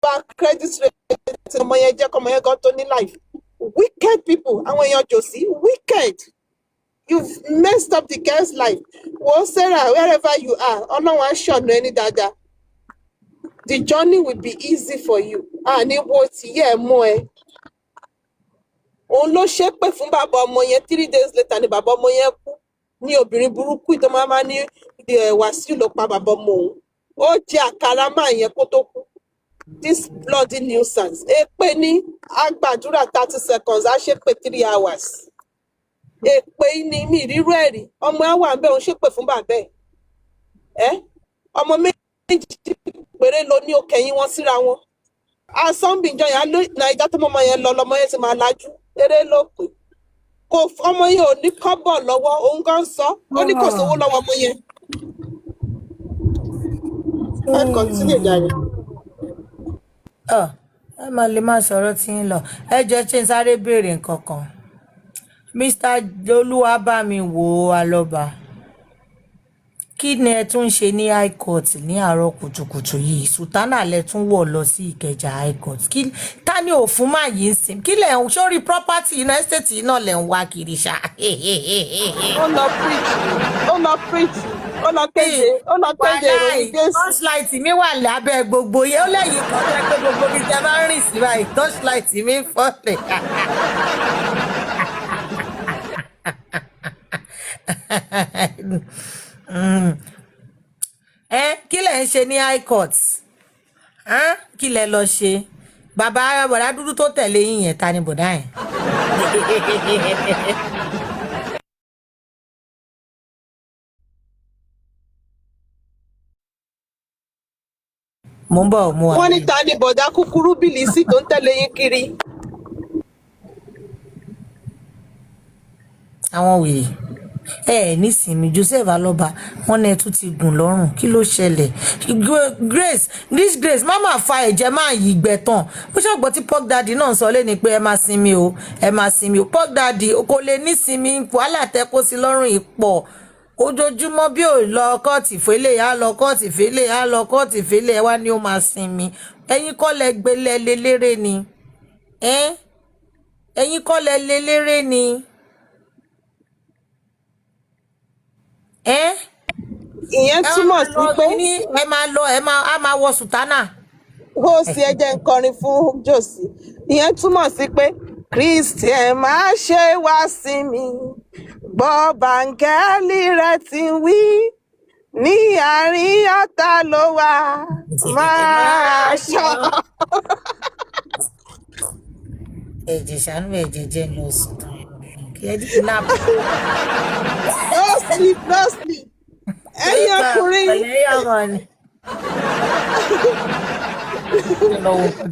ba credit rating ọmọ yẹn jẹ́ kọ́mọ yẹn gan tó ní life. Wicked people, àwọn èèyàn jòsí, wicked. You've messed up the girl's life. Well, Sarah, wherever you are, Ọlọ́run á ṣọ̀nà ẹni dáadáa. The journey will be easy for you. Ní wo ti yẹ ẹ mọ́ ẹ. Òun ló ṣépè fún bàbá ọmọ yẹn 3 days later ni bàbá ọmọ yẹn kú. Ní obìnrin burúkú tó máa ní Wàsíù ló pa bàbá ọmọ òun. Ó jẹ àkàrà máa yẹn kó tó kú. This bloody nuisance. Èpè ní àgbàdúrà 30 seconds, á ṣépè 3 hours. Èpè ní mi ìrírú ẹ̀rí. Ọmọ ẹ wà ń bẹ̀ òun ṣépè fún bàbá ẹ̀. Ọmọ méjì péré ló ní òkè yín wọn síra wọn. Asọ́nbìnjọ yẹn Nàìjíríà tó mọ́mọ yẹn lọ lọmọ yẹn ti máa lajú. Eré ló pè. Ọmọ yẹn ò ní kọ́bọ̀ lọ́wọ́, òun gan sọ. Ó ní kò sówó lọ́wọ́ ọmọ yẹn. Ẹ continue jàre. Ẹ máa lè máa sọ̀rọ̀ tí ń lọ. Ẹ jẹ́ ṣe ń sáré béèrè nǹkan kan. Mr. Olúwabámiwò Alọ́ba, kí ni ẹ tún ṣe ní high court ní àárọ̀ kùtùkùtù yìí? Sultana lẹ tún wọ̀ lọ sí Ìkẹjà high court. Ta ni ò fún máa yìí ń sìn? Kí lẹ̀ ń sórí property iná estate yìí náà lẹ̀ ń wá kiri ṣá? Ó lọ preach. Ó lọ kéde ìròyìn Jésù. Torchlight mi wà lábẹ́ gbogbo yẹn. Ó lẹ́yìn kan jẹ́ pé gbogbo mi jẹ́ máa ń rìn sí báyìí. Torchlight mi ń fọ́lẹ̀. Kí lẹ̀ ń ṣe ní high court? Kí lẹ̀ lọ ṣe? Bàbá bọ̀dá dúdú tó tẹ̀lé yín yẹn, ta ni bọ̀dá yẹn? Mo ń bọ̀ mo wà. Wọ́n ní ta ni bọ̀dá kúkúrú Bílísì tó ń tẹ̀lé yín kiri. Àwọn wèrè nísìnyí Joseph Alọ́ba wọn náà tún ti gùn lọ́rùn. Kí ló ṣẹlẹ̀? Grace má máa fa ẹ̀jẹ̀ máa yí gbẹ tán. Ó ṣàgbọ́ tí Pork Daddy náà sọ lé ní pé ẹ máa sinmi o. Pork Daddy kò lè nísinmi wàhálà tẹ́ kó sí lọ́rùn ìpọ̀. Ojoojúmọ́ bí ò lọ kọ́ọ̀tì fẹ́lẹ̀ á lọ kọ́ọ̀tì fẹ́lẹ̀ á lọ kọ́ọ̀tì fẹ́lẹ̀ ẹ wá ní ó máa sinmi. Ẹ̀yin kọ́ lẹ gbélé léléré ni. Ẹ̀yin kọ́ lẹ léléré ni. Ìyẹn túmọ̀ sí pé ẹ máa wọ sùtánà. Ó sì ẹ jẹ́ n kọrin fún Jòsí. Ìyẹn túmọ̀ sí pé Christian máa ṣe wá sí mi. Gbọ́ bàǹgẹ́lì rẹ̀ ti wí. Ní àárín ọ̀tá ló wà. Máa ṣọ́. Ẹ̀jẹ̀ ṣàánú ẹ̀jẹ̀ jẹ́ lọ sùn. No sleep. Ẹ̀yin ọkùnrin.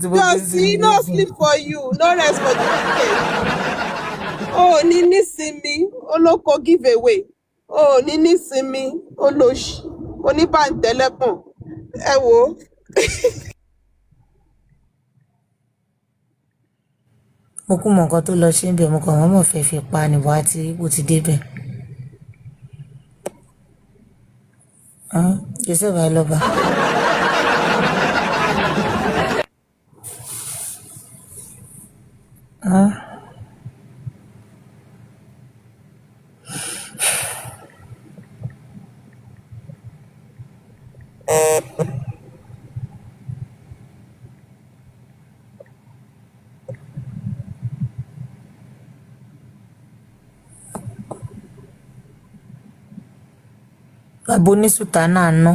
Jòsí, no sleep for you, no rest for the wicked. Ní nísinmi, olóko give away. Ní nísinmi, olóṣì, oníbàǹtẹ́lẹ́pọ̀n. Ẹ wò. Mo kú mọ nǹkan tó lọ ṣe ń bẹ̀ mo kàn wọ́n mọ̀ fẹ́ fi pa ni wá tí ó ti débẹ̀. Joseph Alọ́ba. Bàbá onísùtánà ná.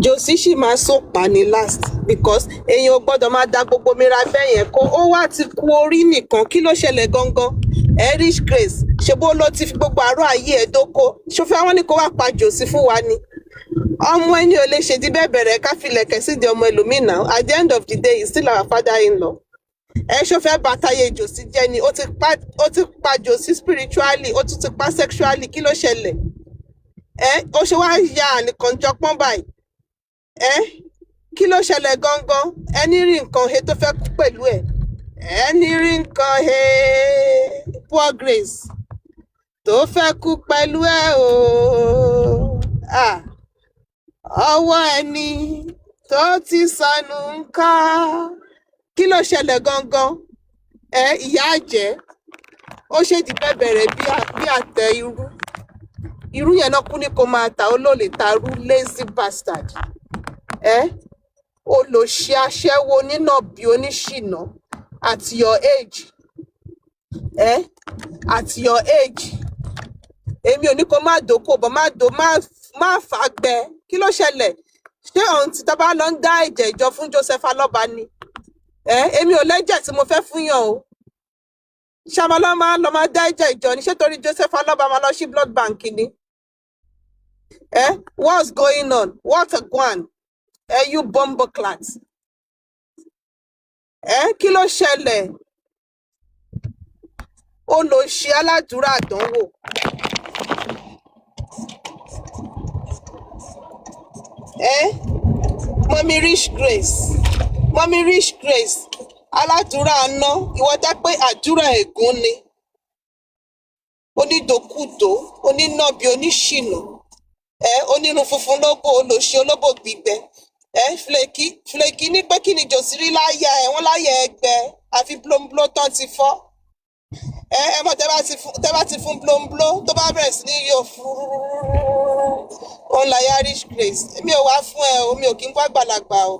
Jòsí sì máa sòpà ní last because èèyàn ò gbọ́dọ̀ máa da gbogbo mìíràn bẹ́ẹ̀ yẹn kó ó wá ti ku orí nìkan. Kí ló ṣẹlẹ̀ gangan? Rich Grace ṣe bó ló ti fi gbogbo àárọ̀ ayé ẹ̀ dóko. Ṣòfin àwọn ní kó wá pa Jòsí fún wa ni. Ọmọ ẹni ò lè ṣe ti bẹ́ẹ̀ bẹ̀rẹ̀ ká fi lẹ̀kẹ̀ sí di ọmọ ẹlòmínà. At the end of the day, he's still our father-in-law. Ṣòfin bàtàyè Jòsí jẹ́ ni. Ó ti pa Jòsí spiritually, ó tún ti pa sexually. Kí ló ṣẹlẹ̀? ó ṣe wá ya ànìkànjọpọ́n báyìí kí ló ṣẹlẹ̀ gangan? Ẹni rí nǹkan he tó fẹ́ kú pẹ̀lú ẹ̀, ẹni rí nǹkan he poor Grace tó fẹ́ kú pẹ̀lú ẹ̀ o ọwọ́ ẹni tó ti sọnù ń ká. Kí ló ṣẹlẹ̀ gangan? Ìyá àjẹ́ ó ṣèdí bẹ̀bẹ̀rẹ̀ bí àtẹ irú yẹn náà kú ní kó máa ta ó lò lè tarú lazy bastard. Olòṣì aṣẹ́wó onínàbí oníṣìnà at your age. At your age. Èmi ò ní kó má dókòbọ̀ má fàgbẹ. Kí ló ṣẹlẹ̀? Ṣé ohun tí tábà lọ ń dá ẹ̀jẹ̀ ìjọ fún Joseph Alọ́ba ni? Èmi ò lẹ́jẹ̀ tí mo fẹ́ fún yàn o. Ṣàmọ́lá máa lọ máa dá ẹ̀jẹ̀ ìjọ ni, ṣé torí Joseph Alọ́ba máa lọ sí blood bank ni? What's going on? What a gwan? You bumbleclat. Kí ló ṣẹlẹ̀? Olòṣì aládùúrà àdánwò. Mommy Rich Grace aládùúrà aná, ìwọ dá pé àdúrà ègún ni. Onídòkúdò, onínàbí oníṣìnà, onírun funfun lóbò, olòṣì olóbò gbígbẹ. Flaky ní pé kí ni jòsírí láyà ẹ̀, wọ́n láyà ẹgbẹ́ àfi blóńbló tán ti fọ́. Mọ̀ tẹ́ bá ti fún blóńbló tó bá bẹ̀rẹ̀ sí ní yóò òun láyà Rich Grace. Èmi ò wá fún ẹ o, mi ò kí ń gbọ́ àgbàlagbà o.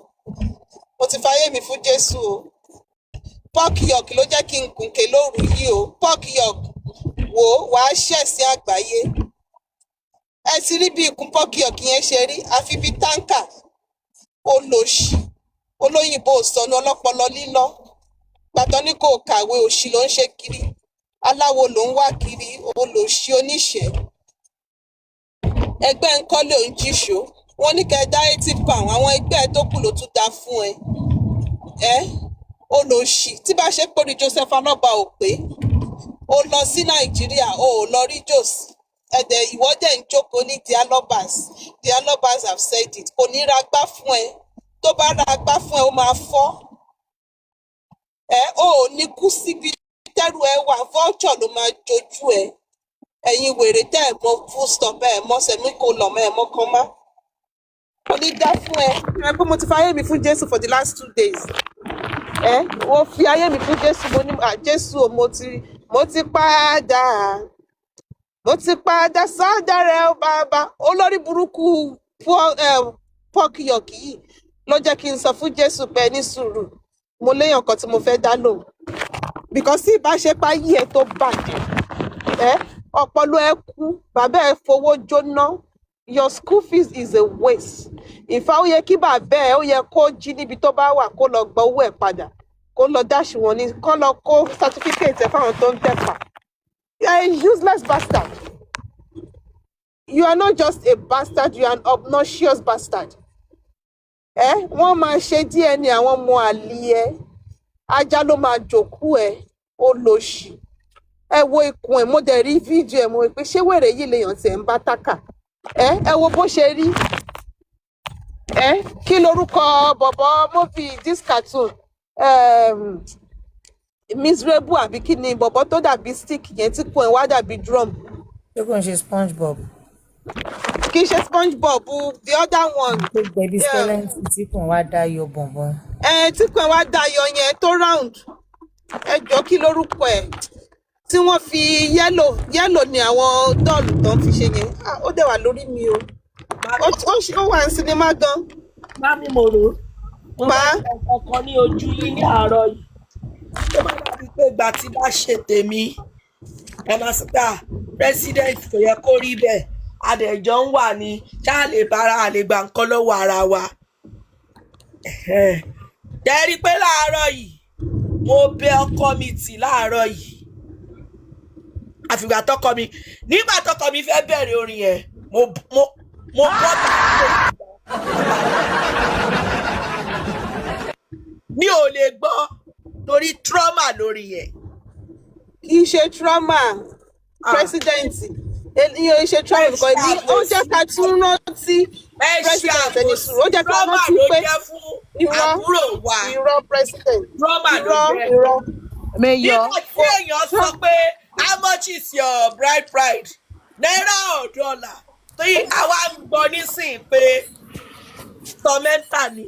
Mo ti fayé mi fún Jésù o. Pork york ló jẹ́ kí n gùnkè lóru yìí o. Pork york wò wàá ṣẹ̀sí àgbáyé. Ẹ ti rí bí ikùn pork york yẹn ṣe rí, àfi bí táǹkà. Olòṣì olóyìnbó sọnù ọlọ́pọlọ lílọ́. Gbàtọ́ ní kò kàwé òṣì ló ń ṣe kiri. Aláwo ló ń wá kiri, olòṣì oníṣẹ́. Ẹgbẹ́ ń kọ́lé òun jíṣó. Wọ́n ní kẹ́ dá 80 pound, àwọn ẹgbẹ́ tó kù ló tún dá fún ẹ. Olòṣì tí bá ṣe pé orí Joseph Alọ́ba ò pé ó lọ sí Nàìjíríà ó lọ rí jòsì. Ìwọ́dẹ̀ ń jókòó ní the Alobas have said it. Kò ní ra gbá fún ẹ. Tó bá ra gbá fún ẹ ó máa fọ́. Ó ní kú síbi tẹ́rù ẹ wà, vulture ló máa jojú ẹ. Ẹ̀yin wèrè tẹ́ ẹ̀ mọ full stop ẹ̀ mọ semicolon ẹ̀ mọ comma. Kò ní dá fún ẹ. Pé mo ti fi ayé mi fún Jésù for the last 2 days. Mo fi ayé mi fún Jésù, mo ní Jésù mo ti padà sọ́dọ̀ rẹ̀ ó bàbá. Olórí burúkú pork york yìí ló jẹ́ kí n sọ fún Jésù pé ní sùúrù mo léèyàn kan tí mo fẹ́ dá lò. Because tí ìbáṣepá yí ẹ tó bàjẹ́, ọpọlọ ẹ kú, bàbá ẹ fowó jóná. Your school fees is a waste. Ìfà ó yẹ kí bàbá ẹ ó yẹ kó jí níbi tó bá wà kó lọ gba owó ẹ padà, kó lọ dáṣì wọn ní, kó lọ kó certificate ẹ fáwọn tó ń tẹ̀pà. You are a useless bastard. You are not just a bastard, you are an obnoxious bastard. Wọ́n máa ṣe DNA àwọn ọmọ àlè ẹ, ajá ló máa jòkú ẹ, olòṣì. Ẹ wo ikùn ẹ, mo dẹ̀ rí fídíò ẹ, mo rí pé ṣé wèrè yìí lèèyàn tiẹ̀ ń bá tákà. Ẹ wo bó ṣe rí. Kí lorúkọ bọ̀bọ̀ movie this cartoon? Miserable àbí kí ni bọ̀bọ̀ tó dàbí stick yẹn tí kùn ẹ̀ wá dàbí drum. Ṣé kò ń ṣe SpongeBob? Kì í ṣe SpongeBob, the other one. Tó gbẹ̀bí skeleton tí kò wá dá yọ bọ̀bọ̀. Tí kò wá dá yọ yẹn tó round. Ẹ jọ kí lorúkọ ẹ̀? Tí wọ́n fi yẹ́lò ni àwọn dọ́ọ̀lù tán fi ṣe yẹn. Ó dẹ̀ wà lórí mi o. Ó wà ní sinimá gan. Mami Moro, mo fẹ́ ọkàn ní ojú yín ní àárọ̀ yìí. Tó bá dàbí pé ìgbà tí bá ṣe tèmi, ẹ máa sọ pé president kò yẹ kó rí bẹ́ẹ̀. Adẹ̀jọ́ ń wà ní ṣáà lè bára àlè gbà nǹkan lọ́wọ́ ara wa. Tẹ́rí pé láàárọ̀ yìí, mo bẹ ọkọ mi tì láàárọ̀ yìí. Àfìgbà tọkọ mi, nígbà tọkọ mi fẹ́ bẹ̀rẹ̀ orin yẹn, mo bọ́ bá mi ò lè gbọ́ torí trauma lórí yẹn. Kì í ṣe trauma, president. Èyí ṣe travel nìkan ní ó jẹ́ ká tún rántí president ẹni sùúrù ó jẹ́ ká rántí pé irọ́ president irọ́. Nígbà tí èèyàn sọ pé how much is your bride price? Náírà or dollar? Torí àwa ń gbọ́ nísìnyí pé tọ́mẹ́ntà ni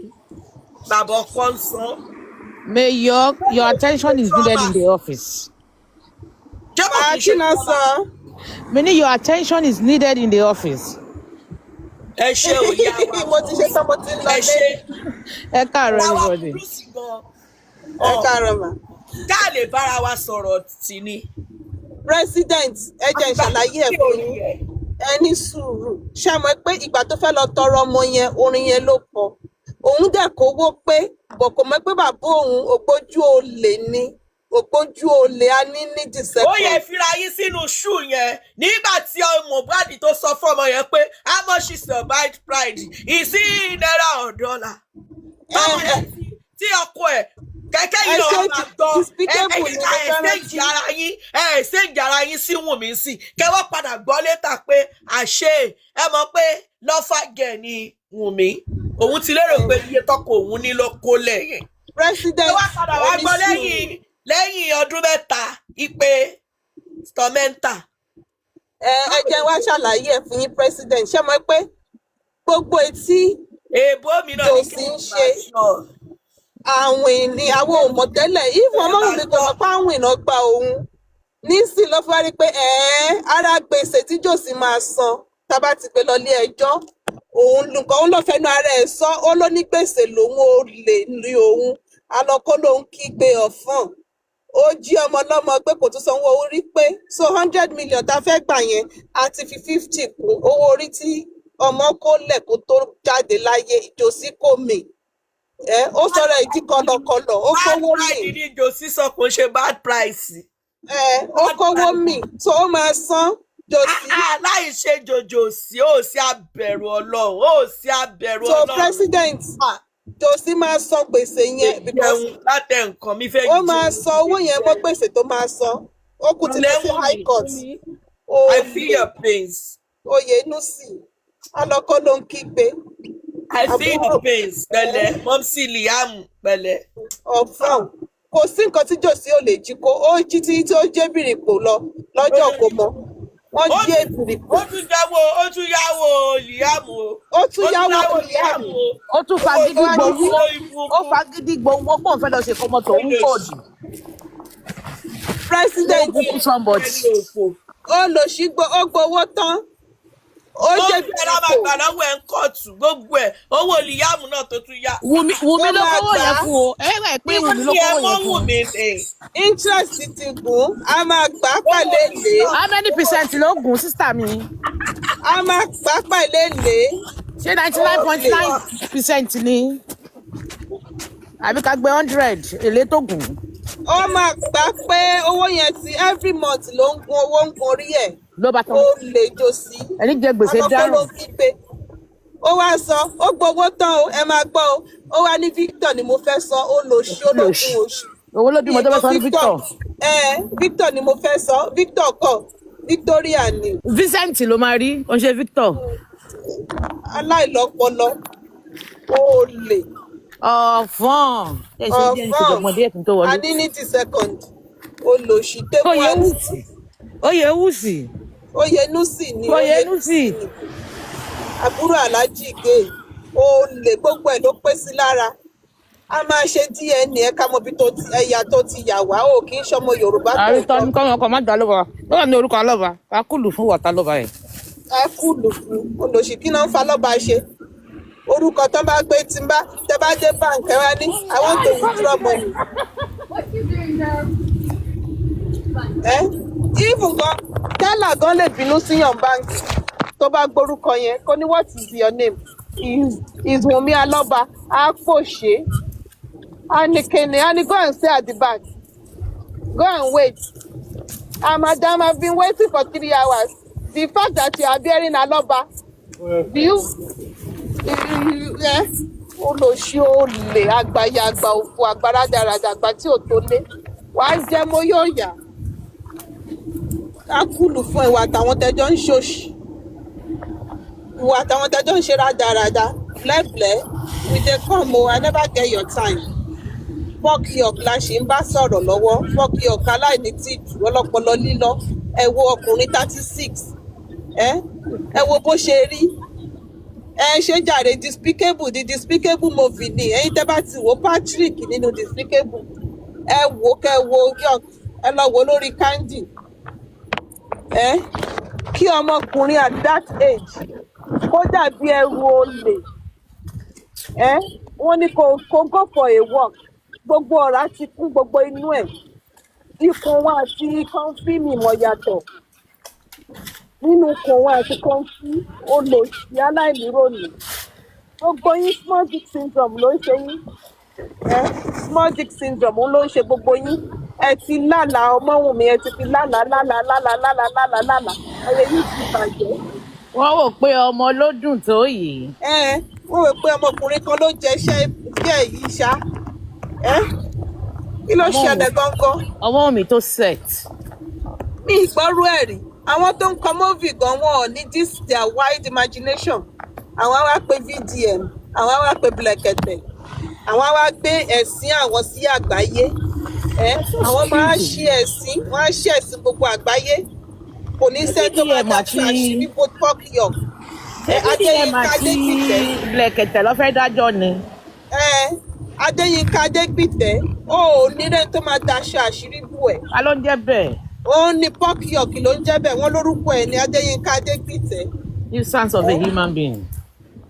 bàbá ọkọ ń san. Mayor, your attention is needed in the office. Akina sọ. Meaning your attention is needed in the office. Ẹ ṣe òye àwa. Mo ti ṣe tán mo ti lọ lé. Ẹ káàárọ̀ everybody. Ẹ káàárọ̀ mà. Ká lè bára wa sọ̀rọ̀ tì ní. President ẹ jẹ́ n ṣàlàyé ẹ̀ fún yín. Ẹ ní sùúrù. Ṣé mọ̀ pé ìgbà tó fẹ́ lọ tọrọ ọmọ yẹn orin yẹn ló kọ? Òun dẹ̀ kówó pé bọ̀ kò mọ̀ pé bàbá òun ògbójú olè ni. Ògbójú olè á ní December. Ó yẹ fira yín sínú ṣú yẹn nígbà tí Mohbad tó sọ fún ọmọ yẹn pé how much is your bride price? Is it naira or dollar? Tọ́mọ yẹn tí ọkọ ẹ̀ kẹ̀kẹ́ yìí náà máa gbọ́ ẹ̀ẹ́dẹ́gbẹ̀jì ara yín sí Wùnmí sí kẹwọ́ padà gbọ́ létà pé àṣé ẹ mọ̀ pé lọ́fàgẹ̀ ni Wùnmí òun ti lérò pé iye tọkọ òun ní ló kó lẹ́yìn. President wá padà wá gbọ́ lẹ́yìn ọdún mẹ́ta ìpè tọ́mẹ́ntà. Ẹ jẹ́ wá ṣàlàyé ẹ̀ fún yín president ṣé mọ̀ pé gbogbo etí èèbó mi náà ní kí n ṣe àwìn ni àwọn ò mọ̀ tẹ́lẹ̀ ìfún ọmọwùnmí kò mọ̀ pé àwìn náà gba òun nísìn ló fi wá rí pé ara gbèsè tí jòsí máa san tábà ti gbé lọ ilé ẹjọ́ òun nǹkan òun ló fẹnu ara ẹ̀ sọ ó ló ní gbèsè lòun ò lè rí òun alọkó lòun kígbe ọ̀fọ̀n ó jí ọmọ lọ́mọ pé kò tún sanwó orí pé so 100 million tá a fẹ́ gbà yẹn àti fi 50 kún owó orí tí ọmọ kó lẹ̀ kó tó jáde láyé ìjòsí kò mì ó sọ̀rọ̀ ìdí kọlọkọlọ ó kówó mì. bad price ní ìjòsí sọ kò ṣe bad price. Ó kówó mì tó ó máa san jòsí. láì ṣe jòjòsí ó sì abẹ̀rù Ọlọ́run ó sì abẹ̀rù Ọlọ́run. so president jòsí máa san gbèsè yẹn because látẹ̀ nǹkan mi fẹ́ ó máa san owó yẹn mọ́ gbèsè tó máa san ó kù ti lọ sí high court. I feel your pains. Oyènúsì alọkọ ló ń kígbe. I feel your pains pẹ̀lẹ́ mọ́mísì Liam pẹ̀lẹ́. Ọ̀fọ̀n kò sí nǹkan tí jòsí ò lè jí kó ó jí tí ó jẹ́ bìrìpò lọ lọ́jọ́ kò mọ wọ́n jí èbìrìpò. ó tún yáwó Liam o. ó tún yáwó Liam o. Ó tún fagídí gbowó ó fagídí gbowó pọ̀ fẹ́ lọ ṣe kọ́mọ tó ń kóòdù. President ó lọ sí ó gbowó tán ó jẹ́ bí ẹ̀rọ máa gbà lọ́wọ́ ẹ̀ ń kọ́ọ̀tù gbogbo ẹ̀ owó Liam náà tó tún yá. Wùmí ló kówó yẹn fún o ẹ̀rọ pé Wùmí ló kówó yẹn fún o. interest ti gùn a máa gbà pẹ̀lẹ́ lé. How many percent ló gùn sísítà mi? A máa gbà pẹ̀lẹ́ lé. Ṣé 99.9% ni? Àbí ká gbé 100 èlé tó gùn? Ó máa gbà pé owó yẹn ti every month ló ń gun owó ń gun orí ẹ̀. Ló bá tán. Ó lè jòsí. Ẹni jẹ gbèsè dáràn. Àlọ́kọ́ ló kígbe. Ó wá sọ ó gbowó tán o ẹ máa gbọ́ o ó wá ní Victor ni mo fẹ́ sọ ó lò sí ó lòkun oṣù. Owó ló bímọ tó fẹ́ sọ ní Victor. Victor ni mo fẹ́ sọ Victor kọ́ Victoria ni. Vincent ló máa rí ó ń ṣe Victor. Aláìlọ́pọlọ ó lè. Ọ̀fọ̀n. Ọ̀fọ̀n Adiniti second olòṣì tébù àti. Oyèwùsì. Oyènúsì ni Oyènúsì. Àbúrò Aláàjì gé ó lè gbogbo ẹ̀ ló pé sí lára. A máa ṣe DNA ẹ ká mọ bí ẹ̀yà tó ti yà wá ó kì í ṣọmọ Yorùbá tó ń àríntọ́ ní kọ́mọ ọkọ̀ má dá lọ́ba ó wà ní orúkọ alọ́ba akúlù fún wọ̀tá lọ́ba ẹ̀. Akúlù fún olòṣì kí náà ń fa lọ́ba ṣe orúkọ tó bá gbé tí bá tẹ bá dé báńkì wá ní I want to withdraw money. Even gan tẹ́lá gan lè bínú síyàn báńkì tó bá gbórúkọ yẹn kó ní what is your name is Wunmi Aloba á pòṣé á ní kéne á ní go and stay at the back go and wait madam I've been waiting for 3 hours the fact that you are bearing Aloba do you olóṣì olè àgbàyà àgbà òfò àgbàrá dáradà àgbà tí ò tó lé wàá jẹ mo yóò yà á kúlù fún ìwà àtàwọn tẹjọ́ ń ṣòṣì ìwà àtàwọn tẹjọ́ ń ṣe rádaràda blẹ́blẹ́ we dey come o I never get your time fuck your la ṣì ń bá sọ̀rọ̀ lọ́wọ́ fuck your aláìní tìjú ọlọ́pọlọ lílọ ẹ wo ọkùnrin 36 ẹ wo bó ṣe rí ẹ ṣe jàre Despicable the Despicable movie ni ẹ̀yin tẹ́ bá ti wo Patrick nínú Despicable ẹ wo kẹ wo york ẹ lọ wo lórí Candy kí ọmọkùnrin at that age kó dàbí ẹrù olè wọ́n ní kó go for a walk gbogbo ọ̀rá ti kún gbogbo inú ẹ̀ ikùn wọn àti kọ́ńfì mímọ̀ yàtọ̀ nínú ikùn wọn àti kọ́ńfì olòṣì aláìníròyìn gbogbo yín small dick syndrome ló ń ṣe yín small dick syndrome ló ń ṣe gbogbo yín ẹ ti lálàá Ọmọ́wùnmí ẹ ti fi lálàá ẹyẹ yìí ti bàjẹ́. wọ́n wò pé ọmọ ló dùn tó yìí. wọ́n wò pé ọmọkùnrin kan ló jẹ iṣẹ́ díẹ̀ yìí ṣá kí ló ṣẹlẹ̀ gangan. Ọmọ́wùnmí tó set. mi ìgbọ́rú ẹ̀ rí àwọn tó ń kọ móvì gan wọn ò ní this their wide imagination àwọn wá pé VDM àwọn wá pé blẹ̀kẹ̀tẹ̀ àwọn wá gbé ẹ̀sìn àwọn sí àgbáyé àwọn máa ṣí ẹ̀sìn wọ́n á ṣí ẹ̀sìn gbogbo àgbáyé kò ní sẹ́ni tó máa dá sí àṣírí bó tọ́kì yọ. Adéyínká Adégbìtẹ́ blẹ̀kẹ̀tẹ̀ ló fẹ́ dájọ́ ni. Adéyínká Adégbìtẹ́ ó nílẹ̀ tó máa daṣọ àṣírí bù ẹ̀. a ló ń jẹ́ bẹ́ẹ̀. ó ní pọ́kìyọ̀kì ló ń jẹ́ bẹ́ẹ̀ wọ́n lórúkọ ẹ̀ ní Adéyínká Adégbìtẹ́. You sounds of a human being.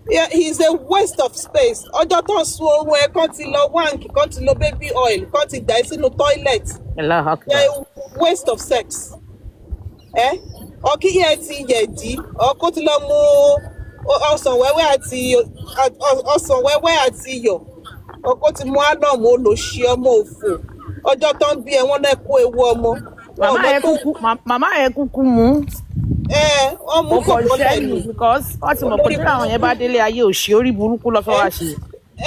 Yeah, he's a waste of space. Ọjọ́ tó ń sun oorun ẹ kán ti lọ wank kán ti lo baby oil kán ti dà sínú toilet. Yeah, waste of sex. Ọkí yẹn ti yẹ̀dí ọkọ ti lọ mú ọsàn wẹ́wẹ́ àti iyọ̀ ọkọ ti mú álọ̀mù olóṣì ọmọ òfò ọjọ́ tó ń bí ẹ wọ́n náà kó ewu ọmọ. màmá ẹ kúkú mú. wọ́n mú kòkó lẹ́nu. because wọ́n ti mọ̀ pé tí àwọn yẹn bá délé ayé òṣì orí burúkú lọ́fẹ́ wá ṣe.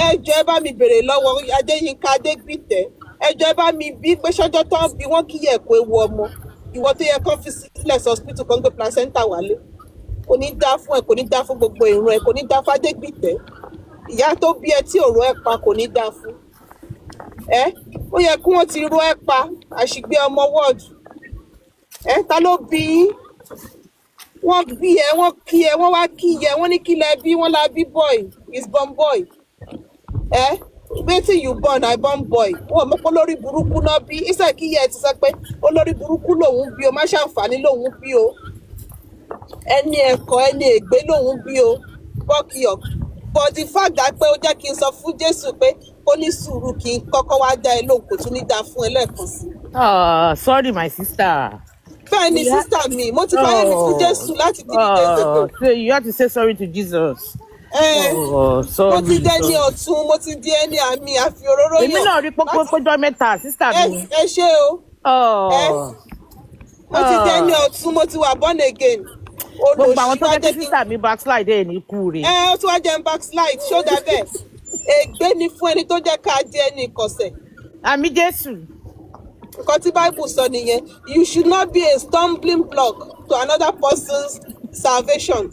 ẹjọ́ ẹ bá mi béèrè lọ́wọ́ Adéyínká Adégbìtẹ́ ẹjọ́ ẹ bá mi bí pé ṣọ́jọ́ tó ń bí wọ́n kí yẹ kó ewu ọmọ ìwọ tó yẹ kán fi sílẹ̀ hospital kan gbé placenta wálé kò ní dá fún ẹ kò ní dá fún gbogbo ìrun ẹ kò ní dá fún Adégbìtẹ́ ìyá tó bí ẹ tí òró ẹ pa kò ní dá fún ó yẹ kí wọ́n ti ró ẹ pa àṣìgbé ọmọ wọ́ọ̀dù ta ló bí yín wọ́n bí ẹ wọ́n kí ẹ wọ́n wá kí ẹ wọ́n ní kí lẹ bí wọ́n la bí boy is born boy wetin you born I born boy wọ́n mọ̀ pé olórí burúkú náà bí iṣẹ́ kí ẹ ti sọ pé olórí burúkú lòun bí o má ṣàǹfààní lòun bí o ẹni ẹ̀kọ́ ẹni ègbé lòun bí o bọ́kìyọ̀ but the fact that pé ó jẹ́ kí n sọ fún Jésù pé ó ní sùúrù kí n kọ́kọ́ wá dá ẹ lóhùn kò tún ní dá fún ẹ lẹ́ẹ̀kan sí. Sorry my sister. bẹ́ẹ̀ ni sísá mi mo ti fàyè mi fún Jésù láti 3 days ago. So you have to say sorry to Jesus. Mo ti dẹ́ni ọ̀tún mo ti di ẹni àmì àfi òróró yàn. èmi náà rí pópójọ́ mẹ́ta sísá mi. ẹ ṣé o. Mo ti dẹ́ni ọ̀tún mo ti wà born again. Gbogbo àwọn tó jẹ́ kí sísá mi backslide ẹ̀ ní kú rè. Ó tún wá jẹ́ n backslide ṣó dà bẹ́ẹ̀. Ègbé ni fún ẹni tó jẹ́ ká di ẹni ìkọ̀sẹ̀. Àmì Jésù. Nǹkan tí Bible sọ nìyẹn, you should not be a stumbling block to another person's salvation.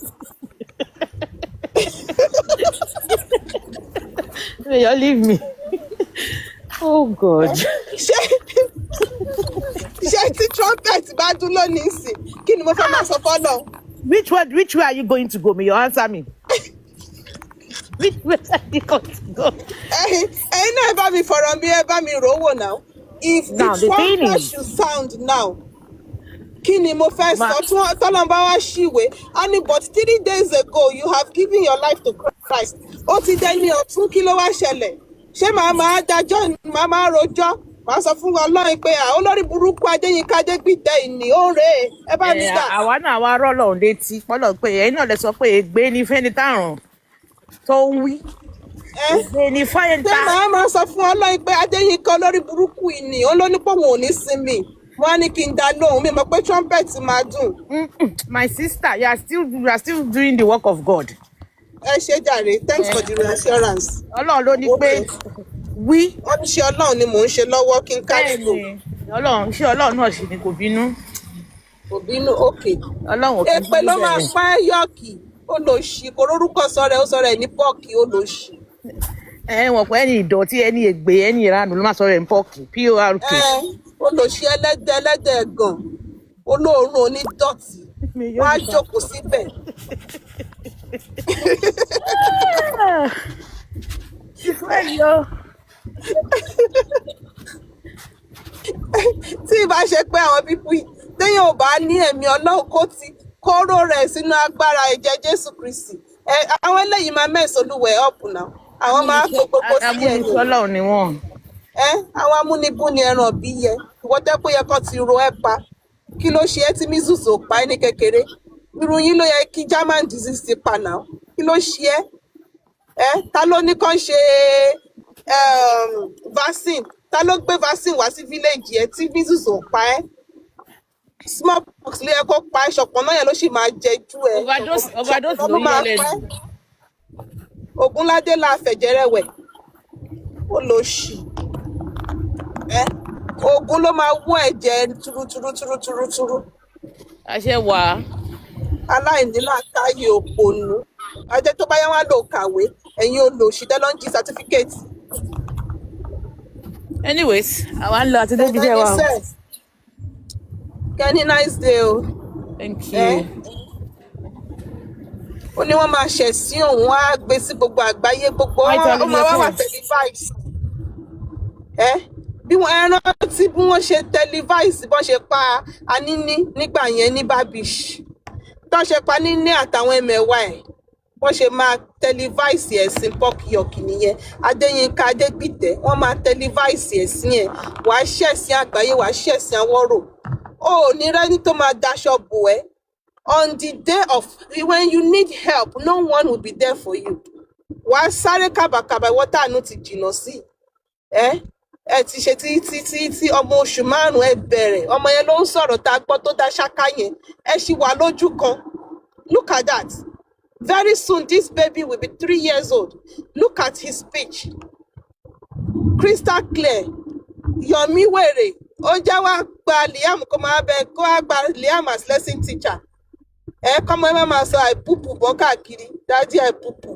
You leave me. Oh God. Ṣé tí trumpet bá dún lónìí sí kí ni mo fẹ́ máa sọ fọ́nà? Which way are you going to go? May you answer me. Which way are you going to go? Ẹ̀yin náà ẹ bá mi fọ̀rọ̀ mi ẹ bá mi rò wò now. If Now, the the thing trumpet is- should sound now, kí ni mo fẹ́ sọ tí wọ́n tọ́lọ́ bá wá ṣìwé? Honey, but 3 days ago you have given your life to Christ. Ó ti dẹ́ni ọ̀tún kí ló wá ṣẹlẹ̀? Ṣé màá máa dájọ́ màá máa rojọ́? Màá sọ fún Ọlọ́run pé olórí burúkú Adéyínká Adégbìtẹ́ ìní ó rè é. Ẹ bá mi gbà. Àwa náà wá rọ́lọ̀ létí pọ́lọ̀ pé ẹ̀yin náà lè sọ pé ègbé ni fẹ́ni tààrùn tó ń wí. Ègbé ni fẹ́ni Ṣé màá máa sọ fún Ọlọ́run pé Adéyínká olórí burúkú ìní ó ló ní pé òun ò ní sinmi? Wọ́n á ní kí n dá lóhùn mi mọ̀ pé trumpet máa dùn. My sister, you are still doing the work of God. Ẹ ṣé jàre, thanks for the reassurance. Ọlọ́run ló ní pé wí. Wọ́n ní ṣe Ọlọ́run ni mò ń ṣe lọ́wọ́ kí n kárí lò. Ọlọ́run náà sì ni kò bínú. òbínú òkè Ọlọ́run ò kí n èpè bínú ló bẹ́ẹ̀ máa yẹn. pa ẹ́ yọ̀kì ó lò ṣì kò lórúkọ sọ̀rọ̀ ó sọ̀rọ̀ ẹ̀ ní pọ́ọ̀kì ó lò ṣì Wọ̀n pé ẹni ìdọ̀tí, ẹni ègbè, ẹni ìranù ló máa sọ̀rọ̀ ẹ̀ ń pọ́ọ̀kì, PORK. ó lò ṣì ẹlẹ́dẹ̀ gan olóòórùn onídọ̀tí Mi wọ́n á yóò dùn. jókòó síbẹ̀ Ìfẹ́ yọ. tí ì bá ṣe pé àwọn pípú yìí téèyàn ò bá ní ẹ̀mí ọlọ́run kó ti kóró rẹ̀ sínú agbára ẹ̀jẹ̀ Jésù Kristi àwọn eléyìí máa mẹ́sàn-olúwẹ̀ ọ̀pù náà àwọn máa ń gbogbo sí ẹ̀yìn Amúnisọ́lọ́run ni wọ́n. àwọn amúnibú ni ẹran bí yẹ ìwọ tẹ́ pé yẹ kó ti ro ẹ́ pa kí ló ṣe ẹ́ tí measles ò pa ẹ́ ní kékeré irú yín ló yẹ kí German disease ti pa náà kí ló ṣe ẹ́ ta ló ní kán ṣe vaccine ta ló gbé vaccine wá sí village ẹ tí measles ò pa ẹ́ smallpox ló yẹ kó pa ẹ́ ṣọ̀pọ̀nná yẹn ló sì máa jẹjú ẹ Overdose ló yọ lẹ́nu. Ògúnládé la fẹ̀jẹ̀rẹ̀wẹ̀ ó lọ ṣì ogun ló máa wú ẹ̀jẹ̀ turuturu Àṣẹ wà. aláìníláàkáyè òpònú ajẹ́ tó bá yá wá lò kàwé ẹ̀yin olòṣì tẹ́lọ́njì sátífíkẹ́ẹ̀tì Anyways, àwa ń lọ àti débi jẹ́ wa. kẹ́ni nice day o Thank you. ó ní wọ́n máa ṣẹ̀ sí òun á gbé sí gbogbo àgbáyé gbogbo ó máa wá wà tẹlifáìsì bí wọ́n ẹran tí bí wọ́n ṣe tẹlifáìsì bọ́n ṣe pa Anini nígbà yẹn ní Babish tó ṣe pa Níní àtàwọn ẹmẹ̀wà ẹ̀ wọ́n ṣe máa tẹlifáìsì ẹ̀sìn pọ́kìyọ̀kì nìyẹn Adéyínká Adégbìtẹ́ wọ́n máa tẹlifáìsì ẹ̀sìn ẹ̀ wàá ṣẹ̀sìn àgbáyé wàá ṣẹ̀sìn àwọ̀rò ó ní rẹ́ni tó máa daṣọ bò ẹ́ on the day of when you need help no one will be there for you wàá sáré kàbàkàbà ìwọ tàánú ti jìnnà sí ẹ ti ṣe tí ọmọ oṣù márùn ẹ bẹ̀rẹ̀ ọmọ yẹn ló ń sọ̀rọ̀ tá a gbọ́ tó dá ṣáká yẹn ẹ ṣì wà lójú kan look at that very soon this baby will be 3 years old look at his speech crystal clear Yomi wèrè ó já wá gba Liam kó máa bẹ kó wá gba Liam as lesson teacher kọ́mọ ẹ máa sọ àìpùpù bọ́ káàkiri dájí àìpùpù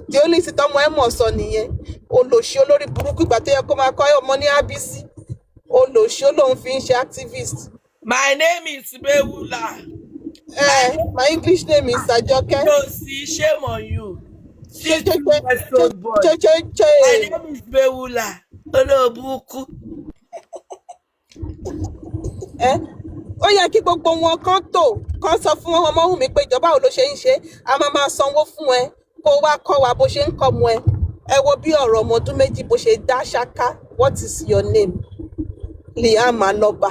tí ó ní ti tọ́mọ ẹ mọ̀ sọ nìyẹn olòṣì olórí burúkú ìgbà tó yẹ kó máa kọ́ ọmọ ní ABC olòṣì olóhùn fi ń ṣe activist. My name is Bewula. My English name is Ajoke. No, see, shame on you. 62-year-old boy. My name is Bewula. Olóbùkú. Ó yẹ kí gbogbo wọn kan sọ fún Ọmọwùmí pé ìjọba ò ló ṣe ń ṣe a máa sanwó fún ẹ kó wá kọ́ wa bó ṣe ń kọ́ mu ẹ wo bí ọ̀rọ̀ ọmọ ọdún méjì bó ṣe dá ṣáká. What is your name? Liam Aloba.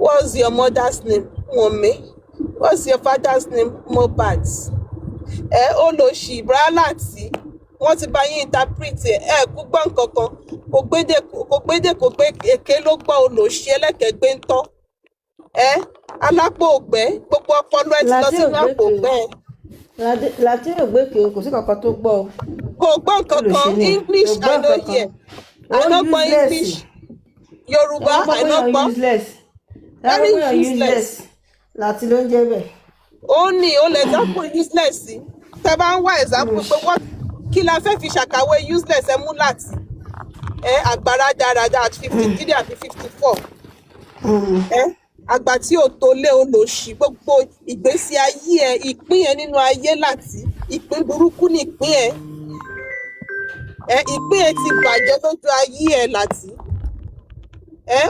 What's your mother's name? Wunmi. What's your father's name? Mohbad. Ó lọ ṣì Bráláàtì wọ́n ti bá yín interpret kú gbọ́ nǹkan kan kò gbédè kò gbé èké ló gbọ́ olòṣì ẹlẹ́kẹ̀gbẹ́ ń tọ́ alápò ògbẹ́ gbogbo ọpọlọ ẹ ti lọ sínú àpò ògbẹ́ láti ògbékè kò sí kankan tó gbọ́ o. kò gbọ́ nǹkan kan English I no hear I no gbọ́ English Yorùbá I no gbọ́ very useless láti ló ń jẹ́ bẹ́ẹ̀. ó ní ó lè example useless sí tẹ bá ń wá example pé wọ́n kí la fẹ́ fi ṣàkàwé useless ẹ mú láti àgbàrá dáradá at 53 àti 54 àgbà tí ò tó lé olòṣì gbogbo ìgbésí ayé ìpín nínú ayé láti ìpín burúkú ní ìpín ìpín ti bàjẹ́ lójú ayé láti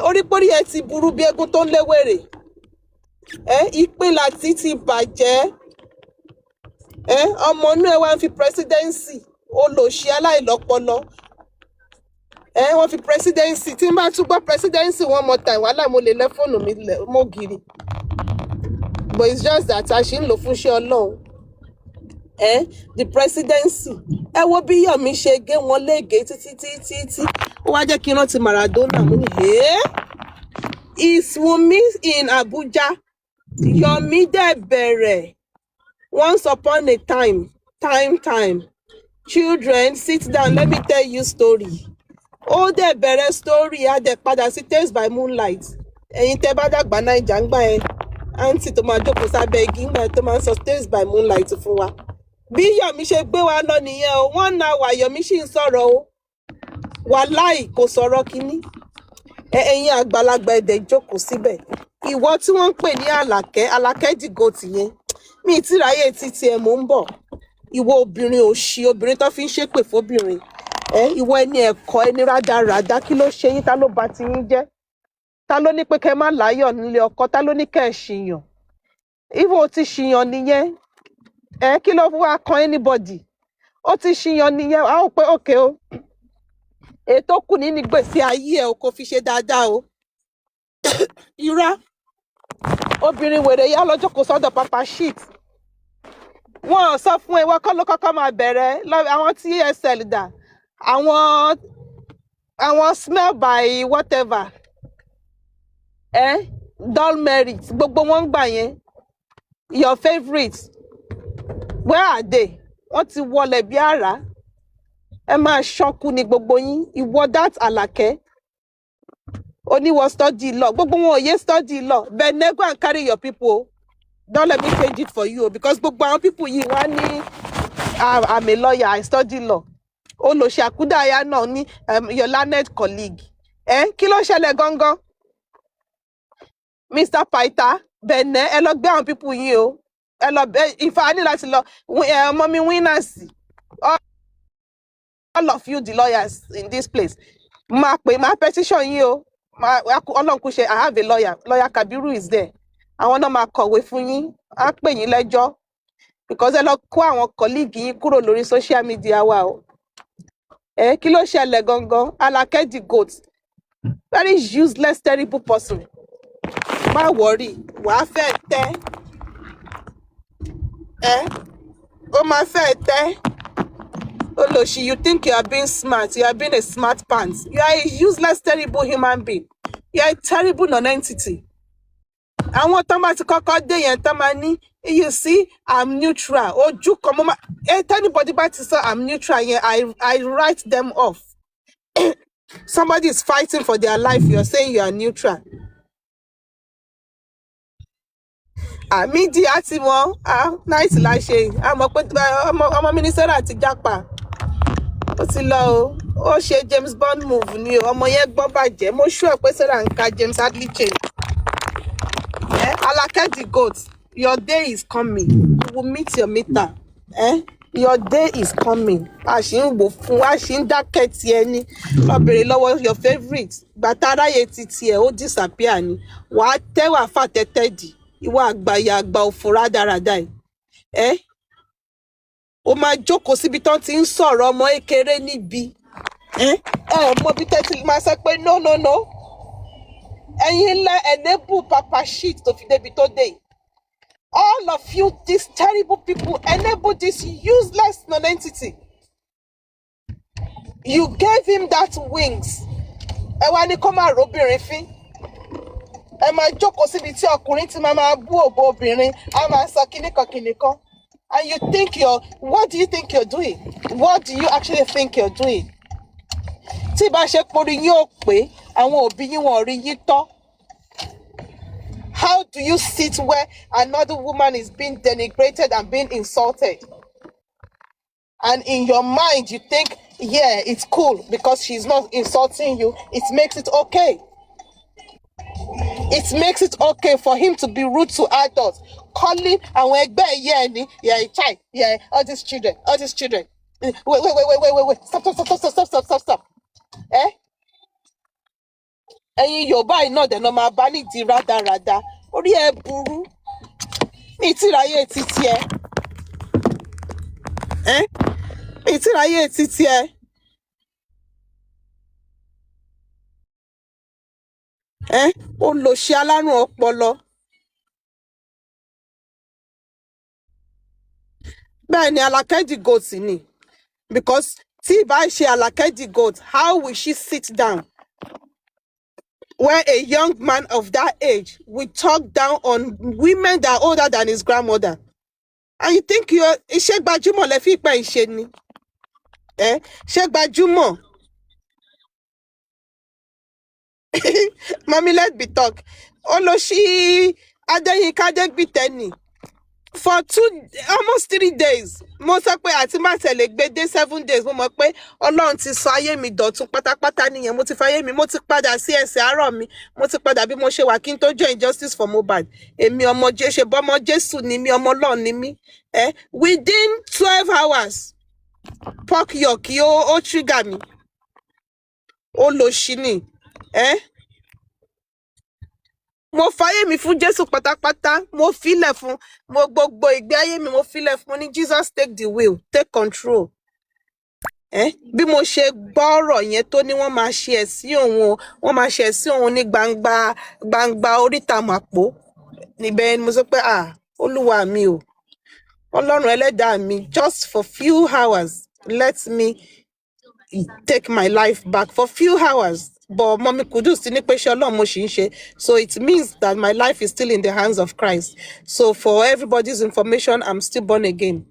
oríporí ti burú bí eégún tó ń léwèrè ìpín láti ti bàjẹ́ ọmọ inú wá ń fi presidency olòṣì aláìlọ́pọlọ wọ́n fi presidency tí n bá tún gbọ́ presidency one more time wàhálà mo lè lẹ fóònù mi mọ́ gírí but it's just that a ṣì ń lò fún iṣẹ́ Ọlọ́run the presidency wo bí Yomi ṣe gé wọn léègé títí ó wá jẹ́ kí n rántí Maradona mo ní is Wunmi in Abuja Yomi dẹ̀ bẹ̀rẹ̀ once upon a time children sit down let me tell you story. Ó dẹ̀ bẹ̀rẹ̀ story á dẹ̀ padà sí Tales by Moonlight ẹ̀yin tẹ́ bá dàgbà Naija ń gbà àǹtí tó máa jókòó sábẹ́ igi ńgbà tó máa ń sọ Tales by Moonlight fún wa. Bí Yomi ṣe gbé wa lọ nìyẹn o, 1 hour Yomi ṣì ń sọ̀rọ̀ o. Wàláì kò sọ̀rọ̀ kínní. Ẹ̀yin àgbàlagbà ẹ̀dẹ̀ jókòó síbẹ̀. Ìwọ tí wọ́n ń pè ní Àlàkẹ́ dìgòtì yẹn. Mi ì tí ráyè títí ẹ̀ mò ń bọ̀. Ìwọ obìnrin òṣì, obìnrin tó fi ń ṣépè fóbìnrin. Ìwọ ẹni ẹ̀kọ́, ẹni rádaràda, kí ló ṣe yín? Ta ló ba ti yín jẹ́? Ta ló ní pé kẹ́ má láyọ̀ nílé ọkọ? Ta ló ní kẹ́ ẹ̀ ṣìyàn? Ìwọ ò ti ṣìyàn nìyẹn. Kí ló wá kan anybody? Ó ti ṣìyàn nìyẹn. A ó pé òkè o. Ètò kù nínú ìgbésí ayé ẹ̀ o kò fi ṣe dáadáa o. Irọ́. Obìnrin wèrè yá lọ́jọ́ kò sọ́dọ̀ papa shit. Wọ́n ò sọ fún ẹ, wọ́n kọ́ ló kọ́kọ́ máa bẹ̀rẹ̀. Àwọn TSL dà. Àwọn smell by whatever. Dull merit. Gbogbo wọn gbà yẹn. Your favourite. Where are they? Wọ́n ti wọlé bí àrá. Ẹ máa ṣọ́kú ni gbogbo yín. Ìwọ that Àlàkẹ́. Oníwọ̀ study law. Gbogbo wọn ò yé study law. But go and carry your people. Don't let me change it for you because gbogbo àwọn people yìí wá ní I'm a lawyer, I study law. Olóṣì àkúdàáyá náà ní your learned colleague. Kí ló ṣẹlẹ̀ gangan? Mr. Paita, bẹ̀nẹ̀ ẹ lọ gbé àwọn people yìí o. Ẹ lọ ìfà ní láti lọ ọmọ mi winners. All of you the lawyers in this place. Máa petition yìí o. Ọlọ́run kú ṣe, I have a lawyer. Lawyer Kabiru is there. Àwọn náà máa kọ̀wé fún yín. Á pè yín lẹ́jọ́. Because ẹ lọ kó àwọn colleague yín kúrò lórí social media wa o. Kí ló ṣẹlẹ̀ gangan? Àlàkẹ́ the goat. Very useless, terrible person. Má worry, wàá fẹ́ tẹ́. Ó máa fẹ́ tẹ́. Olóṣì, you think you are being smart. You are being a smart pants. You are a useless, terrible human being. You are a terrible non-entity. Àwọn tó máa ti kọ́kọ́ dé yẹn tó máa ní, you see, I'm neutral. Ojú kan mo máa, anybody bá ti sọ I'm neutral yẹn, I write them off. Somebody is fighting for their life, you're saying you are neutral. Mídíà àti wọn, night la ṣe, àmọ́ pé ọmọ mínísítà ti jápa. Ó ti lọ o, ó ṣe James Bond move ni o, ọmọ yẹn gbọ́n bàjẹ́, mo sure pé Sarah ń ka James Hadley chain. Àlàkẹ́ the goat, your day is coming. You will meet your meter. Your day is coming. A ṣì ń wò fún, a ṣì ń dákẹ́ ti ẹni. Lọ bèrè lọ́wọ́ your favourite. Gbàtà aráyé ti tiẹ̀ ó disappear ni. Wàá tẹ́wà fàtẹ́tẹ́ dì. Ìwọ àgbàyà àgbà òfò rádaràda yìí. Ó máa jókòó síbi tán ti ń sọ̀rọ̀ ọmọ ékeré níbi. Mọ bí tẹ́tí máa sọ pé no. Ẹ̀yin ńlá enable papa shit tó fi débi tó dé. All of you, these terrible people, enable this useless non-entity. You gave him that wings. Ẹ wá ní kó máa róbìnrin fín. Ẹ máa jókòó síbi tí ọkùnrin ti máa bú òbò obìnrin. A máa sọ kìnìkan. And you think what do you think you're doing? What do you actually think you're doing? Tí bá ṣe porí yín ò pé, àwọn òbí yín wọn rí yín tọ́. How do you sit where another woman is being denigrated and being insulted? And in your mind, you think, yeah, it's cool because she's not insulting you. It makes it okay. It makes it okay for him to be rude to adults. Calling àwọn ẹgbẹ́ ni, yeah, child, yeah, all these children. Wait. Stop. Ẹ̀yin Yorùbá yìí náà dẹ̀ náà máa bá nídìí rádaràda. Orí ẹ burú. Mi ì tí ráyè títí ẹ. Mi ì tí ráyè títí ẹ. Olóṣì alárùn ọpọlọ. Bẹ́ẹ̀ ni Àlàkẹ́ the goat ni. Because tí ìbá ṣe Àlàkẹ́ the goat, how will she sit down where a young man of that age will talk down on women that are older than his grandmother? And you think ṣé gbajúmọ̀ lẹ fi pẹ́ ìṣe ni? Ṣé gbajúmọ̀? Mommy, let's be talk. Olóṣì Adéyínká Adégbìtẹ́nì for almost 3 days mo sọ pé àti má tẹ̀lé gbé dé 7 days mo mọ̀ pé Ọlọ́run ti sọ ayé mi dọ̀tun pátápátá nìyẹn. Mo ti fayé mi, mo ti padà sí ẹsẹ̀ àárọ̀ mi, mo ti padà bí mo ṣe wà kí n tó join Justice for Mohbad. Èmi ọmọ Jésù, bọ́mọ Jésù ni mí, ọmọ Ọlọ́run ni mí. Within 12 hours pork york ó trigger mi, ó lọ ṣí ni. Mo fayé mi fún Jésù pátápátá, mo filẹ̀ fún, mo gbogbo ìgbé ayé mi mo filẹ̀ fún ní Jesus take the wheel, take control. Bí mo ṣe gbọ́ ọ̀rọ̀ yẹn tó ní wọ́n máa ṣe ẹ̀sín òun, wọ́n máa ṣe ẹ̀sín òun ní gbangba oríta Màpó. Níbẹ̀ ni mo sọ pé Olúwa mi o, Ọlọ́run ẹlẹ́dàá mi, just for few hours let me take my life back for few hours. But Mommy Kudus ti ní pé ṣé Ọlọ́run mo ṣì ń ṣe. So it means that my life is still in the hands of Christ. So for everybody's information, I'm still born again.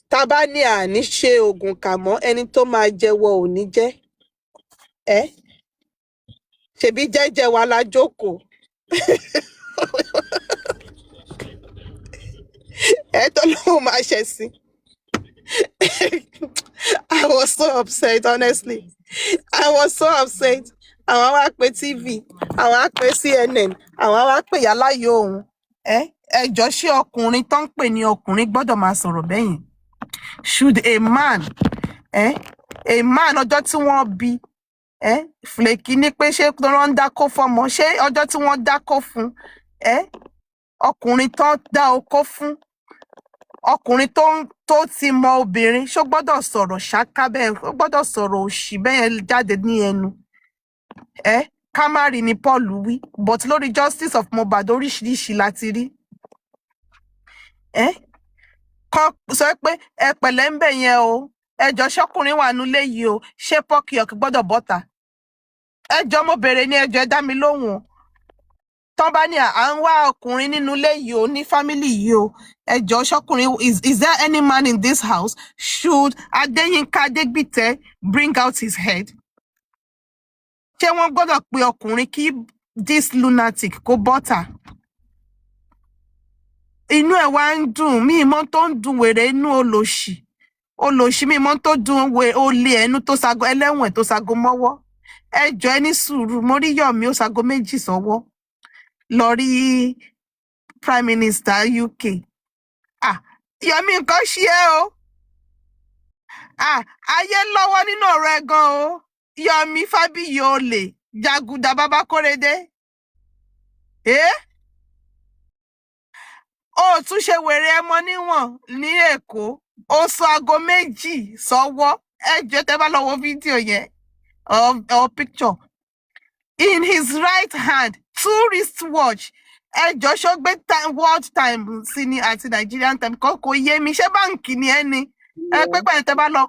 Tá bá ní àní ṣe oògùn kà mọ́, ẹni tó máa jẹ́wọ́ ò ní jẹ́. Ṣebí jẹ́jẹ́ wa la jókòó. Tọ́lọ́run máa ṣẹ̀ sí. I was so upset, honestly. I was so upset. Àwọn wá pé TV, àwọn wá pé CNN, àwọn wá pé yàláyò òun. Ẹjọ́ ṣé ọkùnrin tó ń pè ní ọkùnrin gbọ́dọ̀ máa sọ̀rọ̀ bẹ́yìn? Should a man ọjọ́ tí wọ́n bí, Flake ní pé ṣé wọ́n ń dákó fọ́mọ, ṣé ọjọ́ tí wọ́n dákó fún, ọkùnrin tó dá okó fún, ọkùnrin tó ti mọ obìnrin, ṣó gbọ́dọ̀ sọ̀rọ̀ ṣáká bẹ́ẹ̀, ó gbọ́dọ̀ sọ̀rọ̀ òṣì bẹ́ẹ̀ jáde ní ẹnu. Kámárì ni Paul wí, but lórí Justice of Mohbad oríṣiríṣi láti rí. Kan sọ pé ẹ pẹ̀lẹ́ ń bẹ̀ yẹn o, ẹjọ́ ṣọkùnrin wà nílé yìí o, ṣé pork york gbọ́dọ̀ bọ́ta? Ẹjọ́ mo béèrè ní ẹjọ́ ẹ dá mi lóhùn o. Tán bá ní à ń wá ọkùnrin nínú ilé yìí o, ní family yìí o, ẹjọ́ ṣọkùnrin, is there any man in this house? Should Adéyínká Adégbìtẹ́ bring out his head? Ṣé wọ́n gbọ́dọ̀ pe ọkùnrin kí this lunatic kó bọ́ta? Inú ẹ̀ wá ń dùn, mí ìmọ̀ tó ń dùn wèrè inú olòṣì mí ìmọ̀ tó dùn olè ẹnu tó sago ẹlẹ́wọ̀n tó sago mọ́wọ́. Ẹjọ́ ẹ ní sùúrù, mo rí Yọ̀mí ó sago 2 sọ́wọ́ lọ rí Prime Minister UK. Yọ̀mí nǹkan ṣe é o. Ayé lọ́wọ́ nínú ọ̀rọ̀ ẹ̀ gan o. Yọ̀mí Fábíyì olè, Jàgùdà bàbá Kóredé. Ó tún ṣe wèrè ẹmọ níwọ̀n ní Èkó. Ó sọ aago 2 sọ́wọ́. Ẹjọ́ tẹ́ bá lọ wo fídíò yẹn or picture. In his right hand, 2 wristwatch. Ẹjọ́ ṣó gbé world time sí ni àti Nigerian time kò yé mi, ṣé báǹkì ni ẹni? Pẹ́pẹ́ tẹ́ bá lọ.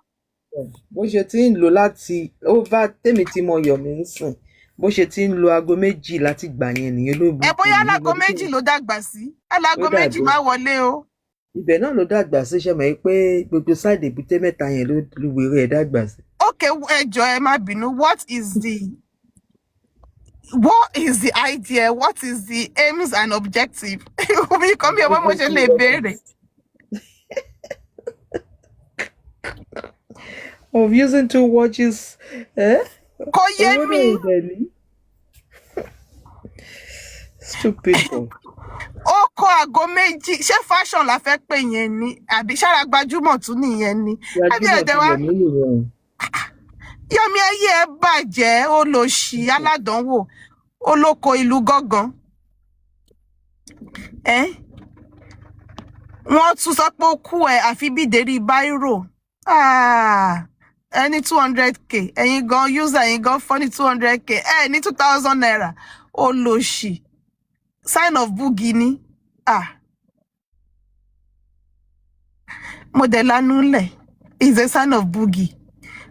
Bó ṣe ti ń lò láti over tèmi tí mo Yọ̀mí ń sìn, bó ṣe ti ń lo aago 2 láti gbà yẹn nìyẹn ló burú. Bóyá alágo 2 ló dàgbà sí, alágo 2 má wọlé o. Ibẹ̀ náà ló dàgbà sí, ṣe mọ̀ pé gbogbo sáìdì èbúté mẹ́ta yẹn ló wèrè ẹ̀ dàgbà sí. Okay, ẹjọ́ ẹ má bínú, what is the idea? What is the aims and objective? Mi kọ́ mi ọmọ mo ṣe lè béèrè. Of using 2 watches. Kò yé mi. Stupid. Ó kọ aago 2, ṣé fashion la fẹ́ pè yẹn ni? Àbí ṣára gbajúmọ̀ tún nìyẹn ni? Àbí ẹ̀dẹ̀ wa? Yọ̀mí ayé ẹ bàjẹ́, olòṣì aládánwò, olóko ìlú gángan. Wọ́n tún sọ pé ó kú ẹ àfi bí ìdérí báírò. Ẹni 200k, ẹ̀yin gan user, ẹ̀yin gan fọ́ ní 200k, ní 2000 naira, olòṣì. Sign of boogie ni. Mo dẹ̀ lanú lẹ̀, is a sign of boogie.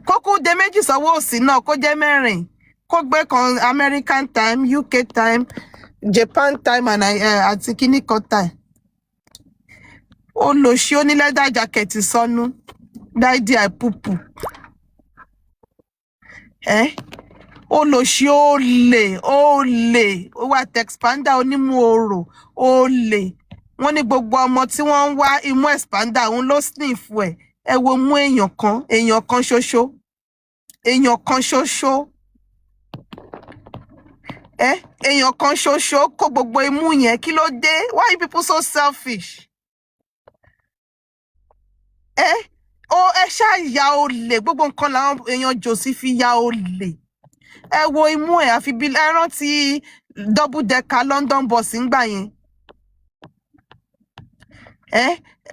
Kókó dé 2 sọ́wọ́ òsì náà, kó jẹ́ 4. Kó gbé kan American time, UK time, Japan time and àti kíníkan time. Olòṣì onílẹ́dà jacket sọnù. Dáìdí àìpùpù. olòṣì olè ó wà expander onímú orò olè. Wọ́n ní gbogbo ọmọ tí wọ́n ń wá imú expander òun ló sniff ẹ̀. Ẹ wo mú èèyàn kan ṣoṣo. Èèyàn kan ṣoṣo. Èèyàn kan ṣoṣo kó gbogbo imú yẹn. Kí ló dé? Why you people so selfish? Ẹ ṣáà ya olè. Gbogbo nǹkan làwọn èèyàn jòsí fi ya olè. Ẹ wo imú ẹ̀ àfi bí ẹ rántí double decker London bus ńgbà yẹn.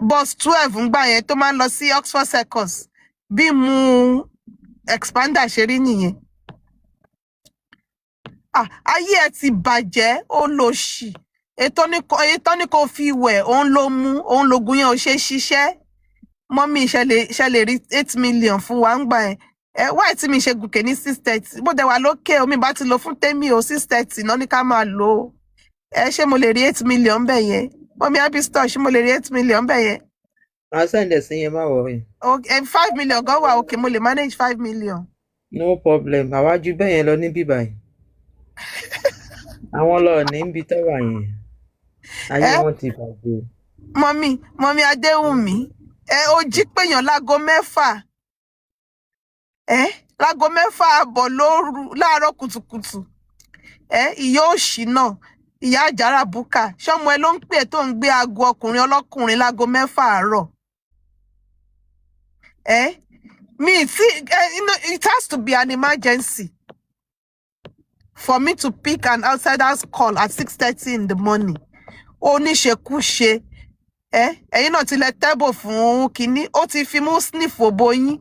Bus 12 ńgbà yẹn tó máa ń lọ sí Oxford Circus. Bí mu expander ṣe rí nìyẹn. Ayé ẹ ti bàjẹ́ olòṣì. Ètò ní kò fi wẹ̀ òun ló mú òun lògùn yẹn ò ṣe ṣiṣẹ́. Mọ́mí ṣe lè rí 8 million fún wa ńgbà yẹn. Why tí mi ṣe gùnkè ní 630? Bó dẹ̀ wà lókè omi bá ti lò fún tèmi o 630 náà ní ká máa lò ó. Ṣé mo lè rí 8 million bẹ́ẹ̀ yẹn? Mọ́mí Happy Store ṣé mo lè rí 8 million bẹ́ẹ̀ yẹn? I'll send the same má worry. Okay, 5 million gan wà okay, mo lè manage 5 million. No problem. Àwa ju bẹ́ẹ̀ yẹn lọ níbí báyìí. Àwọn lọ ní ibi tó wà yẹn. Ayé wọn ti bàjẹ́. Mọ́mí Adéwùnmí, ó jí péyàn láago 6. Láago 6 àbọ̀ láàárọ̀ kùtùkùtù. Ìyá òṣì náà, ìyá àjàrà búkà. Ṣọ́mọ ẹ ló ń pè tó ń gbé aago ọkùnrin ọlọ́kùnrin láago 6 àárọ̀. It has to be an emergency for me to pick an outsider's call at 6:30 in the morning. Oníṣekúṣe. Ẹ̀yin náà ti lẹ tẹ́bò fún kínní. Ó ti fi mú sniff òbò yín.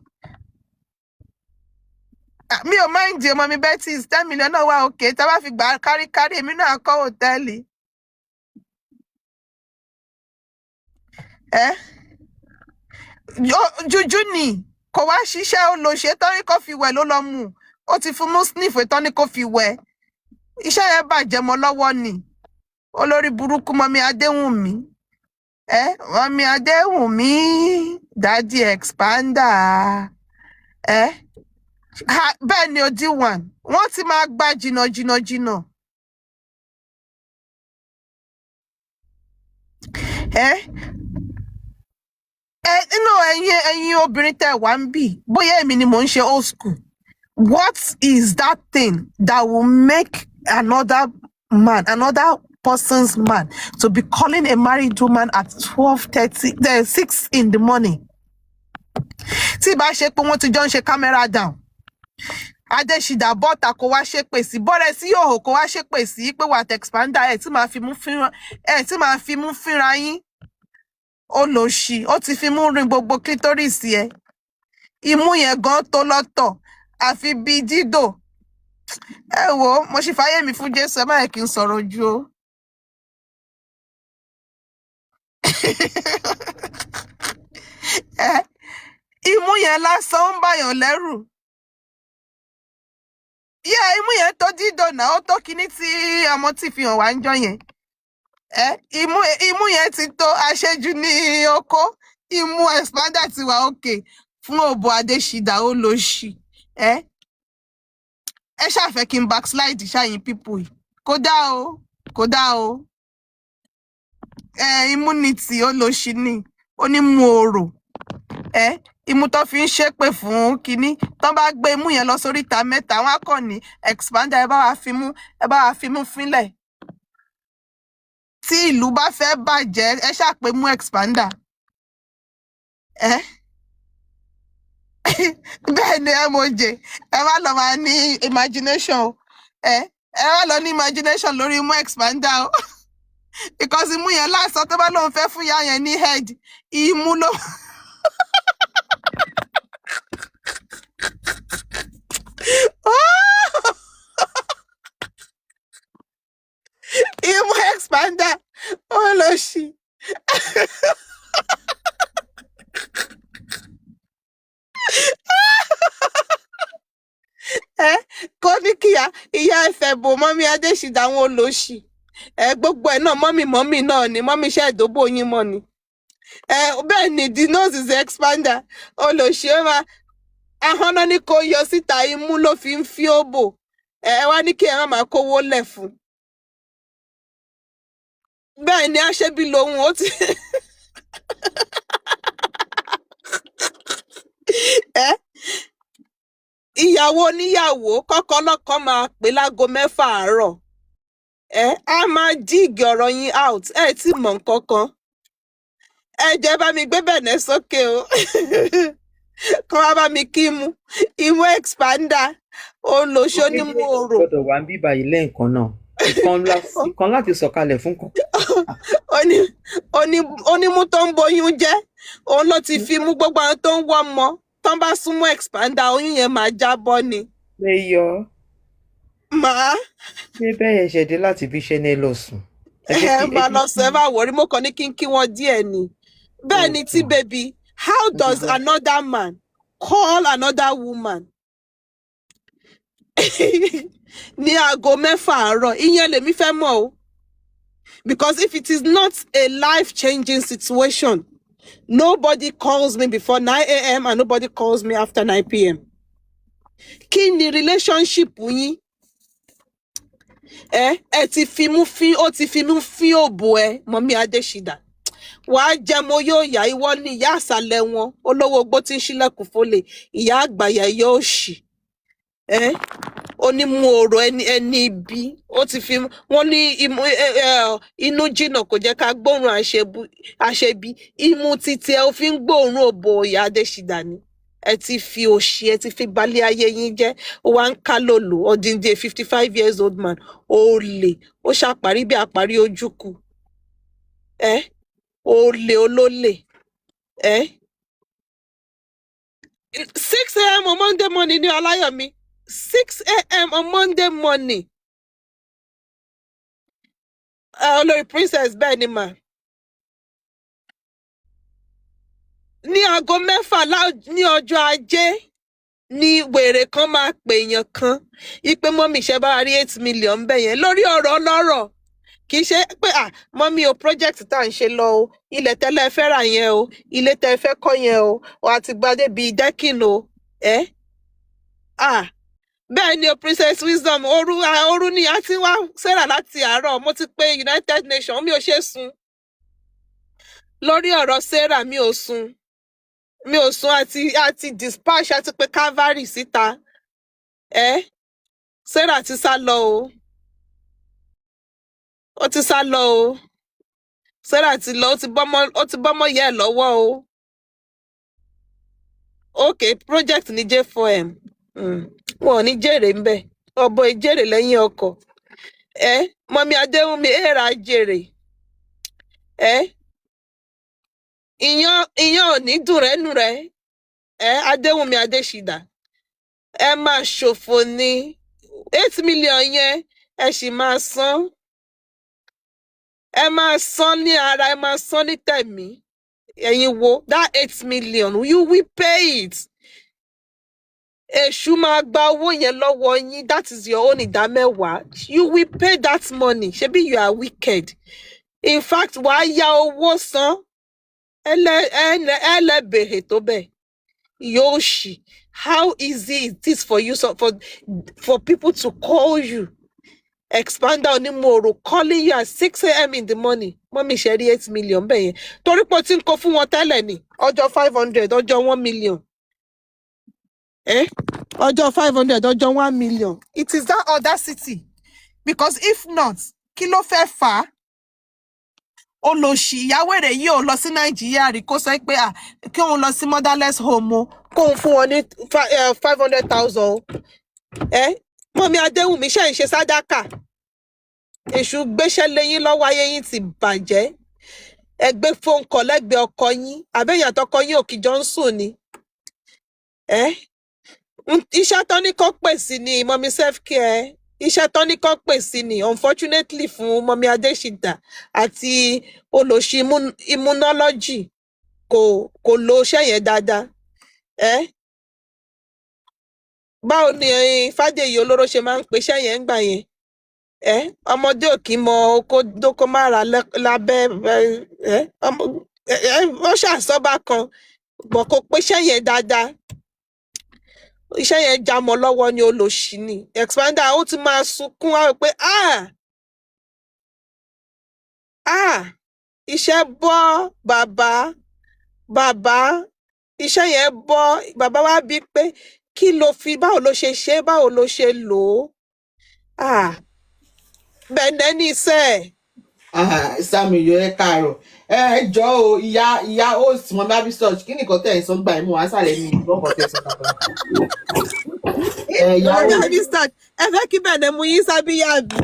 Mi ò mind di ọmọ mi Betty 10 million náà wà okay. Tá bá fi gbà kárí èmi náà kọ́ hòtẹ́ẹ̀lì. Jújú ni kò wá ṣiṣẹ́ ó lọ ṣe tán ní kó fi wẹ̀ ló lọ mú. Ó ti fún mú sniff tán ní kó fi wẹ̀. Iṣẹ́ yẹn bàjẹ́ mọ́ lọ́wọ́ ni. Olórí burúkú Mọ́mí Adéwùnmí. Mọ́mí Adéwùnmí Daddy expander. Bẹ́ẹ̀ ni OD1 wọ́n ti máa gbá jìnnà. Ẹ̀yin obìnrin tẹ́ wá ń bì bóyá èmi ni mò ń ṣe old school. What is that thing that will make another person's man to be calling a married woman at 12:30, 6 in the morning? Tí bá ṣe pé wọ́n ti jọ ń ṣe camera down. Adéṣídà bọ́ta kó wá ṣépè sí. Bọ́rẹ̀ sí yòòhò kó wá ṣépè sí pé wà expander tí máa fi mú fínra yín. Olòṣì, ó ti fi mú rin gbogbo clitoris ẹ. Imú yẹn gan tó lọ́tọ̀. Àfi bí dídò. Ẹ wo, mo ṣì fàyè mi fún Jésù, ẹ má yẹ kí n sọ̀rọ̀ jù o. Imú yẹn lásán ń bàyàn lẹ́rù. Imú yẹn tó dídò náà, ó tó kíní tí ọmọ tí fi hàn wá ń jọ yẹn. Imú yẹn ti tó aṣẹ́jú ní oko. Imú expander ti wà òkè fún òbò Adéṣídà olòṣì. Ẹ ṣàfẹ́ kí n backslide ṣáyìn people yìí. Kódà o. Immunity olòṣì ni. Ó ní mú orò. Imú tó fi ń ṣépè fún kínní. Tán bá gbé imú yẹn lọ sórí ìta mẹ́ta, wọ́n á kàn ní expander ẹ bá wa fi mú fínlẹ̀. Tí ìlú bá fẹ́ bàjẹ́, ẹ ṣàpè mú expander. Bẹ́ẹ̀ ni emoje. Ẹ má lọ máa ní imagination o. Ẹ má lọ ní imagination lórí mú expander o. Because imú yẹn lásán tó bá lóun fẹ́ fún ìyá yẹn ní head. Imú ló. Imú expander olòṣì. Kó ní kíá ìyá ẹsẹ̀ bò Mọ́mí Adéṣídà àwọn olòṣì. Gbogbo ẹ̀ náà mọ́mì náà ni mọ́mí iṣẹ́ ìdóbò yín mọ́ ni. Bẹ́ẹ̀ ni the nose is expander olòṣì ó máa ahọ́n náà ní kó yọ síta imú ló fi ń fi òbò. ẹ wá ní kí ẹ má máa kówó lẹ̀ fún. Bẹ́ẹ̀ ni aṣebi lòun ó ti ẹ ìyàwó oníyàwó kọ́kọ́ lọ́kọ máa pè láago 6 àárọ̀. A máa díìgì ọ̀rọ̀ yín out. Ẹ tí mọ̀ nǹkan kan. Ẹ jẹ́ bá mi gbé bẹ̀nẹ̀ sókè o. Kọ́ wá bá mi kí mu. Imú expander. Olóṣó ní mú orò. gbọ́dọ̀ wà ń bíbá yìí lẹ́ẹ̀kan náà. Ìkan láti sọ̀kalẹ̀ fún kan. Onímú tó ń boyún jẹ́. Òun ló ti fi mú gbogbo àwọn tó ń wọ́ ọmọ. Tán bá súnmọ́ expander, oyún yẹn máa jábọ́ ni. Léyọ. Màá. Ṣé bẹ́ẹ̀ yẹn ṣẹ̀dé láti fi ṣẹ́ ní ẹ lọ sùn? Máa lọ sọ ẹ bá wọrí, mo kàn ní kí wọ́n díẹ̀ ni. Bẹ́ẹ̀ ni tí baby, how does another man call another woman ní aago 6 àárọ̀? Ìyẹn lèmi fẹ́ mọ̀ o. Because if it is not a life-changing situation, nobody calls me before 9 a.m. and nobody calls me after 9 p.m. Kí ni relationship yín? Ẹ ti fi mú fín, ó ti fi mú fín òbò ẹ, Mọ́mí Adéṣídà. Wàá jẹ mo yóò yá, ìwọ ni ìyá àsàlẹ̀ wọn, olówó ogbó tí ń ṣílẹ̀kùn fólè, ìyá àgbàyà yóò ṣì. Onímú orò ẹni ibi, ó ti fi wọ́n ní inú jìnnà kò jẹ́ ká gbóòórùn àṣebí, imú títí ẹ ó fi ń gbóòórùn òbò ìyá Adéṣídà ni. Ẹ ti fi òṣì, ẹ ti fi balẹ̀ ayé yín jẹ́. Ó wá ń ká lòlò, odindi 55 years old man. Olè, ó ṣàparí bí àparí ojúkù. Olè olólè. 6 a.m. on Monday morning ní Ọláyọ̀mí. 6 a.m. on Monday morning. Olórí Princess bẹ́ẹ̀ ni mà. Ní aago 6 ní ọjọ́ Ajé ni wèrè kan máa pè èèyàn kan. Ipe mọ́mì ṣe bá rí 8 million bẹ́ẹ̀ yẹn lórí ọ̀rọ̀ ọlọ́rọ̀. Kì í ṣe pé mọ́mí o project tá à ń ṣe lọ o, ilẹ̀ tẹ́lẹ̀ fẹ́ rà yẹn o, ilé tẹ́ fẹ́ kọ́ yẹn o, wà á ti gbadé bíi dẹ́kìn o. Bẹ́ẹ̀ ni o Princess Wisdom, òru ni a ti wá Sarah láti àárọ̀. Mo ti pé United Nations, mi ò ṣe sùn. Lórí ọ̀rọ̀ Sarah mi ò sùn. Àti dispatch, àti pé Calvary síta. Sarah ti sá lọ o. Ó ti sá lọ o. Sarah ti lọ, ó ti bọ́mọ yẹ ẹ̀ lọ́wọ́ o. Okay, project ní J4M. Wọn ò ní jèrè ń bẹ̀. Ọ̀bọ ìjèrè lẹ́yìn ọkọ̀. Mọ́mí Adéwùnmí èèrà jèrè. Ìyàn ò ní dùn rẹ́nu rẹ̀. Adéwùnmí Adéṣídà. Ẹ máa ṣòfò ní 8 million yẹn, ẹ sì máa san. Ẹ máa san ní ara, ẹ máa san ní tẹ̀mí. Ẹ̀yin wo, that 8 million, you will pay it. Èṣù máa gba owó yẹn lọ́wọ́ yín, that is your own ìdámẹ́wàá. You will pay that money. Ṣebí you are wicked. In fact, wàá yá owó san. Ẹlẹ́bèrè tó bẹ́ẹ̀. Yóò ṣì. How easy it is for you for people to call you. Expander onímọ̀ọ́rọ̀ calling you at 6 a.m. in the morning. Mọ́mí ṣe rí 8 million bẹ́ẹ̀ yẹn. Torí pé o ti ń kó fún wọn tẹ́lẹ̀ ni. Ọjọ́ 500, ọjọ́ 1 million. Ọjọ́ 500, ọjọ́ 1 million. It is that audacity. Because if not, kí ló fẹ́ fà á? Olòṣì ìyàwó rẹ̀ yìí ò lọ sí Nàìjíríà rí kó sọ pé kí òun lọ sí motherless home o. Kóun fún wọn ní 500,000. Mọ́mí Adéwùnmí ṣe ń ṣe sádàkà. Èṣù gbéṣẹ́ léyìn lọ́wọ́, ayé yín ti bàjẹ́. Ẹ gbé phone call lẹ́gbẹ̀ẹ́ ọkọ yín. Àbẹ́yìn àtọkọ yín òkì jọ ń sùn ni. Iṣẹ́ tán ní kó pè sí ni Mọ́mí self-care. Iṣẹ́ tán ní kó pè sí ni, unfortunately fún Mọ́mí Adéṣídà àti olòṣì immunology kò lo iṣẹ́ yẹn dáadáa. Báwo ni Fádèyí olóró ṣe máa ń pe iṣẹ́ yẹn gbà yẹn? Ọmọdé ò kì í mọ oko dóko má ra lábẹ́. Ó ṣàṣọ́bà kan, bọ̀ kó pe iṣẹ́ yẹn dáadáa. iṣẹ́ yẹn já mọ́ lọ́wọ́ ni olóṣì ni expander ó ti máa sunkún wá pé iṣẹ́ bọ́ bàbá iṣẹ́ yẹn bọ́ bàbá wa bí pé kí ló fi báwo ló ṣe ṣe báwo ló ṣe lò ó bẹ̀ndẹ̀ ní iṣẹ́ Sami yọ ẹ káàárọ̀ ẹ jọ o ìyá host wọn bá bí search kí nìkan tẹ̀ ń sọ gbà mú wá sàlẹ̀ mi lọ́kọ̀ tẹ̀ sọ kàkà. Ìyá host ẹ fẹ́ kí bẹ̀ndẹ̀ mú yín sábíyá bí.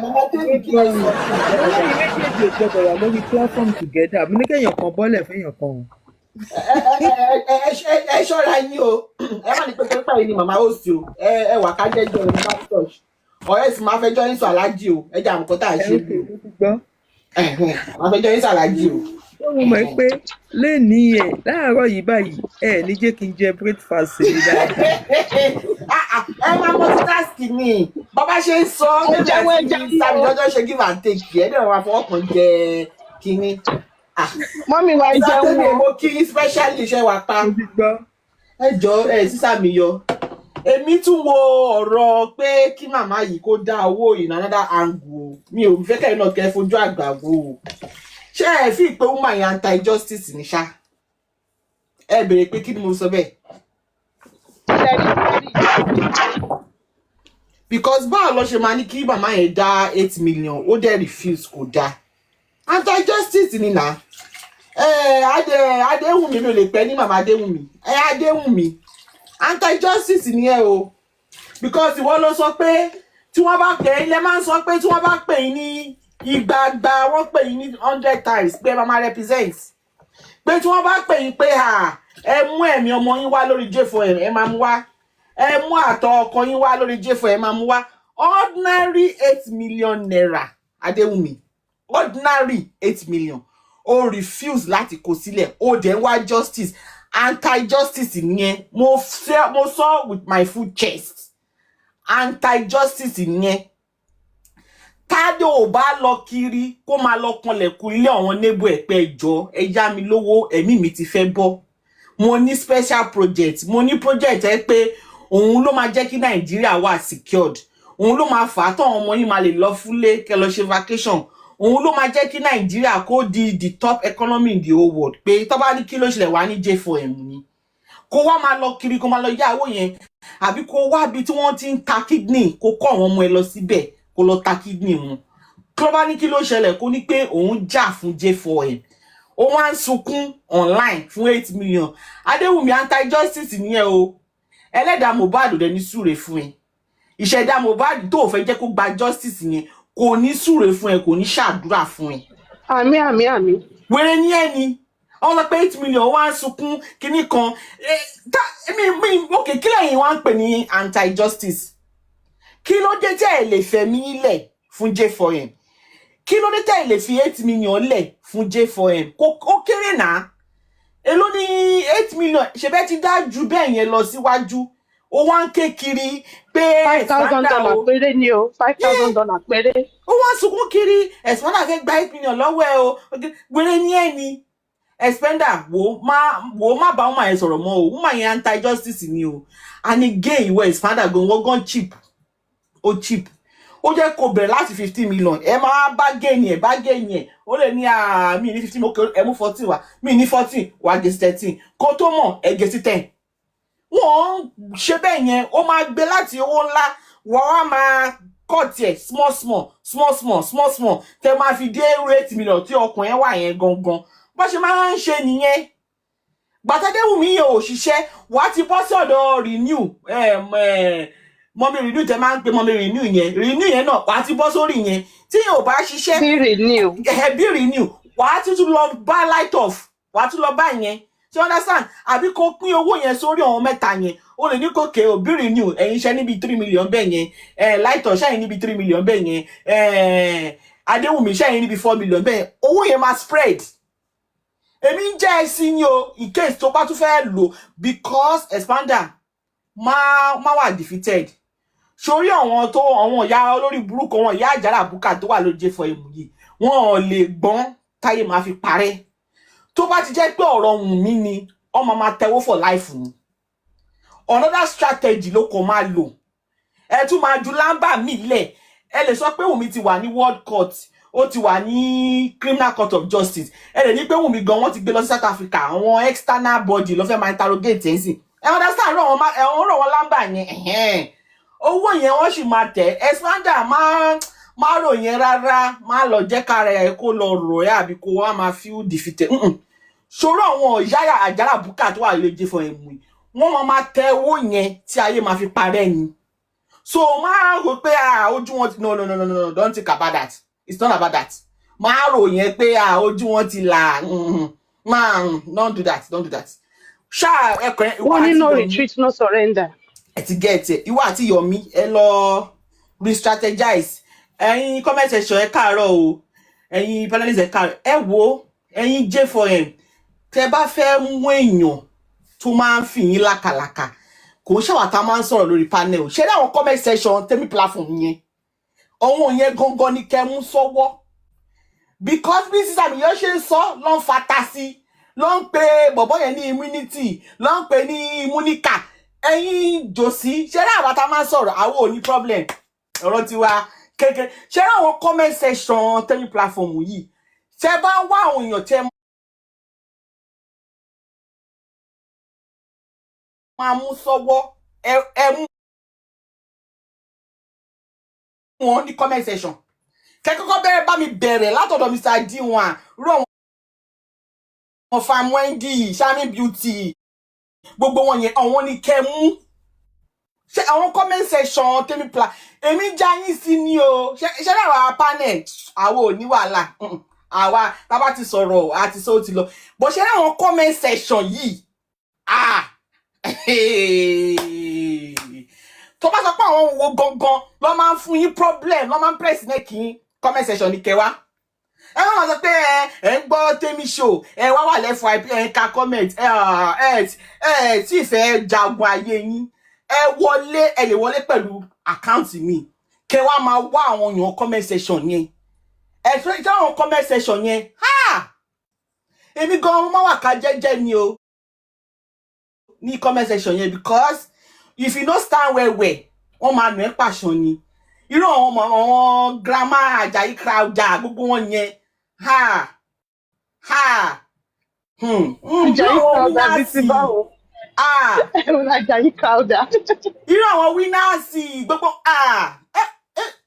mama tẹ́lẹ̀ kí ló sọ. lẹ́yìn méjèèjì ò gbọdọ̀ wà lórí platform together mo ní kéèyàn kan bọ́lẹ̀ fẹ́yàn kan o. ẹ ṣọ́ra yín o ẹ má ní pé pẹ́pẹ́ yìí ni mama host o ẹ wà ká jẹ́jọ́ ẹ ní bá search ọ̀rẹ́ sì máa fẹjọ́ yín sọ aláàjì o ẹ jẹ́ àmùkọ́ tá à ń ṣe bí o máa fẹjọ́ yín sọ aláàjì o. ó mú mọ̀ pé lẹ́ni ẹ̀ láàárọ̀ yìí báyìí ẹ̀ ní jẹ́ kí n jẹ breakfast mi dáadáa. ẹ máa multitask ni bàbá ṣe ń sọ bẹ́ẹ̀ sí sábì lọ́jọ́ ṣe give and take ẹ̀ dẹ̀ máa fọwọ́ kan jẹ kínní. Mọ́mí wa jẹun ìsàtẹ́lẹ̀ o. mo kí specially iṣẹ́ wa pa ẹ jọ ẹ sísà mi yọ. Èmi tún wo ọ̀rọ̀ pé kí màmá yìí kó dá owó in another angle mi ò fẹ́ kẹ́rin náà kẹ́ fojú àgbà wò ó ṣé ẹ fi pé woman yẹn anti-justice ní ṣá ẹ béèrè pé kí ni mo sọ bẹ́ẹ̀. Because báwo lọ ṣe máa ní kí màmá yẹn dá 8 million ó dẹ̀ refuse kò dá anti-justice ni nà Adéwùmí mi ò lè pẹ́ ní màmá Adéwùmí Adéwùmí anti-justice ni ẹ o because ìwọ ló sọ pé tí wọ́n bá pè é ilé máa ń sọ pé tí wọ́n bá pè é ní ìgbàgbà wọ́n pè é ní 100 times pé mama represent pé tí wọ́n bá pè é pé ẹ mú ẹ̀mí ọmọ yín wá lórí J4M ẹ máa mú wá ẹ mú àtọ̀ ọkọ yín wá lórí J4M ẹ máa mú wá ordinary 8 million naira Adéwùmí ordinary 8 million ó refuse láti kó sílẹ̀ ó dẹ̀ ń wá justice anti-justice nìyẹn mo sọ with my full chest anti-justice nìyẹn tádé ò bá lọ kiri kó máa lọ kanlẹ̀kùn ilé àwọn neighbor ẹ̀ pé ẹjọ́ ẹ yá mi lówó ẹ̀mí mi ti fẹ́ bọ́ mo ní special project mo ní project ẹ pé òun ló máa jẹ́ kí Nàìjíríà wà secured òun ló máa fà á tọ́ àwọn ọmọ yín máa lè lọ fúlé kẹ́ lọ ṣe vacation òun ló máa jẹ́ kí Nàìjíríà kó di the top economy in the whole world pé tó bá ní kí ló ṣẹlẹ̀ wá ní J4M ni kó wá máa lọ kiri kó máa lọ yá owó yẹn àbí kó wá bí tí wọ́n ti ń ta kidney kó kọ́ àwọn ọmọ ẹ lọ síbẹ̀ kó lọ ta kidney wọn kí ló bá ní kí ló ṣẹlẹ̀ kó ní pé òun jà fún J4M ó wá ń sunkún online fún 8 million Adéwùmí anti-justice nìyẹn o ẹlẹ́dàá Mohbad rẹ̀ ní súre fún ẹ ìṣẹ̀dá Mohbad tó fẹ́ jẹ́ kó gba justice yẹn kò ní súre fún ẹ kò ní ṣàdúrà fún ẹ. Àmín. wèrè ní ẹni wọ́n sọ pé 8 million wá ń sunkún kínní kan òkè kí lẹ́yìn wá ń pè ní anti-justice kí ló dé tẹ́ ẹ lè fẹ̀mí lẹ̀ fún J4M kí ló dé tẹ́ ẹ lè fi 8 million lẹ̀ fún J4M ó kéré náà èló ní 8 million ṣebẹ́ ti dá ju bẹ́ẹ̀ yẹn lọ síwájú ó wá ń ké kiri pé $5,000 péré ni o $5,000 péré. ó wá ń sunkún kiri ẹ̀sìpẹ́ndà fẹ́ gba 8 million lọ́wọ́ ẹ o gbére ní ẹni ẹ̀sìpẹ́ndà wò má bá woman yẹn sọ̀rọ̀ mọ́ o woman yẹn anti-justice ni o and again ìwọ ẹ̀sìpẹ́ndà gan wọ́n cheap ó cheap ó jẹ́ kó bẹ̀rẹ̀ láti 15 million ẹ máa bá gẹ̀ẹ́nì ẹ̀ ó lè ní mi ní 15 million ẹ mú 14 wá mi ní 14 wá gẹ̀ sí 13 kó tó mọ̀ ẹ gẹ̀ sí 10 wọ́n ṣe bẹ́ẹ̀ yẹn ó máa gbé láti owó ńlá wọ́n á máa cut ẹ̀ small tẹ máa fi dé 8 million tí ọkùnrin wà yẹn gangan bó ṣe máa ń ṣe nìyẹn gbàtàdéwùmí yẹn ò ṣiṣẹ́ wàá ti bọ́ sí ọ̀dọ̀ renew mọ́mí renew tẹ máa ń pe mọ́mí renew yẹn náà wàá ti bọ́ sórí yẹn tí yẹn ò bá ṣiṣẹ́ bí renew wàá ti tún lọ bá light off wàá tún lọ bá yẹn you understand àbí kó pín owó yẹn sórí àwọn mẹ́ta yẹn ó lè ní kó ké òbí renew ẹ̀yin ṣe níbi 3 million bẹ́ẹ̀ yẹn light off ṣẹ́yìn níbi 3 million bẹ́ẹ̀ yẹn Adéwùmí ṣẹ́yìn níbi 4 million bẹ́ẹ̀ owó yẹn máa spread èmi ń jẹ́ ẹ̀sìn ni o in case tó bá tún fẹ́ lò because expander má wà defeated sórí àwọn ìyá olórí burúkú àwọn ìyá àjàrà búkà tó wà lórí J4M yìí wọn ò lè gbọ́n táyé máa fi parẹ́ tó bá ti jẹ́ pé ọ̀rọ̀ Wùnmí ni ọmọ máa tẹwó for life ni another strategy ló kàn máa lò. Ẹ tún máa ju lámbà mi lẹ̀. Ẹ lè sọ pé Wùmí ti wà ní World Court, ó ti wà ní Criminal Court of Justice. Ẹ lè ní pé Wùmí gan wọ́n ti gbé lọ sí South Africa, àwọn external body ló fẹ́ máa interrogate ẹ̀ sí. Ẹ understand rọ̀ wọ́n lámbà yẹn. Owó yẹn wọ́n sì máa tẹ̀. Expander máa rò yẹn rárá, máa lọ jẹ́ kára ẹ̀ kó lọ rò ẹ́ àbí kó wá máa feel defeated. Ṣòro àwọn ìyáyà àjàrà bùkà tó wà lóje fún ẹ̀mú. Wọ́n máa tẹ owó yẹn tí ayé máa fi parẹ́ ni. So máa rò pé ojú wọn ti no, don't think about that. It's not about that. Máa rò yẹn pé ojú wọn ti là. Don't do that. Ṣá ẹ̀kọ́ wọ́n ní no retreat, no surrender. Ẹ ti get it. Ìwọ àti Yomi ẹ lọ re-strategize. Ẹ̀yin comment section ẹ káàárọ̀ o. Ẹ̀yin panelists ẹ káàárọ̀. Ẹ wo ẹ̀yin J4M. Tẹ́ bá fẹ́ mú èèyàn tó máa ń fi yín lákàlàkà. Kò ṣàwà tá máa ń sọ̀rọ̀ lórí panel. Ṣé dáwọn comment section tẹ́mi platform yẹn. Ohun yẹn gangan ni kẹ́ mú sọ́wọ́. Because bí sísá mi yóò ṣe ń sọ ló ń fata sí. Ló ń pe bọ̀bọ́ yẹn ní immunity. Ló ń pe ní immunica. Ẹ̀yin Josi, ṣé dáwọn tá máa ń sọ̀rọ̀ àwọn ò ní problem. Ọ̀rọ̀ tiwa kékeré. Ṣé dáwọn comment section tẹ́mi platform yìí. Ṣé bá wá àwọn èèyàn tẹ́ máa mú sọ́wọ́ ẹ mú wọn ní comment section. Kẹ́kọ́kọ́ bẹ̀rẹ̀ bá mi bẹ̀rẹ̀ látọ̀dọ̀ Mr. D1 rọ̀ wọn Farm Wendy, Shami Beauty, gbogbo wọn yẹn àwọn ní kẹ́ mú. Ṣé àwọn comment section tẹ́mi pla èmi já yín sí ni o. Ṣé láwa panel àwa ò ní wàhálà. Àwa tá bá ti sọ̀rọ̀ àti sọ ti lọ. Bó ṣe láwọn comment section yìí. Tó bá sọ pé àwọn wo gangan ló máa ń fún yín problem, ló máa ń press neck yín, comment section ní kẹwàá. Ẹ máa sọ pé ẹ ń gbọ́ Temi show, ẹ wá wà lẹ́fọ̀ ẹ ka comment, tí ìfẹ́ jagun ayé yín, ẹ lè wọlé pẹ̀lú account mi. Kẹwàá máa wá àwọn èèyàn comment section yẹn. Ẹ fẹ́ jẹ́ àwọn comment section yẹn. Èmi gan mo wà ká jẹ́jẹ́ ni o. Ní comment section yẹn because if you no stand well wọ́n máa nù ẹ́ pàṣán ni. Irú àwọn grandma Àjàyí Crowder gbogbo wọn yẹn. Àjàyí Crowder bí ti báwo. Àjàyí Crowder. Irú àwọn winners gbogbo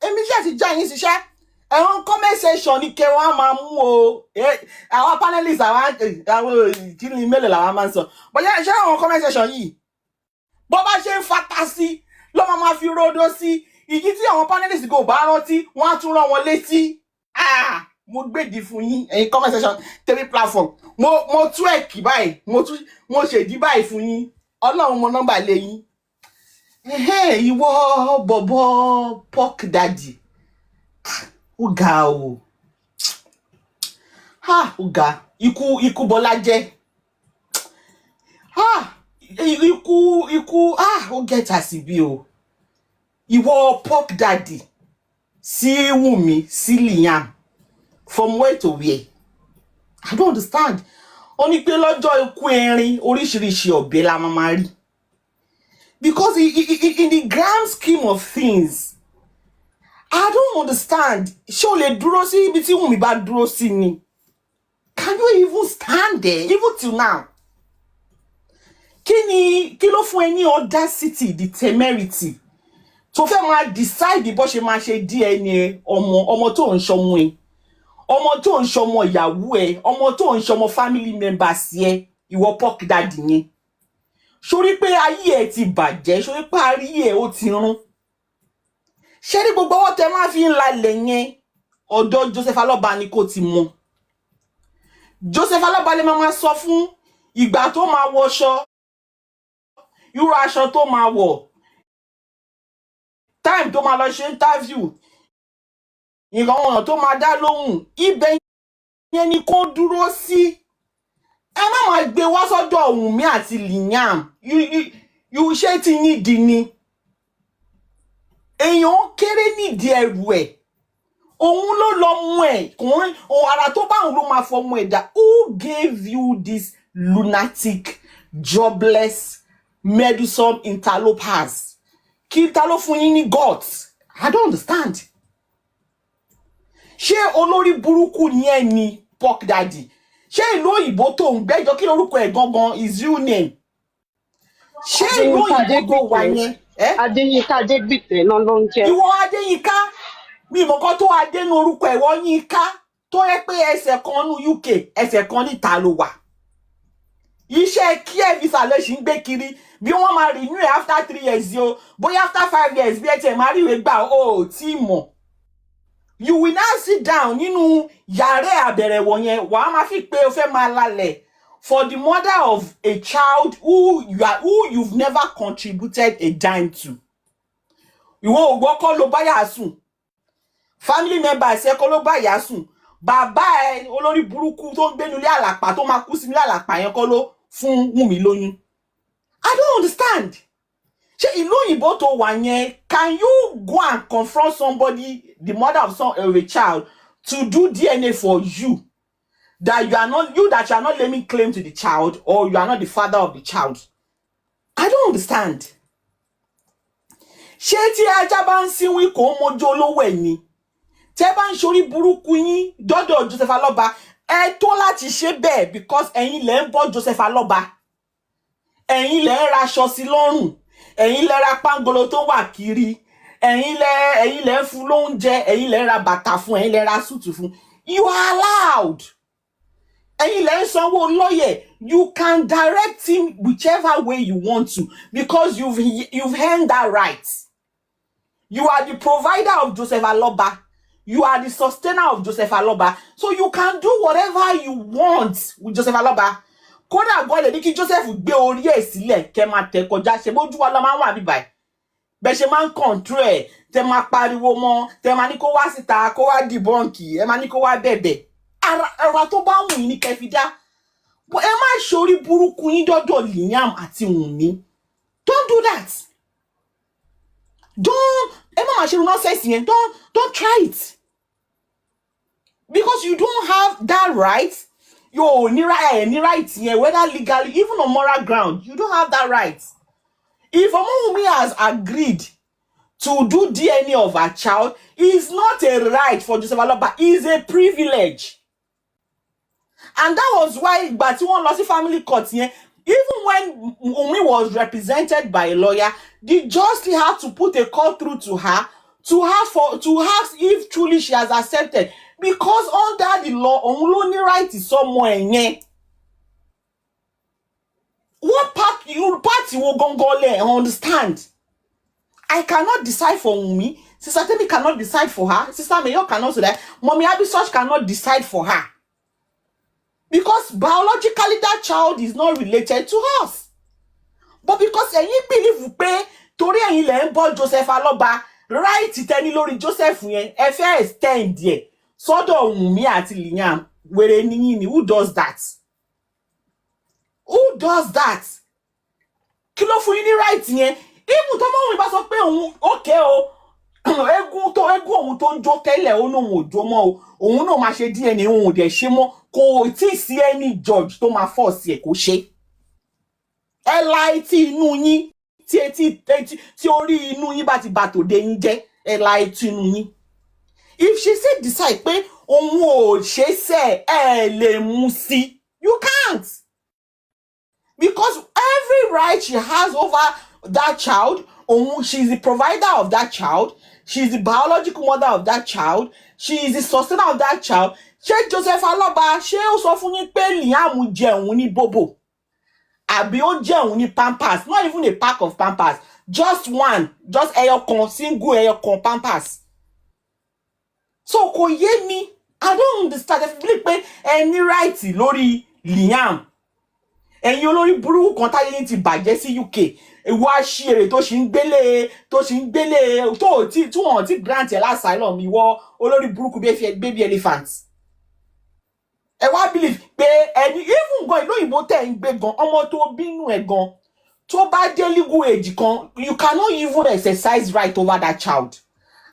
èmi ṣe ti já yín ṣiṣẹ́. Ẹ̀wọ̀n comment section ni kẹwàá máa mú o. Àwọn panelists àwọn ìkíni mélòó làwọn máa ń sọ. Bọ́yá ṣé àwọn comment section yìí bó bá ṣe ń fata sí ló máa fi rodo sí. Ìyí tí àwọn panelists kò bá rántí wọ́n á tún rán wọn létí. Mo gbèdì fún yín ẹ̀yin comment section Temi platform. Mo tú ẹ̀kì báyìí. Mo ṣèdí báyìí fún yín. Ọlọ́run mo nọ́mbà lé yín. Ìwọ bọ̀bọ̀ pork daddy. Ó ga o. Ó ga. Ikú Bọ́lá jẹ́. Ikú ó get àsìbí o. Ìwọ pork daddy sí Wùmí sí Liam from where to where? I don't understand. Ó ní pé lọ́jọ́ ikú erin oríṣiríṣi ọ̀bẹ la máa rí. Because in the grand scheme of things, I don't understand. Ṣé o lè dúró sí ibi tí Wùmí bá dúró sí ni? Can you even stand there even till now? Kí ló fún ẹ ní audacity, the temerity tó fẹ́ máa decide bó ṣe máa ṣe DNA ọmọ tó ń ṣọmọ ẹ, ọmọ tó ń ṣọmọ ìyàwó ẹ, ọmọ tó ń ṣọmọ family members ẹ, ìwọ pork daddy yẹn. Sórí pé ayé ẹ ti bàjẹ́, sórí pé ayé ẹ ó ti rún. Ṣé ní gbogbo ọwọ́ tẹ máa fi ń lalẹ̀ yẹn ọ̀dọ̀ Joseph Aloba ni kò ti mọ̀. Joseph Aloba lè máa sọ fún ìgbà tó máa wọṣọ, irú aṣọ tó máa wọ̀, time tó máa lọ ṣe interview, ìran ọ̀nà tó máa dá lóhùn. Ibẹ̀ yẹn ni kó dúró sí. Ẹ má máa gbé wá sọ́dọ̀ Wùmí àti Liam. You ṣe ti yín di ni. Èèyàn kéré nídìí ẹrù ẹ̀. Òun ló lọ mú ẹ̀. Òun ara tó bá òun ló máa fọmọ ẹ̀dá. Who gave you this lunatic, jobless, meddlesome interlopers. Kí ta ló fún yín ní guts? I don't understand. Ṣé olórí burúkú ni ẹ ni Puff Daddy? Ṣé ìlú òyìnbó tó ń gbẹ́jọ́ kí lórúkọ ẹ̀ gangan is real name? Ṣé ìlú òyìnbó tó wà yẹn? Adéyínká Adégbìtẹ́ náà ló ń jẹ́. Ìwọ Adéyínká, mi mọ̀ kan tó adé ní orúkọ ẹ̀ wọ́n Yínká tó yẹ pé ẹsẹ̀ kan ní UK, ẹsẹ̀ kan níta ló wà. Iṣẹ́ kí ẹ̀ visa lè ṣì ń gbé kiri bí wọ́n máa renew ẹ̀ after 3 years o, bóyá after 5 years bí ẹ tiẹ̀ máa ríwèé gbà ó tí mọ̀. You will now sit down nínú yàrá àbẹ̀rẹ̀wọ̀ yẹn, wàá máa fi pé o fẹ́ máa lálẹ̀ for the mother of a child who you've never contributed a dime to. Ìwọ ògbọ́ kọ́ ló bá yà sùn. Family members ẹ kọ́ ló bá yà sùn. Bàbá ẹ olórí burúkú tó ń gbénu ilé àlàpà tó máa kú sí ilé àlàpà yẹn kọ́ ló fún Wùmí lóyún. I don't understand. Ṣé ìlú òyìnbó tó wà yẹn, can you go and confront somebody, the mother of a child, to do DNA for you? That you are not laying claim to the child, or you are not the father of the child. I don't understand. Ṣé tí ajá bá ń sínwín kò mójú olówó ẹ̀ ni? Tẹ́ bá ń ṣorí burúkú yín dọ́dọ̀ Joseph Aloba, ẹ tó láti ṣe bẹ́ẹ̀ because ẹ̀yin lẹ ń bọ́ Joseph Aloba. Ẹ̀yin lẹ ń raṣọ sí lọ́rùn. Ẹ̀yin lẹ ra pangolo tó wà kiri. Ẹ̀yin lẹ ń fún lóúnjẹ, ẹ̀yin lẹ ra bàtà fún, ẹ̀yin lẹ ra súùtù fún. You are allowed. Ẹ̀yin lẹ ń sanwó lawyer. You can direct him whichever way you want to because you've earned that right. You are the provider of Joseph Aloba. You are the sustainer of Joseph Aloba. So you can do whatever you want with Joseph Aloba. Kódà gbọ́ lè ní kí Joseph gbé orí ẹ̀ sílẹ̀ kẹ́ máa tẹ̀ kọjá ṣe bójú wa lọ máa ń wà bíbáyìí. Bẹ́ẹ̀ ṣe máa ń control ẹ̀, tẹ́ máa pariwo mọ́, tẹ́ máa ní kó wá síta, kó wá dìbọ́ǹkì, ẹ máa ní kó wá bẹ̀bẹ̀. Ara tó bá wù yín ní kẹ́ fi dá. Ẹ má ṣorí burúkú yín dọ́dọ̀ Liam àti Wùnmí. Don't do that. Ẹ má máa ṣe nonsense yẹn. Don't try it. Because you don't have that right. Yo, any right here, whether legally, even on moral ground, you don't have that right. If Omowumi has agreed to do DNA of her child, it's not a right for Joseph Aloba, it's a privilege. And that was why Batiwon lost the family court here. Even when Umi was represented by a lawyer, the judge had to put a call through to her to ask if truly she has accepted. Because under the law, only right is somewhere. What party will go understand? I cannot decide for Wunmi. Sister Temi cannot decide for her. Sister Mayo cannot do that. Mommy Abisoj cannot decide for her. Because biologically that child is not related to us. But because you believe pé torí ẹ̀yin lẹ ń bọ́ Joseph Aloba, right tẹ́ni lórí Joseph yẹn, ẹ fẹ́ extend díẹ̀. Sọ́dọ̀ Wùnmí àti Liam, wèrè níyìn ni, who does that? Who does that? Kí ló fún yín ní right yẹn? Even tó mọ́ òun bá sọ pé òun okay o, egun òun tó ń jó tẹ́lẹ̀ ó lóun ò jó mọ́ o, òun náà máa ṣe DNA òun ò dẹ̀ ṣe mọ́, kò tí sí any judge tó máa force ẹ̀ kó ṣe. Ẹ la etí inú yín tí orí inú yín bá ti bà tòde yín jẹ́, ẹ la etí inú yín. If she said decide pé òun ò ṣe ṣe ẹ lè mú sí, you can't. Because every right she has over that child, she's the provider of that child, she's the biological mother of that child, she is the sustainer of that child. Ṣé Joseph Aloba ṣé ó sọ fún yín pé Liam jẹun ní bobo? Àbí ó jẹun ní Pampers? Not even a pack of Pampers, just one, just ẹyọkan, single ẹyọkan Pampers. So kò yé mi, I don't understand. If you believe pé any right lórí Liam, ẹ̀yin olórí burúkú kan táyé yín ti bàjẹ́ sí UK, ìwọ àṣìírè tó ṣì ń gbélé tí wọ́n ti grant ẹ̀ asylum, ìwọ olórí burúkú baby elephant. Ẹ wá believe pé ẹni even gan ìlú òyìnbó tẹ̀ ń gbé gan, ọmọ tó bínú ẹ̀ gan, tó bá dé legal age kan, you cannot even exercise right over that child.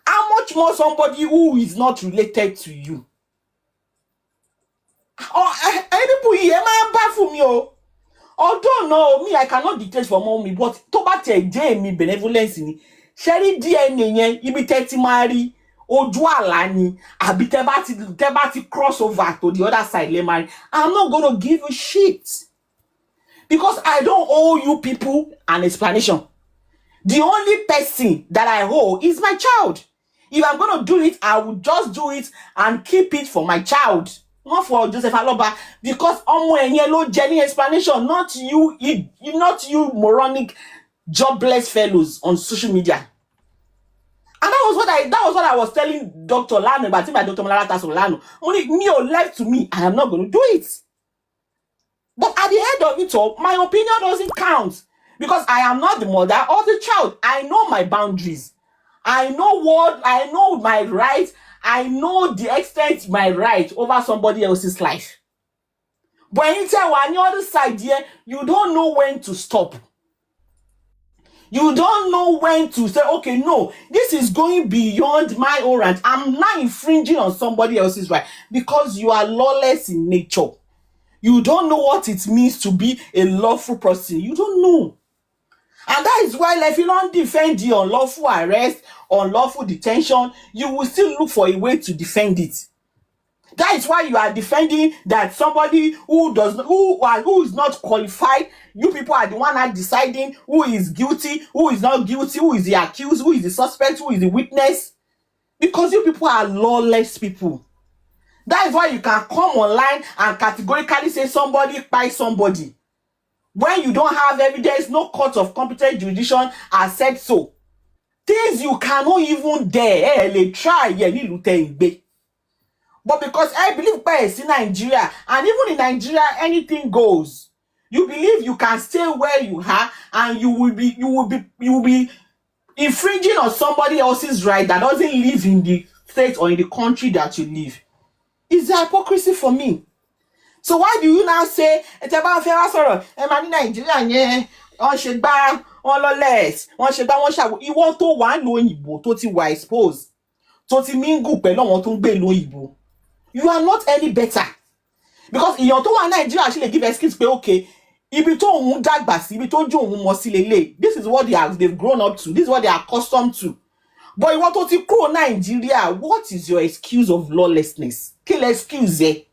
How much more somebody who is not related to you? Any people here, man, bad for me, oh. Although no, me I cannot dictate for mommy, but tó bá tẹ̀ jẹ́ èmi benevolence ni. Ṣé rí DNA yẹn ibi tẹ́ ti máa rí ojú àlá ni àbí tẹ́ bá ti cross over to the other side lẹ́ máa rí. I'm not gonna give you shit because I don't owe you people an explanation. The only person that I owe is my child. If I'm going to do it, I will just do it and keep it for my child. Not for Joseph Aloba. Because ọmọ ẹ̀yẹn ló jẹ ní explanation, not you moronic, jobless fellows on social media. And that was what I was telling Dr. Lano, but I think my Dr. Malata Solano. Only me or left to me, I am not going to do it. But at the end of it all, my opinion doesn't count. Because I am not the mother or the child. I know my boundaries. I know my rights. I know the extent my right over somebody else's life. But anytime on the other side here, you don't know when to stop. You don't know when to say, okay, no, this is going beyond my own right. I'm not infringing on somebody else's right because you are lawless in nature. You don't know what it means to be a lawful person. You don't know. And that is why, if you don't defend the unlawful arrest, unlawful detention, you will still look for a way to defend it. That is why you are defending that somebody who is not qualified. You people are the one that deciding who is guilty, who is not guilty, who is the accused, who is the suspect, who is the witness. Because you people are lawless people. That is why you can come online and categorically say somebody by somebody. When you don't have evidence, no court of competent jurisdiction has said so. Things you cannot even dare try. But because I believe it's in Nigeria, and even in Nigeria, anything goes. You believe you can stay where you are, and you will be infringing on somebody else's right that doesn't live in the state or in the country that you live. It's a hypocrisy for me. So why do you now say Nigeria yẹn wọ́n ṣe gbá wọ́n lawless wọ́n ṣe gbá wọ́n ṣàwò ìwọ tó wà ní òyìnbó tó ti wà expose tó ti mingle pẹ̀lú àwọn tó ń gbé lóyìnbó, you are not any better because ìyàn tó wà Nigeria ṣe lè give excuse pé okay ibi tó òun dàgbà sí ibi tó jó òun mọ̀ sí lélẹ̀, this is what they've grown up to, this is what they are accustomed to. But ìwọ tó ti kúrò Nigeria, what is your excuse of lawlessness? Kí lẹ excuse ẹ?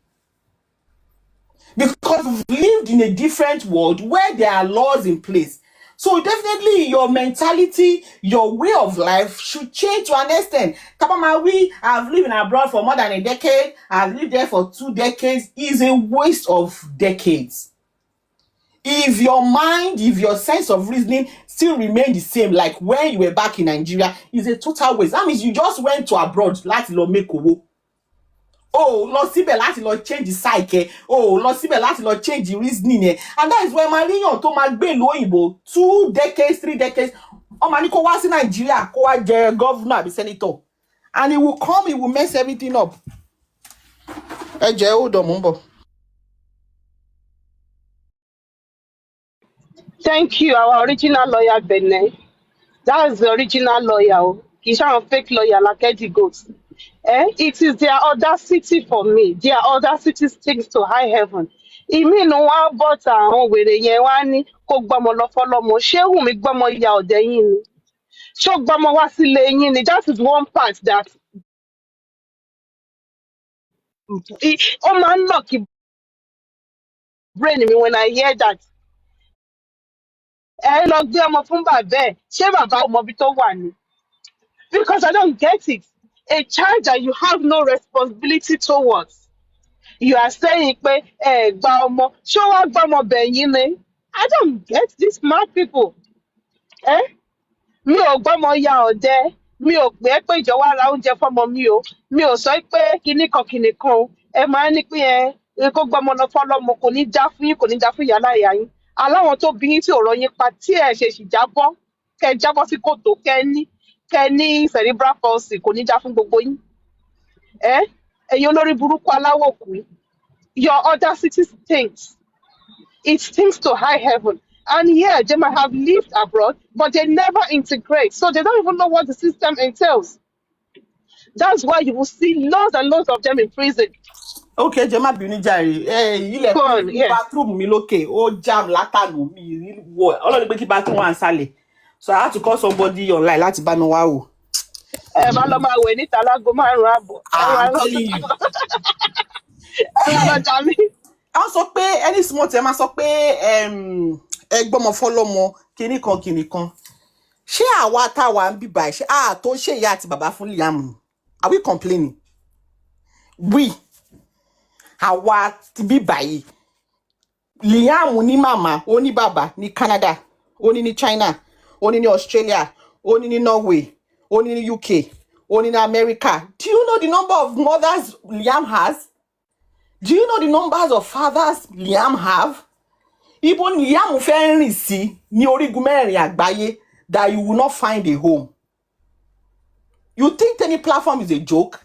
Because we've lived in a different world where there are laws in place. So definitely your mentality, your way of life should change to an extent. Kapamawi, I've lived abroad for more than a decade. I've lived there for 2 decades. Is a waste of decades. If your mind, if your sense of reasoning still remain the same like when you were back in Nigeria, is a total waste. That means you just went to abroad láti lọ make owó. Oh, lọ síbẹ̀ láti lọ change the psyche. Oh, lọ síbẹ̀ láti lọ change the reasoning. And that is why Marion tó máa gbé ìlú òyìnbó 2 decades, 3 decades. Ọmọ ní kó wá sí Nigeria, kó wá jẹ governor àbí senator. And he will come, he will mess everything up. Ẹ jẹ́ ó dọ̀ mú bọ̀. Thank you, our original lawyer, Benin. That is the original lawyer. He's a fake lawyer, like Eddie Goats. It is their audacity for me. Their audacity sticks to high heaven. Ìmí inú wa bọ́ta àwọn wèrè yẹn wá ní kó gbọ́mọ lọ fọlọ́mọ. Ṣé Wùmí gbọ́mọ ìyá ọ̀dẹ̀ yín ni? Ṣó gbọ́mọ wá sílé yín ni? That is one part that ó máa ń knock brain mi when I hear that. Ẹ lọ gbé ọmọ fún bàbá ẹ̀. Ṣé bàbá ọmọ bí tó wà ni? Because I don't get it. A child that you have no responsibility towards. You are saying pé gba ọmọ ṣó wá gba ọmọ bẹ̀yìn ni? I don't get these mad people. Mi ò gbọ́mọ ya ọ̀dẹ, mi ò pé pé ìjọ wá ra oúnjẹ fọ́mọ mi o, mi ò sọ pé kinní kan o. Ẹ máa ní pé kó gbọ́mọ lọ fọ́lọ́mọ kò ní já fún yín kò ní já fún ìyá láyà yín. Aláwọn tó bí yín tí ò rọ yín pa tí ẹ ṣe sì jábọ́ kẹ jábọ́ sí kòtò kẹ ní cerebral palsy kò ní já fún gbogbo yín. Ẹ̀yin olórí burúkú aláwọ̀ kù. Your audacity stinks. It stinks to high heaven. And yeah, they might have lived abroad, but they never integrate. So they don't even know what the system entails. That's why you will see loads and loads of them in prison. Okay, jẹ́ má bínú jàre. Go on, Ilẹ̀kùn yeah. bathroom mi lókè, ó jam látànù mi rí wọ̀. Ọlọ́run pé kí bathroom wà nísàlẹ̀. So I had to call somebody online láti bá mi wá wò. Ẹ bá lọ máa wẹ̀ níta láago 5:30. I'm telling you. Ẹ máa lọ jà mí. A sọ pé any small thing máa sọ pé ẹgbọ́mọ fọlọ́mọ kinní kan. Ṣé àwa táwa ń bíbà ẹ̀ ṣe tó ṣe ìyá àti bàbá fún Liam? Are we complaining? We. Àwa ti bíbà yìí. Liam ní màmá, ó ní bàbá ní Canada, ó ní China, ó ní Australia, ó ní Norway, ó ní UK, ó ní America. Do you know the number of mothers Liam has? Do you know the numbers of fathers Liam have? Ibo Liam fẹ́ rìn sí ní orígun mẹ́rin àgbáyé that you will not find a home. You think any platform is a joke?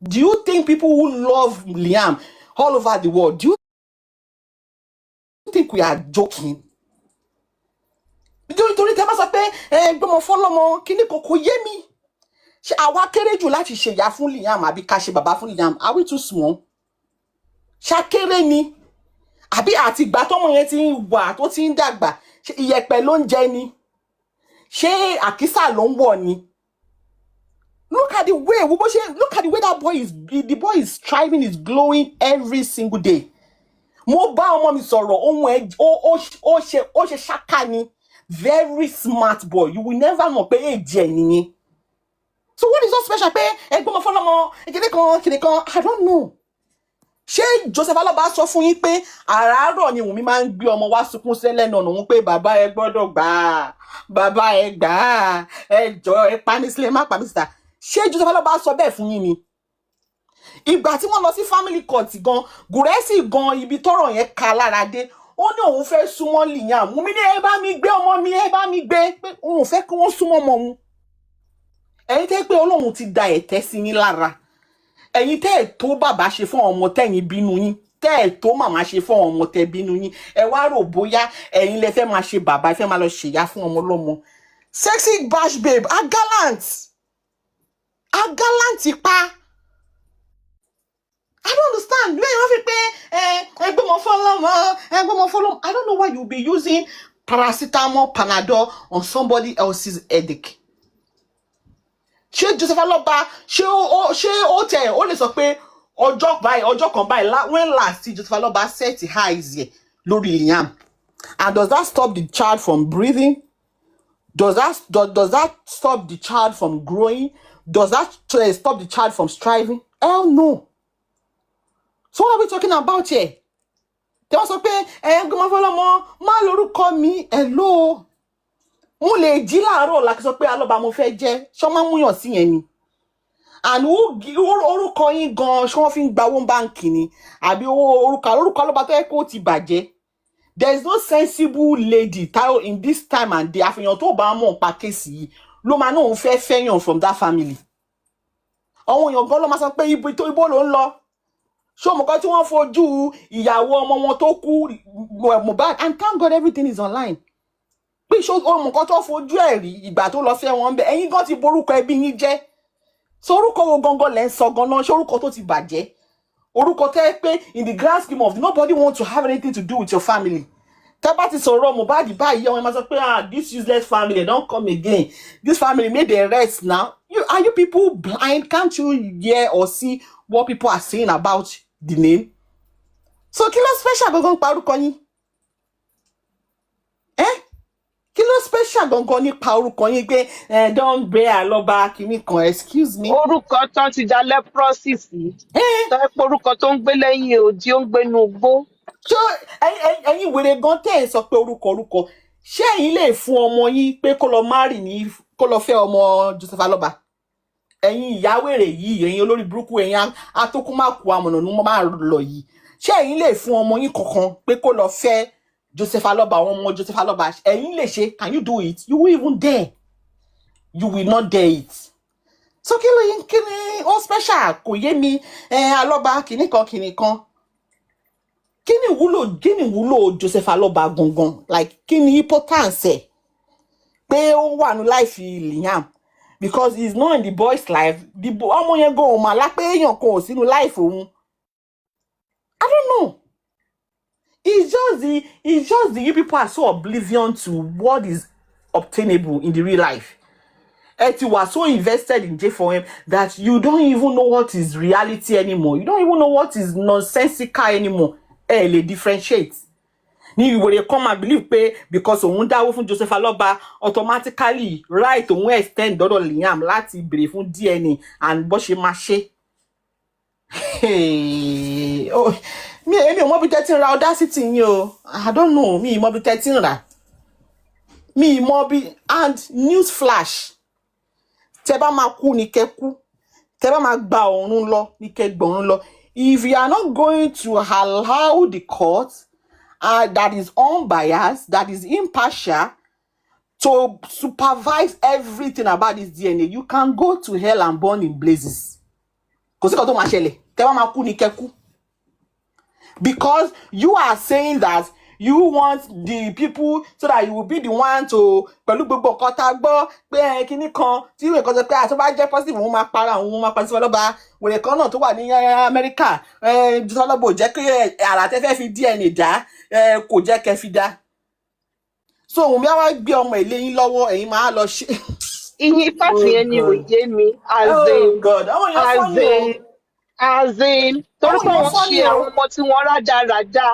Do you think people who love Liam all over the world, do you think we are joking? Nítorí tẹ́ bá sọ pé gbọ́mọ fọlọ́mọ kíní kò yé mi. Ṣé àwa kéré jù láti ṣe ìyá fún Liam àbí ká ṣe bàbá fún Liam? Are we too small? Ṣá kéré ni? Àbí àti ìgbà tọ́mọ yẹn ti ń wà tó ti ń dàgbà, ṣé ìyẹ̀pẹ̀ ló ń jẹ ni? Ṣé àkísà ló ń wọ̀ ni? Look at the way that boy is. The boy is striving, is glowing every single day. Mo bá ọmọ mi sọ̀rọ̀, ohun ẹ̀ ó ṣe ṣáká ni. Very smart boy. You will never know pé èjì ẹ̀ nìyẹn. So what is so special pé ẹgbọ́n fọlọ́mọ kíní kan? I don't know. Ṣé Joseph Aloba sọ fún yín pé àràárọ̀ ni Wùnmí máa ń gbé ọmọ wá sunkún sẹ́lẹ̀ náà òun pé bàbá ẹ gbọ́dọ̀ gbà á, bàbá ẹ gbà á, ẹ jọ ẹ pa mí sílẹ̀ má pa mí síta. Ṣé Joseph Aloba sọ bẹ́ẹ̀ fún yín ni? Ìgbà tí wọ́n lọ sí family court gan, Gùrẹ́sì gan ibi tọ́rọ̀ yẹn ka lára dé, ó ní òun fẹ́ súnmọ́ Liam. Wùnmí ní ẹ bá mi gbé ọmọ mi, ẹ bá mi gbé, pé òun fẹ́ kí wọ́n súnmọ́ ọmọ òun. Ẹ̀yin tẹ́ pé Ọlọ́run ti da ẹ̀tẹ́ sí yín lára. Ẹ̀yin tẹ́ ẹ̀ tó bàbá ṣe fún ọmọ tẹ́yin bínú yín, tẹ́ ẹ̀ tó màmá ṣe fún ọmọ tẹ́ bínú yín, ẹ wá rò bóyá ẹ̀yin lẹ fẹ́ máa ṣe bàbá, ẹ fẹ́ máa lọ ṣèyá fún ọmọ lọ́mọ. Sexy bash babe, a gallant pa. I don't understand. Lẹ́yìn wọ́n fi pé ẹgbọ́mọ fọlọ́mọ. I don't know why you be using paracetamol, Panadol on somebody else's headache. Ṣé Joseph Aloba ṣé ó tẹ̀ ó lè sọ pé ọjọ́ kan báyìí when last Joseph Aloba set eyes here lórí Liam, and does that stop the child from breathing? Does that stop the child from growing? Does that stop the child from striving? Hell no. So what are we talking about here? They wọ́n sọ pé gbọ́mọ fọlọ́mọ má lórúkọ mi hello. Mo lè jí láàárọ̀ láti sọ pé Aloba mo fẹ́ jẹ́, ṣọ́ máa múyàn sí yẹn ni. And orúkọ yín gan ṣé wọ́n fi ń gba owó báǹkì ni àbí orúkọ Aloba tó yẹ kó ti bàjẹ́. There is no sensible lady in this time and day àfihàn tó bá mọ̀ pa kéèsì yìí ló máa náà fẹ́ fẹ́yàn from that family. Àwọn èèyàn gan ló máa sọ pé ibo ló ń lọ. Ṣé o mọ̀ kan tí wọ́n fojú ìyàwó ọmọ wọn tó kú Mohbad, and thank God everything is online. Pé ṣé o mọ̀ kan tó fojú ẹ̀ rí ìgbà tó lọ fẹ́ wọn bẹ́ẹ̀, ẹ̀yin gan ti borúkọ ẹbí yín jẹ́. So orúkọ wo gangan lẹ́ ń sọ gan-an, ṣé orúkọ tó ti bàjẹ́? Orúkọ tẹ́ pé in the grand scheme of nobody wants to have anything to do with your family. Tẹ́ bá ti sọ̀rọ̀ Mohbad báyìí, ọmọ ẹ máa sọ pé this useless family don't come again. This family made the rest now. Are you people blind? Can't you hear or see what people are saying about the name? So kí ló special gangan pa orúkọ yín? Kí ló special gangan nípa orúkọ yín pé don't bear Aloba kìíní kan, excuse me. Orúkọ tán ti da leprosy sí. Tó ẹ pé orúkọ tó ń gbé lẹ́yìn odi ó ń gbé inú igbó. Ṣé ẹ̀yin wèrè gan tẹ́ ẹ̀ sọ pé orúkọ ṣé ẹ̀yin lè fún ọmọ yín pé kó lọ fẹ́ ọmọ Joseph Aloba? Ẹ̀yin ìyá wèrè yìí, ẹ̀yin olórí burúkú, ẹ̀yin atókùnmákù amọ̀nà ni mo máa lọ yìí. Ṣé ẹ̀yin lè fún ọmọ yín kankan pé kó lọ fẹ́ Joseph Aloba, ọmọ Joseph Aloba? Ẹ̀yin lè ṣe? Can you do it? You will even dare. You will not dare it. So kí ni ó special kò yé mi Aloba kìíní kan. Kí ni ìwúlò Joseph Aloba gangan? Like kí ni importance ẹ̀ pé ó wà ní life Liam? because he's not in the boy's life. The ọmọ yẹn go ma la pé èèyàn kan ò sínú life òun. I don't know. It's just the you people are so oblivion to what is obtainable in the real life. You are so invested in J4M that you don't even know what is reality anymore. You don't even know what is nonsensical anymore. Lè differentiate. Ni ìwé rẹ̀ come and believe pé because òun dáwó fún Joseph Aloba automatically right òun extend dọ́dọ̀ Liam láti béèrè fún DNA and bó ṣe máa ṣe. Oh, mi ò mọ̀ bí tẹ́tí ra audacity yín o. I don't know. Mi ò mọ̀ bí tẹ́tí ra. Mi ò mọ̀ bí and news flash. Tẹ́ bá máa kú ni kẹ́ kú. Tẹ́ bá máa gba ọ̀run lọ ni kẹ́ gbọ̀run lọ. If you are not going to allow the court that is unbiased, that is impartial, to supervise everything about this DNA, you can go to hell and burn in blazes. Kò sí kan tó máa ṣẹlẹ̀. Tẹ́ bá máa kú ni kẹ́ kú. Because you are saying that you want the people so that you will be the one to pẹ̀lú gbogbo nǹkan tá gbọ́ pé kíní kan tí ìwé kan sọ pé àti bá jẹ́ positive òun máa para òun máa pa sí ọlọ́ba wèrè kan náà tó wà ní Amẹ́ríkà ọlọ́ba ò jẹ́ kí àrà tẹ́ fẹ́ fi DNA dá kò jẹ́ kẹ́ fi dá. So òun bí wá gbé ọmọ ilé yín lọ́wọ́ ẹ̀yin máa lọ ṣe. Iye pàtì yẹn ni ò yé mi as in torí pé wọ́n ṣe àwọn ọmọ tí wọ́n rádaràda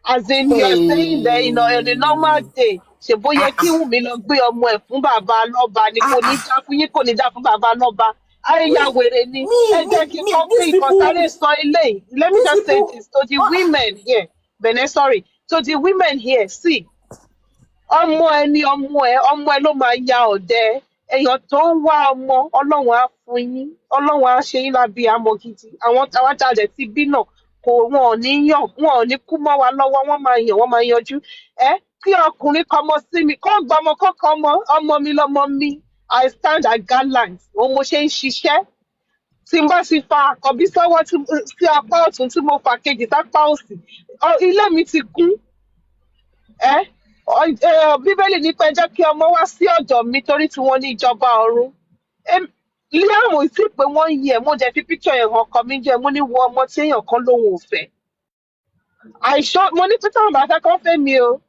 as in you are saying that in a normal day ṣe bó yẹ kí Wùmí lọ gbé ọmọ ẹ̀ fún bàbá lọ́ba ni kò ní dá fún yín kò ní dá fún bàbá lọ́ba àríyá wèrè ni ẹ jẹ́ kí n pé ìkọ̀sáré sọ eléyìí. Let me just say this to the women here Bene sorry to the women here see ọmọ ẹ ló máa ya ọ̀dẹ èèyàn tó ń wá ọmọ Ọlọ́run á fún yín Ọlọ́run á ṣe yín lábí àmọ́ gidi àwọn àjàdẹ ti bí náà kò wọn ò ní kú mọ́ wa lọ́wọ́ wọ́n máa yanjú kí ọkùnrin kọmọ sí mi kó gbọmọ kó kọmọ ọmọ mi lọmọ mi I stand as gallant òun mo ṣe ń ṣiṣẹ́ tí n bá sì fa àkọ́bí sọ́wọ́ sí apá ọ̀tún tí mo fà kejì sápá òsì ilé mi ti kún Bíbélì ní pé jẹ́ kí ọmọ wá sí ọ̀dọ̀ mi torí tí wọ́n ní ìjọba ọ̀run. Ilé àwọn sì pé wọ́n yẹ mo jẹ́ fi picture yẹn hàn kọ́ mi jẹ́ mo ní wo ọmọ tí èèyàn kan lóhun ò fẹ́. Mo ní pé táwọn bá fẹ́ kọ́ fẹ́ mi o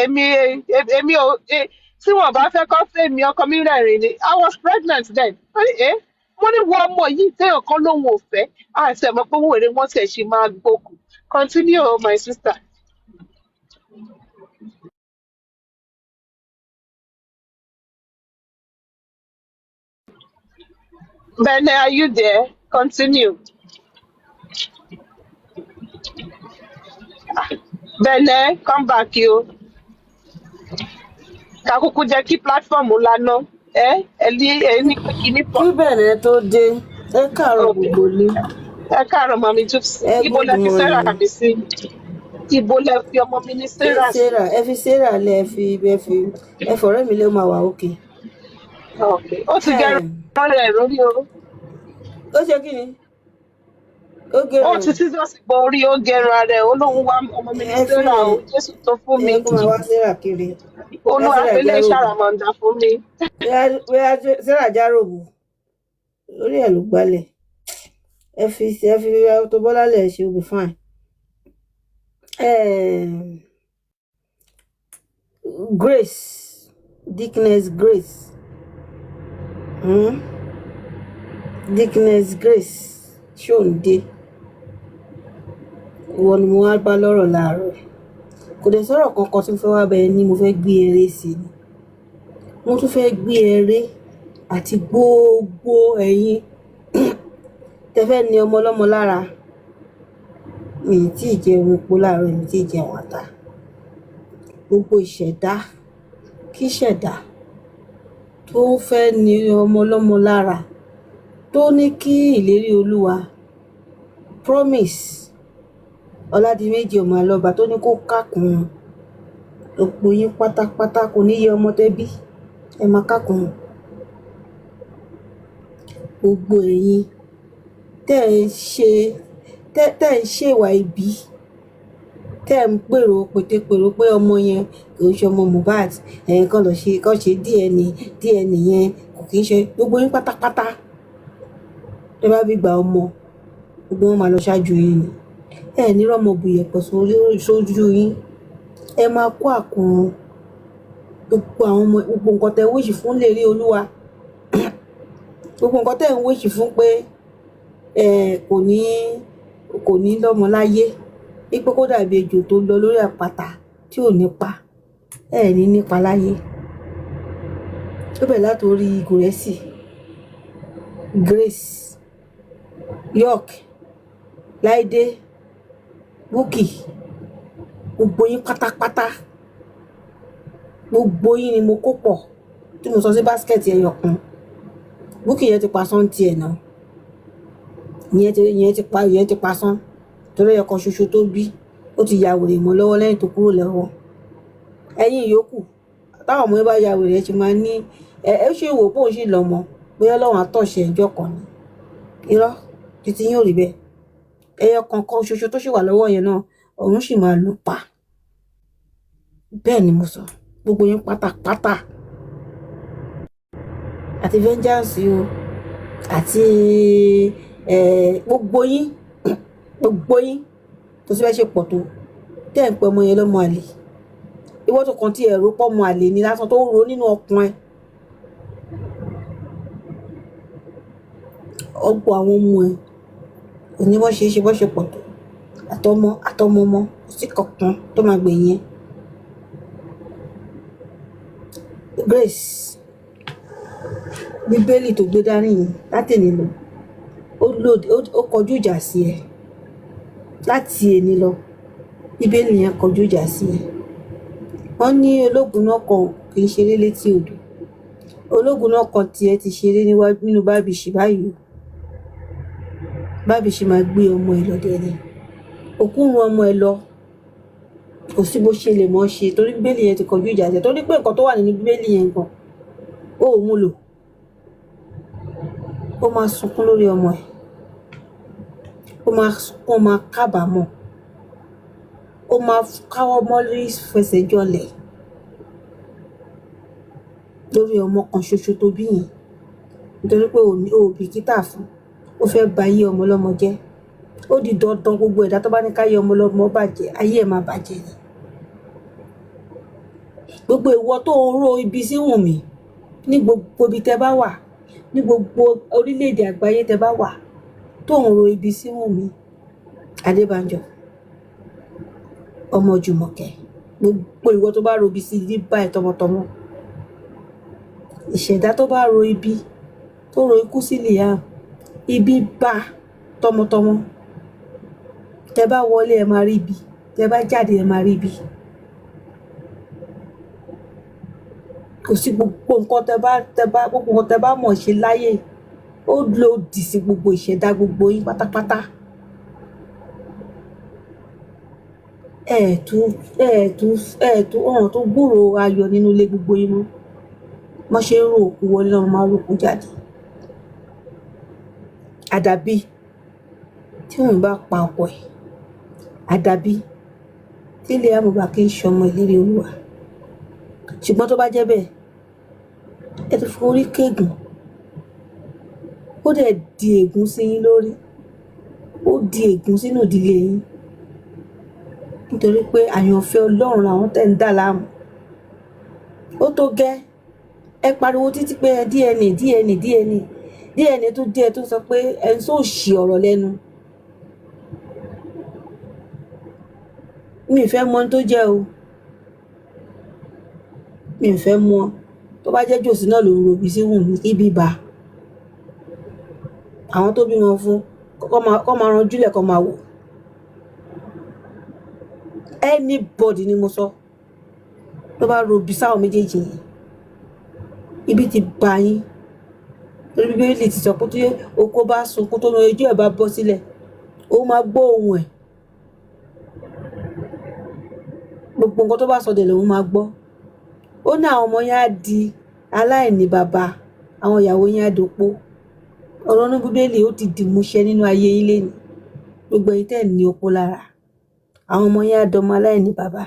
èmi ò tí wọ́n bá fẹ́ kọ́ fẹ́ mi ọkọ mi rẹ̀rìn ni I was pregnant then. Mo ní wo ọmọ yìí tí èèyàn kan lóhun ò fẹ́ àti ẹ̀mọ́ pé wọ́n èrè wọ́n tẹ̀ ṣe máa gbókù. Continue my sister. Bene, are you there? Continue. Bene, come back you. Kakuku jẹ́ kí platform lánàá. Ní pé kí ní pọ̀. Kí Bẹ̀rẹ̀ tó dé, ẹ káàárọ̀ gbogbo ilé. Ẹ káàárọ̀ mami Jupsi. Ibo lẹ fi Sarah mi sí? Ibo lẹ fi ọmọ mi ní Sarah sí? Ẹ fi Sarah lẹ ẹ fọ̀rẹ́ mi lé máa wà òkè. Ó ti gẹrun rẹ̀ lórí o. Ó ṣe kí ni? Ó gẹrun. Ó ti Jesus gbọ́ orí ó gẹrun ara ẹ̀ olóhùn wá ọmọ mi ní Sarah o Jésù tó fún mi. Ẹ kó máa wá Sarah kiri. Olúwàfẹ́lẹ́ ṣàràmọ̀ǹdà fún mi. Bóyá Sarah járòbù lórí ẹ̀ ló gbálẹ̀. Ẹ fi Auto Bola lẹ̀ ṣe will be fine. Grace, Dickness Grace. Dickness Grace ṣóǹde. Ìwọ ni mo wá bá lọ́rọ̀ láàárọ̀. Kò dẹ̀ sọ̀rọ̀ kankan tí mo fẹ́ wá bẹ̀rẹ̀ ni mo fẹ́ gbé eré sí ni. Mo tún fẹ́ gbé eré àti gbogbo ẹ̀yin tẹ́fẹ́ ní ọmọ ọlọ́mọ lára. Mi ì tí ì jẹun epo láàárọ̀ mi tí ì jẹun ata. Gbogbo ìṣẹ̀dá kí ṣẹ̀dá tó fẹ́ ní ọmọ ọlọ́mọ lára tó ní kí ìlérí Olúwa Promise Ọládìméjì ọmọ Àlọ́ba tó ní kó kákùn òpó yín pátápátá kò ní yẹ ọmọ tẹ́bí ẹ máa kákùn gbogbo ẹ̀yin tẹ́ ń ṣèwà ibi tẹ́ ń pèrò pètèpèrò pé ọmọ yẹn kò ń ṣe ọmọ Mohbad ẹ̀yìn kan lọ ṣe DNA yẹn kò kì í ṣe gbogbo yín pátápátá tẹ́ bá bí gba ọmọ gbogbo wọn máa lọ ṣáájú yín ni ẹ ní rọ́mọ bùyẹ̀pẹ̀ sójú yín ẹ máa kó àkùnrùn gbogbo àwọn ọmọ gbogbo nǹkan tẹ́ ń wíṣì fún lè rí olúwa gbogbo nǹkan tẹ́ ń wíṣì fún pé kò ní lọ́mọ láyé wípé kó dàbí ejò tó lọ lórí àpáta tí ò nípa ẹ ní nípa láyé ó bẹ̀rẹ̀ látòrí gòrẹ́sì Grace York Láìdé Bukky gbogbo yín pátápátá gbogbo yín ni mo kó pọ̀ tí mo sọ sí báskẹ̀tì ẹyọ kan Bukky yẹn ti pa sán tiẹ̀ náà ìyẹn ti pa sán torí ẹyọ kan ṣoṣo tó bí ó ti ya wèrè mọ́ lọ́wọ́ lẹ́yìn tó kúrò lọ́wọ́ ẹ̀yin yòókù táwọn ọmọ yẹn bá ya wèrè ẹ ti máa ní ẹ ṣe wò pé òun sì lọ́mọ bóyá Ọlọ́run àtọ̀ṣẹ̀ ẹjọ́ kan ni irọ́ títí yín ò rí bẹ́ẹ̀ ẹyọ kankan ṣoṣo tó sì wà lọ́wọ́ yẹn náà òun sì máa lù pa bẹ́ẹ̀ ni mo sọ gbogbo yín pátápátá àti vengeance o àti gbogbo yín tó sì fẹ́ ṣe pọ̀ tó tẹ́ ń pẹ́ ọmọ yẹn lọ́mọ àlè ìwọ tó kàn tí ẹ̀rọ pọ̀ ọmọ àlè ni lásán tó ro nínú ọkàn ẹ ọ̀pọ̀ àwọn ọmọ ẹ òní wọ́n ṣe bọ́ ṣe pọ̀ tó àtọmọ sí kankan tó máa gbẹ̀yìn ẹ Grace bíbélì tó gbé dání yìí láti èní lọ ó kọjú ìjà sí ẹ láti èní lọ bíbélì yẹn kọjú ìjà sí ẹ wọ́n ní ológun náà kan kì í ṣeré létí odò ológun náà kan tiẹ̀ ti ṣeré nínú bábìṣì báyìí bábìṣì máa gbé ọmọ ẹ lọ dẹni òkúrun ọmọ ẹ lọ kò sí bó ṣe lè mọ̀ ṣe torí bíbélì yẹn ti kọjú ìjà sí ẹ torí pé nǹkan tó wà nínú bíbélì yẹn gan ó ò mú lò ó máa sunkún lórí ọmọ ẹ ó máa kábàámọ̀ ó máa káwọ́ mọ́lé fẹsẹ̀ jọlẹ̀ lórí ọmọ kan ṣoṣo tó bí yẹn nítorí pé ò bìkítà fún ó fẹ́ ba ayé ọmọ ọlọ́mọ jẹ́ ó di dandan gbogbo ẹ̀dá tó bá ní káyé ọmọ ọlọ́mọ bàjẹ́ ayé ẹ̀ máa bàjẹ́ ni gbogbo ìwọ tó ń rò ibi sí Wùnmí ní gbogbo ibi tẹ́ bá wà ní gbogbo orílẹ̀-èdè àgbáyé tẹ́ bá wà tó ń rò ibi sí Wùnmí Adébánjọ ọmọ Jùmọ̀kẹ́ gbogbo ìwọ tó bá ro ibi sí ibi báyìí tọmọtọmọ ìṣẹ̀dá tó bá ro ibi tó ro ikú sí Liam ibi bá tọmọtọmọ tẹ́ bá wọlé ẹ máa rí ibi tẹ́ bá jáde ẹ máa rí ibi kò sí gbogbo nǹkan tẹ́ bá mọ̀ ṣe láyé ó lòdì sí gbogbo ìṣẹ̀dá gbogbo yín pátápátá ọ̀ràn tó gbúrò ayọ̀ nínú ilé gbogbo yín mọ́ wọ́n ṣe ń ro òkú wọlé náà máa rókú jáde àdàbí tí òun bá pa ọkọ ẹ̀ àdàbí tí ilé amọ̀gbà kì í ṣọmọ ìlérí olúwa ṣùgbọ́n tó bá jẹ́ bẹ́ẹ̀ ẹ ti forí kégùn ó dẹ̀ di ègún sí yín lórí ó di ègún sínú ìdílé yín nítorí pé àyànfẹ́ Ọlọ́run làwọn tẹ̀ ń dà láàmú ó tó gẹ́ ẹ pariwo títí pé DNA tó díẹ̀ tó sọ pé ẹ ń sọ òṣì ọ̀rọ̀ lẹ́nu mi ì fẹ́ mọ tó jẹ́ o mi ì fẹ́ mọ tó bá jẹ́ jòsí náà ló ń robi sí Wùnmí ibi bá àwọn tó bímọ fún kọ́ máa ranjúlẹ̀ kọ́ máa wò anybody ni mo sọ tó bá robi sáwọn méjèèjì yẹn ibi ti bá yín torí Bíbélì ti sọ pé tó yẹ oko bá sunkún tó yan ojú ẹ̀ bá bọ́ sílẹ̀ ó máa gbọ́ ohùn ẹ̀ gbogbo nǹkan tó bá sọ dẹ̀ lòun máa gbọ́ ó ní àwọn ọmọ yẹn á di aláìní bàbá àwọn ìyàwó yẹn á dopó ọ̀rọ̀ ní Bíbélì ó ti dìmúṣẹ nínú ayé yín lénìí gbogbo ẹ̀yin tẹ́ ní opó lára àwọn ọmọ yẹn á dọmọ aláìní bàbá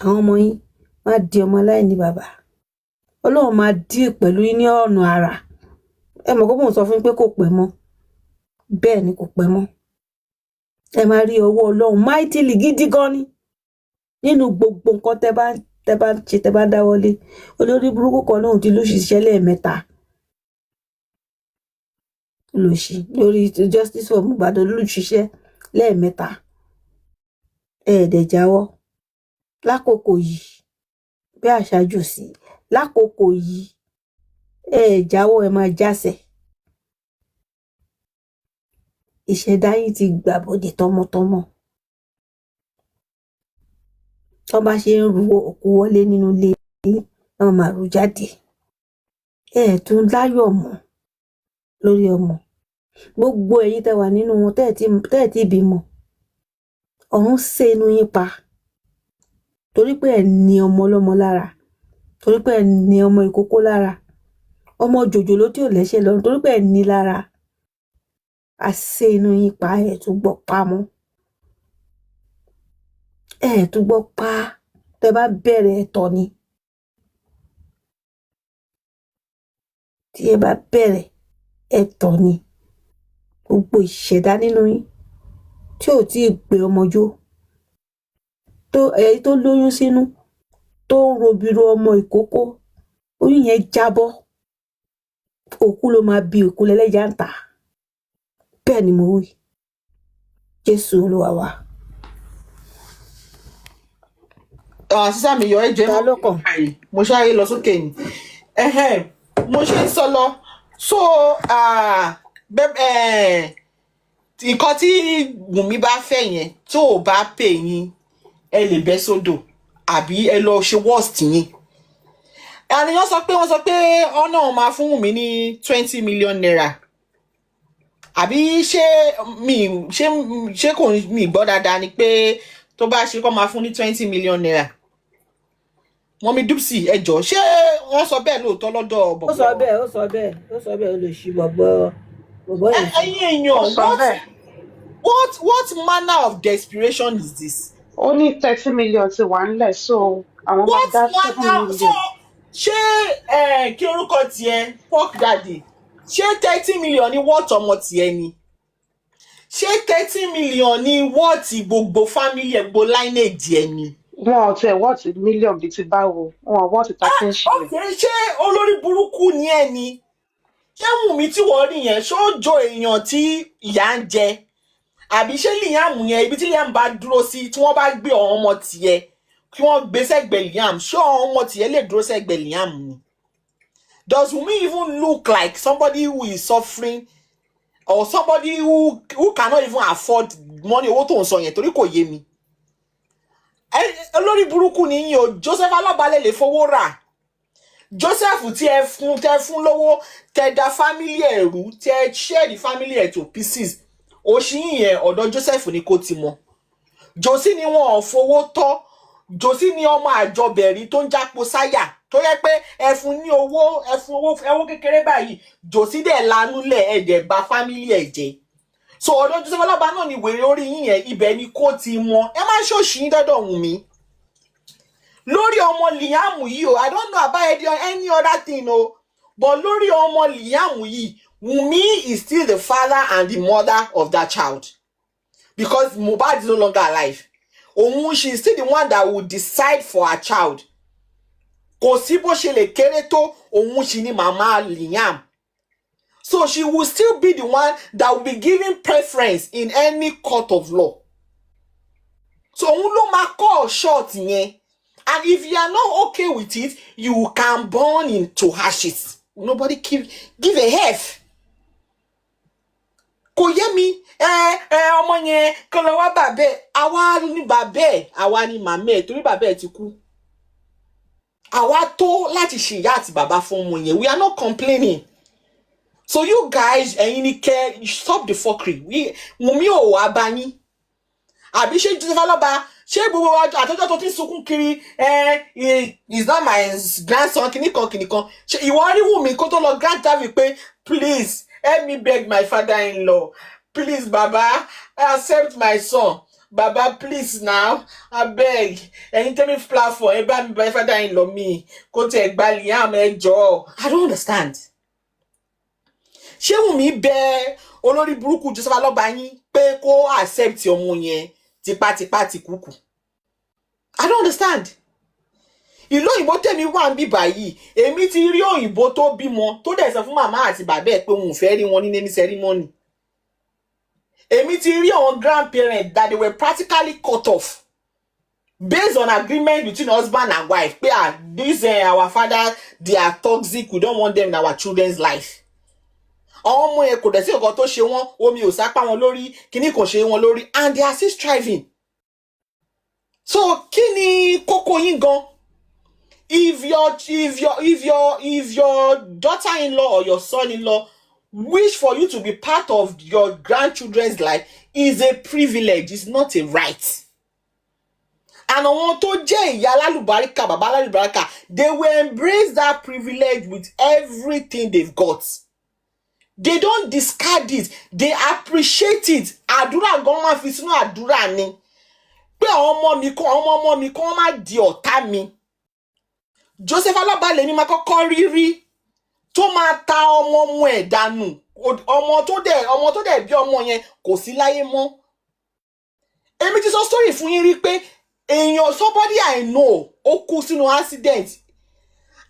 àwọn ọmọ yín má di ọmọ aláìní bàbá Ọlọ́run máa deal pẹ̀lú yín ní ọ̀nà àrà. Ẹ mọ̀ pé mò ń sọ fún yín pé kò pẹ́ mọ́. Bẹ́ẹ̀ ni kò pẹ́ mọ́. Ẹ máa rí ọwọ́ Ọlọ́run mightily gidi gan ni nínú gbogbo nǹkan tẹ́ bá ṣe, tẹ́ bá dáwọ́lé. Olórí burúkú kan náà ti lóṣì ṣiṣẹ́ lẹ́ẹ̀mẹ́ta. Lóṣì lórí justice for Mohbad olùṣiṣẹ́ lẹ́ẹ̀mẹ́ta. Ẹ̀ẹ́dẹ̀ jáwọ́ lákòókò yìí bí àṣáájú sí lákòókò yìí. Jáwọ́ ẹ máa jásẹ̀. Ìṣẹ̀dá yín ti gbàbọ̀dè tọmọtọmọ. Tó bá ṣe ń ru òkú wọlé nínú ilé yín, wọ́n máa rú jáde. Tún láyọ̀ mọ́ lórí ọmọ. Gbogbo ẹ̀yin tẹ́ wà nínú wọn tẹ́ ẹ̀ tí bímọ. Ọ̀run sé inú yín pa. Torí pé ẹ ní ọmọ ọlọ́mọ lára. Torí pé ẹ ní ọmọ ìkókó lára. Ọmọ jòjòló tí ò lẹ́sẹ̀ lọ́rùn. Torí pé ẹ ní lára. A sé inú yín pa, ẹ̀ tún gbọ́ pa mọ́. Tún gbọ́ pa. Tẹ́ bá bẹ̀rẹ̀ ẹ̀tọ́ ni. Tí ẹ bá bẹ̀rẹ̀ ẹ̀tọ́ ni. Gbogbo ìṣẹ̀dá nínú yín tí ò tí ì gbé ọmọ jó. Èyí tó lóyún sínú tó ń robiro ọmọ ìkókó. Oyún yẹn jábọ́. Òkú ló máa bí òkú lẹ́lẹ́jà ń tà. Bẹ́ẹ̀ ni mo wí. Jésù Olúwa wa. Sísá mi yọ ẹ̀jẹ̀ Ta ló kàn? mo ṣáà lọ sókè ni. Mo ṣe ń sọ lọ. So nǹkan tí Wùnmí bá fẹ́ yẹn tó o bá pè yín ẹ lè bẹ́ sódò àbí ẹ lọ ṣe worst yín. Àníyàn wọ́n sọ pé ọ̀nà máa fún Wùnmí ní 20 million naira. Àbí ṣé kò ní gbọ́ dáadáa ni pé tó bá ṣe kó máa fún ní 20 million naira. Mọ́mí Dupsy ẹjọ́ ṣé wọ́n sọ bẹ́ẹ̀ lóòótọ́ lọ́dọ̀ bọ̀bọ̀? Ó sọ bẹ́ẹ̀ olóṣì bọ̀bọ̀ yẹn. Ẹ̀yin èèyàn, what manner of desperation is this? Ó ní 30 million ti wà nílẹ̀, so àwọn máa dá 7 million. Ṣé kí orúkọ tiẹ̀ pork daddy ṣé 30 million ni wọ́ọ̀tì ọmọ tiẹ̀ ni? Ṣé 30 million ni wọ́ọ̀tì gbogbo family ẹ̀ gbogbo lineage ẹ̀ ni? Wọn ò tiẹ̀ wọ́ọ̀tì mílíọ̀nù bíi ti báwo, wọn ò wọ́ọ̀tì 13 shilling. Ṣé olórí burúkú ni ẹ ni? Ṣé Wùnmí tí wọ́n rí yẹn ṣó jọ èèyàn tí ìyà ń jẹ? Àbí ṣé Liam yẹn ibi tí Liam bá dúró sí tí wọ́n bá gbé ọ̀hún ọmọ tiẹ̀ kí wọ́n gbé sẹ́gbẹ̀ẹ́ Liam, ṣé ọ̀hún ọmọ tiẹ̀ lè dúró sẹ́gbẹ̀ẹ́ Liam ni? Does Wùnmí even look like somebody who is suffering or somebody who cannot even afford money owó tó ń sọ yẹn torí kò yé mi? Olórí burúkú ni yín o. Joseph Alábàálẹ̀ lè fowó rà. Joseph tí ẹ fún lówó tẹ da family ẹ̀rú tẹ share the family ẹ̀ to pieces. Òṣìyìn yẹn ọ̀dọ̀ Joseph ni kò ti mọ̀. Josie ni wọn ò fowó tọ́. Josie ni ọmọ àjọbẹ̀rí tó ń jápo sáyà tó yẹ pé ẹ fún owó kékeré báyìí. Josie dẹ̀ lanúlẹ̀ ẹ̀dẹ̀ bà family ẹ̀ jẹ́. So ọ̀dọ̀ Joseph Alábà náà ni wèrè orí yín yẹn ibẹ̀ ni kò ti mọ̀. Ẹ má ṣòṣì yín dọ́dọ̀ Wùnmí. Lórí ọmọ Liam yìí o, I don't know about any other thing o, but lórí ọmọ Liam yìí, Wùnmí is still the father and the mother of that child because Mohbad is no longer alive. She is still the one that will decide for her child. Kò sí bó ṣe lè kéré tó, she ni mama Liam. So she will still be the one that will be giving preference in any court of law. So òun ló máa call short yẹn. And if you are not okay with it, you can burn into ashes. Nobody give a F. Kò yé mi, ọmọ yẹn kó lọ wá bàbá ẹ̀, àwa ni bàbá ẹ̀, àwa ni màmá ẹ̀ torí bàbá ẹ̀ ti kú. Àwa tó láti ṣe ìyá àti bàbá fún ọmọ yẹn. We are not complaining. So you guys, you stop the fuckery. Wùnmí ò wá bá yín. Àbí ṣé Joseph Alábà ṣé gbogbo àtọ́jọ́ tó ti sunkún kiri is not my grandson kìnìkan. Ṣé ìwọ rí Wùnmí kó tó lọ grant Davi pé please help me beg my father-in-law. Please Baba accept my son. Baba, please now, I beg. Ẹ̀yin tell me platform, ẹ bá mi bá father in law mi. Kó tẹ̀ gba Liam ẹ jọ̀ọ́. I don't understand. Ṣé Wùmí bẹ olórí burúkú Joseph Aloba yín pé kó accept ọmọ yẹn tipátipá ti kúkú? I don't understand. Ìlú òyìnbó tèmi wà ń bí báyìí, èmi ti rí òyìnbó tó bímọ tó dẹ̀ sọ fún màmá àti bàbá ẹ̀ pé òun ò fẹ́ rí wọn ní naming ceremony. Èmi ti rí àwọn grandparents that they were practically cut off based on agreement between husband and wife. Pé this our father, they are toxic, we don't want them in our children's life. Àwọn ọmọ ẹ̀ kò dẹ̀ sí nǹkan tó ṣe wọ́n, omi ò sápá wọn lórí, kíní kò ṣe wọn lórí, and they are still striving. So kí ni kókó yín gan? If your daughter-in-law or your son-in-law wish for you to be part of your grandchildren's life is a privilege, it's not a right. And àwọn tó jẹ́ ìyá alálùbáríkà, bàbá alálùbáríkà, they will embrace that privilege with everything they've got. They don't discard it, they appreciate it. Àdúrà gan máa fi sínú àdúrà ni. Pé ọmọ mi kan má di ọ̀tá mi. Joseph Aloba lèmi máa kọ́kọ́ rí tó máa ta ọmọ ẹ̀ dànù. Ọmọ tó dẹ̀ bí ọmọ yẹn kò sí láyé mọ́. Èmi ti sọ story fún yín rí pé èèyàn somebody I know ó kú sínú accident.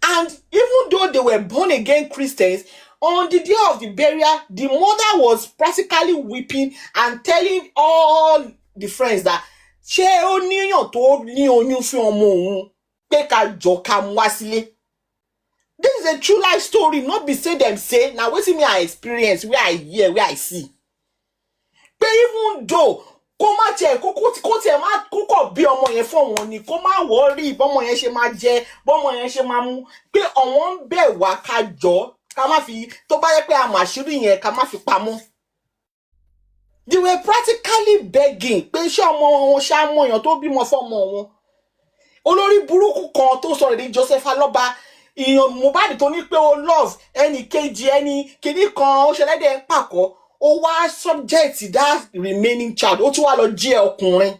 And even though they were born again Christians, on the day of the burial, the mother was practically weeping and telling all the friends that ṣé ó níyàn tó ní oyún fún ọmọ òun pé ká jọ ká mú wá sílé. This is a true life story, not be say them say. Now wetin me I experience, where I hear, where I see. Pé even though kó má tiẹ̀ kó tiẹ̀ má kókò bí ọmọ yẹn fún wọn ni kó má worry bọ́mọ yẹn ṣe máa jẹ, bọ́mọ yẹn ṣe máa mú, pé ọ̀wọ́n ń bẹ̀ wá ká jọ ká má fi tó bá yẹ pé àmọ̀ àṣírí yẹn ká má fi pamọ́. They were practically begging pé ṣé ọmọ wọn ṣá mọ̀ èèyàn tó bímọ fọ́mọ wọn. Olórí burúkú kan tó sọ̀rọ̀ di Joseph Aloba, ìyàn Mohbad tó ní pé ó love ẹnì kejì ẹni kìíní kan ó ṣẹlẹ́dẹ̀ ń pàkọ́, ó wá subject that remaining child, ó tún wá lọ jẹ́ ọkùnrin.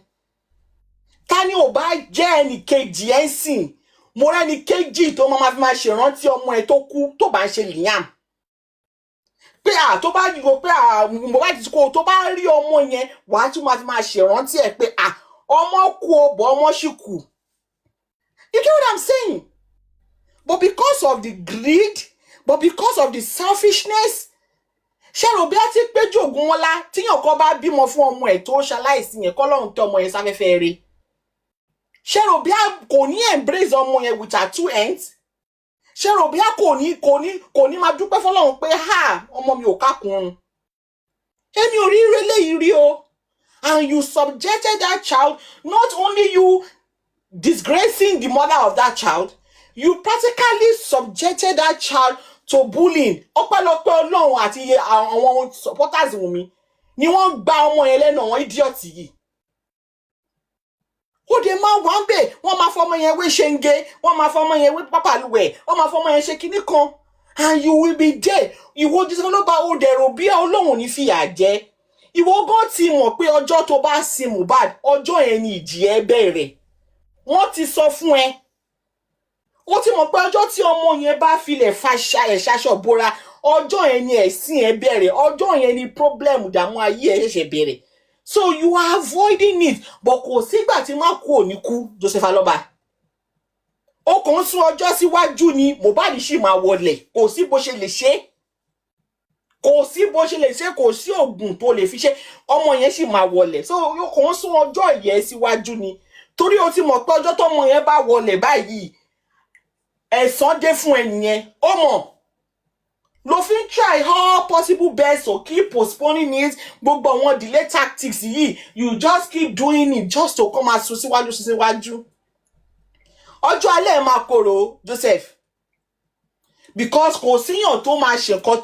Ta ni ò bá jẹ́ ẹnì kejì ẹ̀ ń sìn, mo rẹ́ni kejì tó máa fi máa ṣèrántí ọmọ ẹ̀ tó kú tó bá ń ṣe Liam. Pé tó bá yígo pé Mohbad ti kó tó bá rí ọmọ yẹn wàá tún máa fi máa ṣèrántí ẹ̀ pé ọmọ kú o bọ̀ ọmọ ṣì kù. You get what I'm saying? But because of the greed, but because of the selfishness, ṣé rò bí a ti péjú ògùn wọn lá tíyàn kan bá bímọ fún ọmọ ẹ̀ tó ṣaláìsí yẹn kọ́lọ́run tẹ ọmọ yẹn sáfẹ́fẹ́ rẹ̀. Ṣé rò bí a kò ní embrace ọmọ yẹn with her two ends? Ṣé rò bí a kò ní máa dúpẹ́ fọ́lọ́run pé ọmọ mi ò kákùnrùn. Èmi ò rí eléyìí rí o. And you subjected that child, not only you disgracing the mother of that child, you practically subjected that child to bullying. Ọpẹ́lọpẹ́ Ọlọ́run àti àwọn supporters Wùmí ni wọ́n gba ọmọ yẹn lẹ́nu àwọn idiot yìí. Ó dé máa wá ń bẹ̀, wọ́n máa fọmọ yẹn wé ṣenge, wọ́n máa fọmọ yẹn wé pápálùwẹ̀, wọ́n máa fọmọ yẹn ṣe kinní kan. And you will be there. Ìwọ Joseph Aloba ó dẹ̀rọ bí Ọlọ́run ní fìyà jẹ. Ìwọ gan ti mọ̀ pé ọjọ́ tó bá sin Mohbad, ọjọ́ yẹn ni ìjì ẹ bẹ̀rẹ̀. Wọ́n ti sọ fún ẹ. Ó ti mọ̀ pé ọjọ́ tí ọmọ yẹn bá filẹ̀ ṣaṣọ bora, ọjọ́ yẹn ni ẹ̀sìn ẹ bẹ̀rẹ̀, ọjọ́ yẹn ni problem dààmú ayé ẹ ṣẹ̀ṣẹ̀ bẹ̀rẹ̀. So you are avoiding it, but kò sígbà tí má kú ò ní kú Joseph Aloba. Ó kàn sún ọjọ́ síwájú ni Mohbad sì máa wọlẹ̀, kò sí bó ṣe lè ṣe. Kò sí bó ṣe lè ṣe, kò sí oògùn tó lè fi ṣe, ọmọ yẹn sì máa wọlẹ̀. So ó kàn sún ọjọ́ yẹn síwájú ni. Torí ó ti mọ̀ pé ọjọ́ tọ́mọ yẹn bá wọlẹ̀ báyìí, ẹ̀san dé fún ẹnìyẹn. Ó mọ̀. Ló fi ń try all possible best to keep postponing it, gbogbo àwọn delay tactics yìí, you just keep doing it just to come as síwájú. Ọjọ́ alẹ́ máa korò Joseph. Because kò síyàn tó máa ṣe nǹkan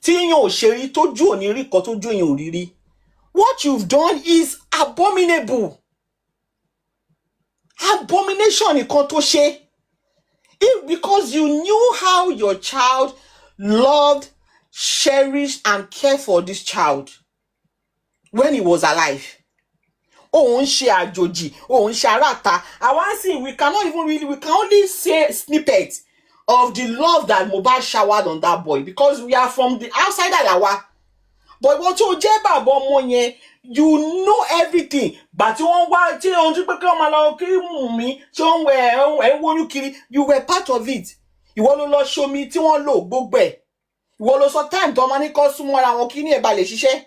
tí yàn ò ṣe rí tójú ò ní rí nǹkan tójú yàn ò rí rí. What you've done is abominable. Abomination nìkan tó ṣe. If because you knew how your child loved, cherished, and cared for this child when he was alive. òun ṣe àjòjì, òun ṣe aráta. I want to see, we can only say snippet of the love that Mohbad showered on that boy, because we are from the outside Alawa. But what you jẹ́ bàbá ọmọ yẹn, you know everything. But you want tí wọ́n tún pé kí ọmọ lọ kí Wùnmí tí wọ́n wẹ̀ wọ́n kiri, you were part of it. Ìwọ ló lọ show me tí wọ́n lò gbogbo ẹ̀. Ìwọ ló sọ time tó ọmọ ní kó súnmọ́ ara wọn kí ní ẹ̀ bá lè ṣiṣẹ́.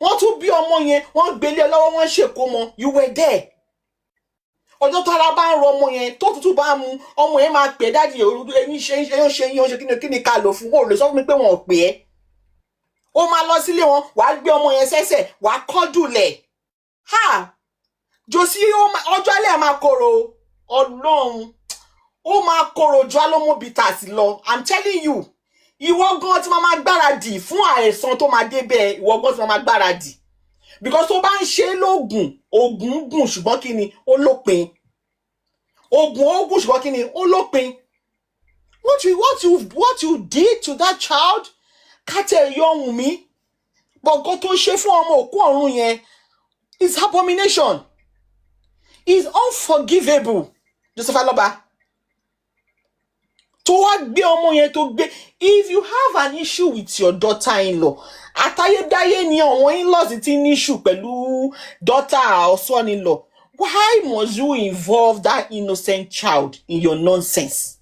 Wọ́n tún bí ọmọ yẹn, wọ́n gbélé lọ́wọ́, wọ́n ṣèkómọ, you were there. Ọjọ́ tára bá ń rọ ọmọ yẹn, tó tútù bá mu, ọmọ yẹn máa pè dáàdì ẹ̀yin ṣe kí ni ká lò fún, ó lè sọ fún mi pé wọn ò pè é. Ó máa lọ sílé wọn, wàá gbé ọmọ yẹn sẹ́sẹ̀, wàá kọ́dù lẹ̀. Ha! Josie, ọjọ́ alẹ́ máa korò, Ọlọ́run. Ó máa korò ju Alomo bitters lọ. I'm telling you. Ìwọ gan tí máa gbáradì fún àìsàn tó máa dé bẹ́ẹ̀, ìwọ gan tí máa gbáradì. Because tó bá ń ṣe lóògùn, ògùn gùn ṣùgbọ́n kí ni ó lópin. Ògùn ògùn ṣùgbọ́n kí ni ó lópin. What you did to that child, kátẹ́ yọ Wùnmí, bọ̀gọ́ tó ṣe fún ọmọ òkú ọ̀run yẹn is abomination. Is unforgivable. Joseph Aloba. Tó wá gbé ọmọ yẹn tó gbé. If you have an issue with your daughter-in-law, àtayédáyé ni àwọn in-laws ti ní issue pẹ̀lú daughter or son-in-law. Why must you involve that innocent child in your nonsense?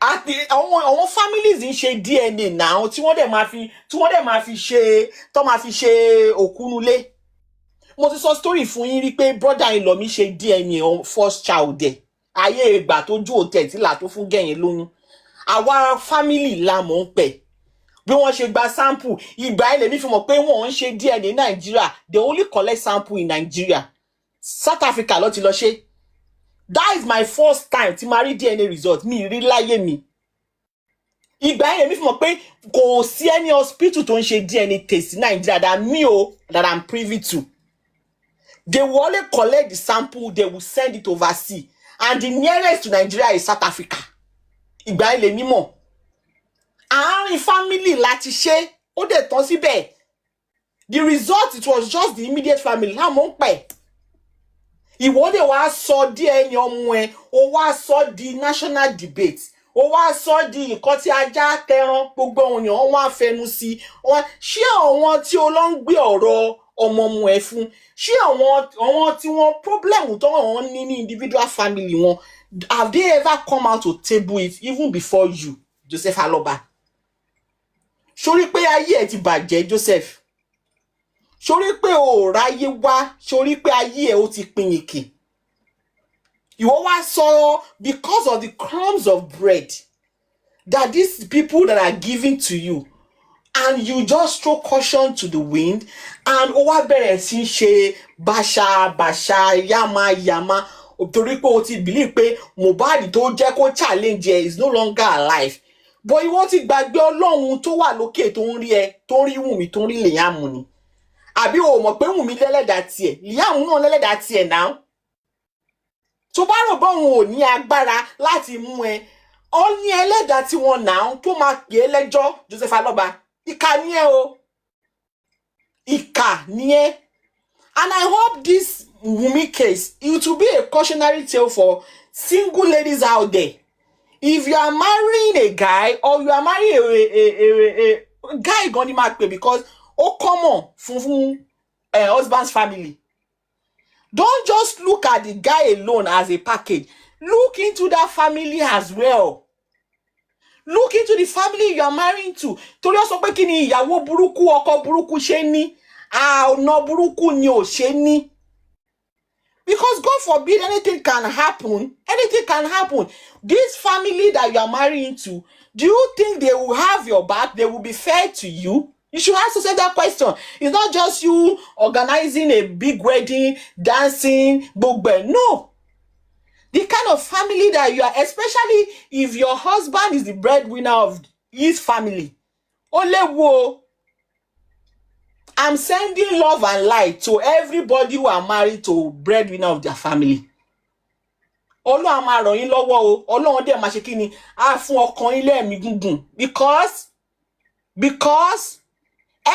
Àwọn families ń ṣe DNA now tí wọ́n dẹ̀ máa fi ṣe òkúnulé. Mo ti sọ story fún yín rí pé brother-in-law mi ṣe DNA on first child ẹ̀. Ayé ìgbà tó ju hotel tí là tó fún gẹ̀yìn lóyún. Àwa family la mọ̀ ń pẹ̀. Bí wọ́n ṣe gba sample, ìgbà ilẹ̀ mi fi mọ̀ pé wọ́n ń ṣe DNA ní Nigeria. They only collect sample in Nigeria. South Africa ló ti lọ ṣe. That is my first time tí ma rí DNA result mi rí láyé mi. Ìgbà ilẹ̀ mi fi mọ̀ pé kò sí any hospital tó ń ṣe DNA test in Nigeria that I'm privy to. They will only collect the sample, they will send it overseas. And the nearest to Nigeria is South Africa. Ìgbà ilẹ̀ mímọ̀. Àárín family láti ṣe, ó dẹ̀ tán síbẹ̀. The result, it was just the immediate family. Láà mọ̀ ń pẹ̀. Ìwọ dẹ̀ wá sọ DNA ọmọ ẹ̀, ó wá sọ di national debate. Ó wá sọ di nǹkan tí ajá tẹran, gbogbo èèyàn wọ́n fẹnu sí. Ṣé àwọn tí ó lọ ń gbé ọ̀rọ̀ ọmọ ọmọ ẹ̀ fún, ṣé àwọn tí wọ́n problem tó wọ́n ní individual family wọn, have they ever come out to table it even before you, Joseph Aloba? Sórí pé ayé ẹ̀ ti bàjẹ́, Joseph. Sórí pé o ráyé wá, sórí pé ayé ẹ̀ ó ti pinyìnkì. Ìwọ wá sọ because of the crumbs of bread that these people that are giving to you, and you just throw caution to the wind, and ó wá bẹ̀rẹ̀ sí ṣe bàṣà yama torí pé o ti believe pé Mohbad tó jẹ́ kó challenge is no longer alive. But ìwọ ti gbàgbé Ọlọ́run tó wà lókè tó ń rí ẹ, tó ń rí Wùnmí, tó ń rí Liam ni. Àbí o mọ̀ pé Wùnmí lẹ́lẹ́dàá tiẹ̀, Liam náà lẹ́lẹ́dàá tiẹ̀ now. Tó bá rò bọ́ òun ò ní agbára láti mú ẹ, ó ní ẹlẹ́dàá tí wọ́n now tó máa pè é lẹ́jọ́, Joseph Aloba. Ìkà ni ẹ́ o. Ìkà ni ẹ́. And I hope this Wunmi case, it will be a cautionary tale for single ladies out there. If you are marrying a guy or you are marrying a guy gonna mark because common from husband's family. Don't just look at the guy alone as a package. Look into that family as well. Look into the family you are marrying to. Torí ó sọ pé kí ni ìyàwó burúkú ọkọ burúkú ṣe ní, ọ̀nà burúkú ni ò ṣe ní. Because God forbid anything can happen. Anything can happen. This family that you are marrying to, do you think they will have your back? They will be fair to you? You should ask yourself that question. It's not just you organizing a big wedding, dancing, bugbe. No. The kind of family that you are, especially if your husband is the breadwinner of his family. Olewo. I'm sending love and light to everybody who are married to breadwinner of their family. Ọlọ́run máa ràn yín lọ́wọ́ o. Ọlọ́run dẹ̀ máa ṣe kí ni? Á fún ọkàn yín lẹ́mìí gúngùn. Because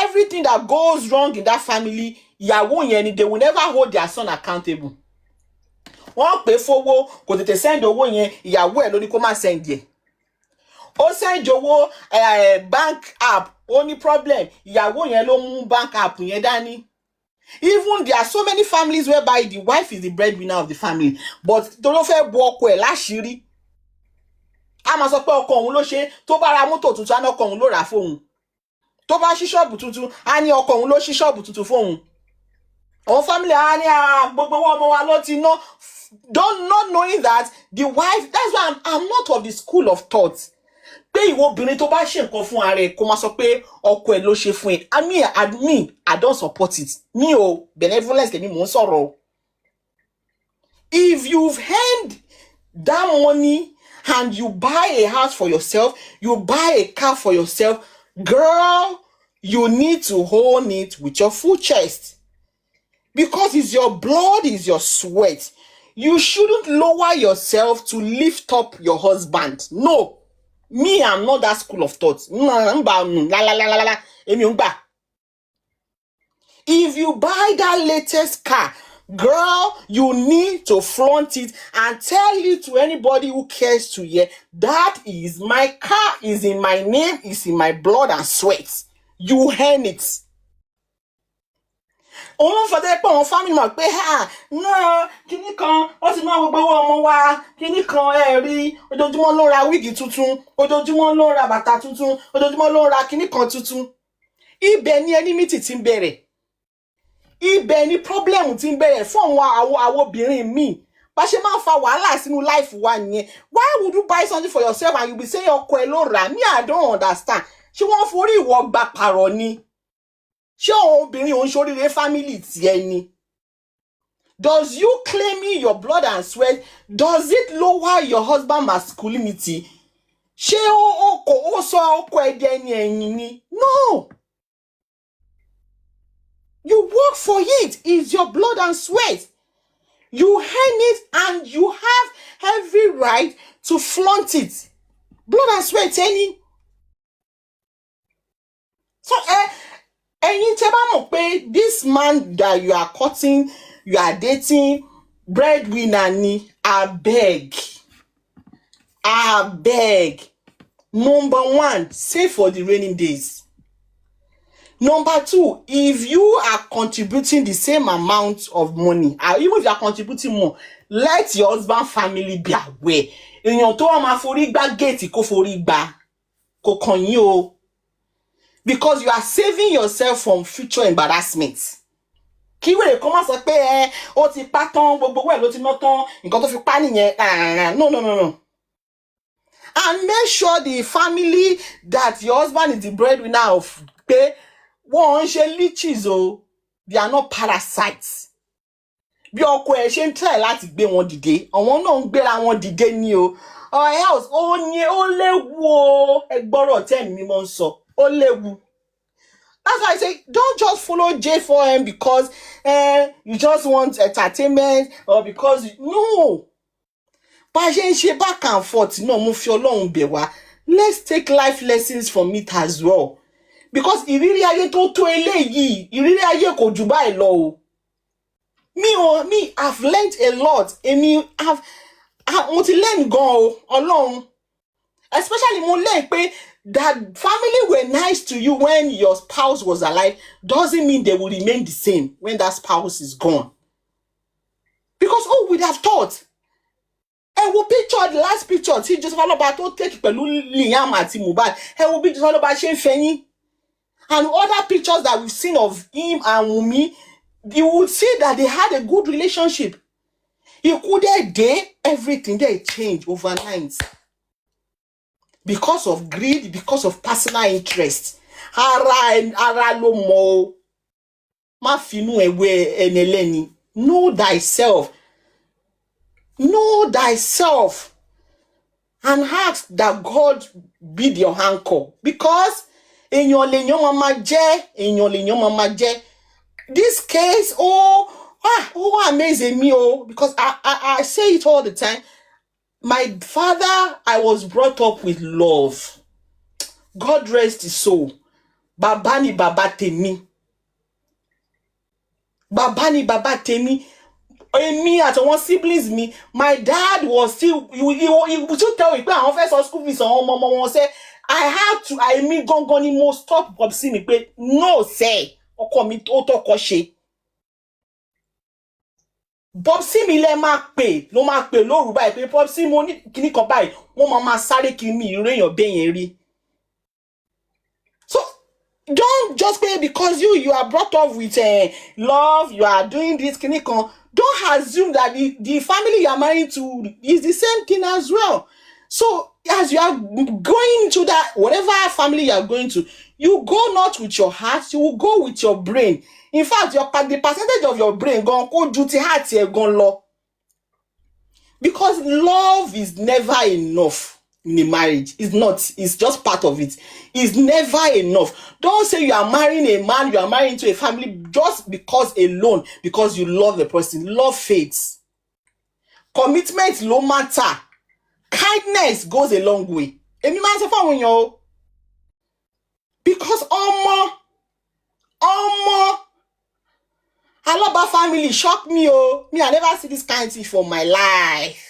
Everything that goes wrong in that family, ìyàwó yẹn ni, they will never hold their son accountable. Wọ́n pè fowó, kò tètè send owó yẹn, ìyàwó ẹ̀ ló ní kó má send yẹ. Ó send owó bank app, ó ní problem, ìyàwó yẹn ló mú bank app yẹn dání. Even there are so many families whereby the wife is the breadwinner of the family, but tó ló fẹ́ bu ọkọ ẹ̀ láṣìírí. A máa sọ pé ọkọ òun ló ṣe, tó bá ra mọ́tò tuntun á ní ọkọ òun ló rà fóun. Tó bá ṣí ṣọ́ọ̀bù tuntun á ní ọkọ òun ló ṣí ṣọ́ọ̀bù tuntun fóun. Our family á ní gbogbo owó ọmọ wa ló ti ná. Not knowing that the wife, that's why I'm not of the school of thought. Pé ìwọ obìnrin tó bá ṣe nǹkan fún ara ẹ̀ kó máa sọ pé ọkọ ẹ̀ ló ṣe fún ẹ. I don't support it. Me o, benevolence lèmi mò ń sọ̀rọ̀. If you've earned that money and you buy a house for yourself, you buy a car for yourself, girl, you need to own it with your full chest. Because it's your blood, it's your sweat. You shouldn't lower yourself to lift up your husband. No. Me, I'm not that school of thought. If you buy that latest car, girl, you need to flaunt it and tell it to anybody who cares to hear. That is my car, is in my name, is in my blood and sweat. You earn it. Òun fọdẹ pé àwọn family mọ̀ pé náà kíní kan ó ti ná gbogbo owó ọmọ wa, kíní kan ẹ rí, ojoojúmọ́ ló ra wíìgì tuntun, ojoojúmọ́ ló ra bàtà tuntun, ojoojúmọ́ ló ra kíní kan tuntun. Ibẹ̀ ni enmity ti ń bẹ̀rẹ̀. Ibẹ̀ ni problem ti ń bẹ̀rẹ̀ fún àwọn obìnrin míì. Bá ṣe máa ń fa wàhálà sínú life wa nìyẹn. Why would you buy something for yourself and you be saying ọkọ ẹ ló rà? Me, I don't understand. Ṣé wọ́n forí ìwọ gba pàrọ̀ ni? Ṣé obìnrin òun ṣoríire family tiẹ̀ ni? Does you claiming your blood and sweat, does it lower your husband masculinity? Ṣé ó sọ ọkọ ẹ dẹni ẹ̀yìn ni? No. You work for it. It's your blood and sweat. You earn it and you have every right to flaunt it. Blood and sweat, any. So, ẹ̀yin tẹ́ bá mọ̀ pé this man that you are courting, you are dating, breadwinner ni, abeg. Number one, save for the rainy days. Number two, if you are contributing the same amount of money, or even if you are contributing more, let your husband family be aware. Èèyàn tó wá máa forí gbá gate kó forí gbá, kò kàn yín o. Because you are saving yourself from future embarrassment. Kí wèrè kó má sọ pé ó ti pa tán, gbogbo ẹ̀ ló ti ná tán, nǹkan tó fi pa nìyẹn. No. And make sure the family that your husband is the breadwinner of pé wọ́n ń ṣe leeches o. They are not parasites. Bí ọkọ ẹ̀ ṣe ń try láti gbé wọn dìde, àwọn náà ń gbéra wọn dìde ni o. Or else ó léwu o. Ẹ gbọ́rọ̀ tẹ́mi mímọ́ ń sọ. Ó léwu. That's why I say don't just follow J4M because you just want entertainment or because no. Bá ṣe ń ṣe back and forth náà mo fi Ọlọ́run bẹ̀ wá. Let's take life lessons from it as well. Because ìrírí ayé tó eléyìí, ìrírí ayé kò jù báyìí lọ o. Me, I've learned a lot. Mo ti learn gan o, Ọlọ́run. Especially mo learn pé that family were nice to you when your spouse was alive doesn't mean they will remain the same when that spouse is gone. Because who would have thought? Ẹ wo picture, the last picture tí Joseph Aloba tó take pẹ̀lú Liam àti Mohbad. Ẹ wo bí Joseph Aloba ṣe ń fẹ̀yìn. And other pictures that we've seen of him and Wunmi, you would see that they had a good relationship. Everything they changed overnight. Because of greed, because of personal interest. Ara lo mo. Ma finu ewe eneleni. Know thyself. Know thyself. And ask that God be your anchor. Because èèyàn lèèyàn mama jẹ́. This case, amazing me, because I say it all the time. My father, I was brought up with love. God rest his soul. bàbá ni bàbá tèmi. Bàbá ni bàbá tèmi. Me at one siblings me, my dad was still he would still tell me pé àwọn fẹ́ sọ school fees àwọn ọmọ wọn say I had to I mean gangan ni mo stop popsi mi pé no say ọkọ mi ó tọkọ ṣe. Popsi mi lẹ máa pè ló máa pè lóru báyìí pé popsi mo ní kíní kan báyìí wọ́n máa sáré kiri mi ìró èèyàn bẹ́yẹn rí. So don't just pay because you are brought up with love, you are doing this kíní kan. Don't assume that the family you are married to is the same thing as well. So as you are going to that, whatever family you are going to, you go not with your heart, you will go with your brain. In fact, the percentage of your brain gone go duty heart here gone low. Because love is never enough in a marriage. It's not. It's just part of it. It's never enough. Don't say you are marrying a man, you are marrying to a family just because alone, because you love the person. Love fades. Commitment no matter. Kindness goes a long way. Èmi máa ń sọ fáwọn èèyàn o. Because ọmọ Aloba family shock me o. Me, I never see this kind of thing for my life.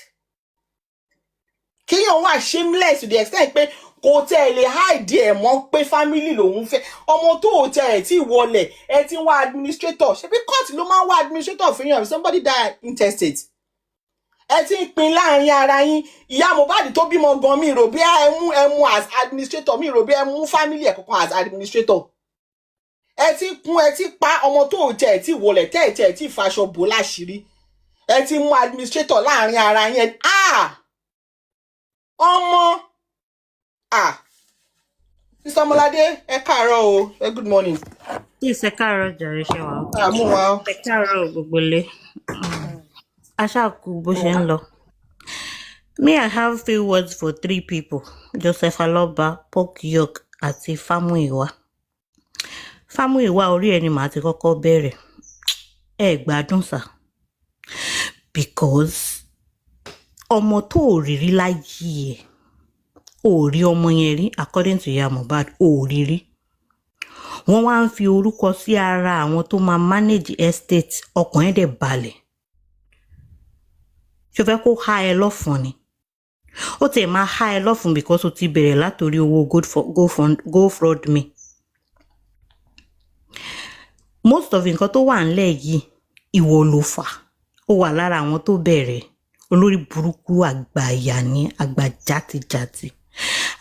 Kéèyàn wà shameless to the extent pé kò tẹ́ lè hide ẹ̀ mọ́ pé family lòun fẹ́. Ọmọ tó tẹ́ ẹ̀ tí wọlé ẹ̀ tí wá administrator. Ṣebí court ló máa ń wá administrator fún yàn. Somebody that intestate. Ẹ ti ń pín láàrin ara yín. Ìyá Mohbad tó bímọ gan mi rò bí ẹ mú as administrator, mi rò bí ẹ mú family ẹ̀ kankan as administrator. Ẹ ti kún ẹ ti pa ọmọ tó tẹ́ ẹ̀ tí wọlé tẹ́ ẹ̀ tí faṣọ bò láṣìírí. Ẹ ti mú administrator láàrin ara yín. Ọmọ Mr. Molade, ẹ káàárọ̀ o. Good morning. Yes, ẹ káàárọ̀ jàre ṣe wà. Mo wà o. Ẹ káàárọ̀ gbogbo ilé. Aṣáàkú bó ṣe ń lọ. Me, I have few words for 3 people. Joseph Aloba, Pokyok, àti Famuyiwa. Famuyiwa orí ẹni màá ti kọ́kọ́ bẹ̀rẹ̀. Ẹ gbádùn sà. Because ọmọ tó rírí láyé ẹ̀. Ó rí ọmọ yẹn rí according to ìyá Mohbad ó rí rí. Wọ́n wá ń fi orúkọ sí ara àwọn tó máa manage estate ọkàn ẹ̀ dẹ̀ balẹ̀. Ṣó fẹ́ kó há ẹ lọ́fun ni. Ó tẹ̀ máa há ẹ lọ́fun because ó ti bẹ̀rẹ̀ látorí owó GoFundMe. Most of nǹkan tó wà ńlẹ̀ yìí ìwọ ló fà. Ó wà lára àwọn tó bẹ̀rẹ̀. Olórí burúkú àgbàyà ni àgbà játijàti.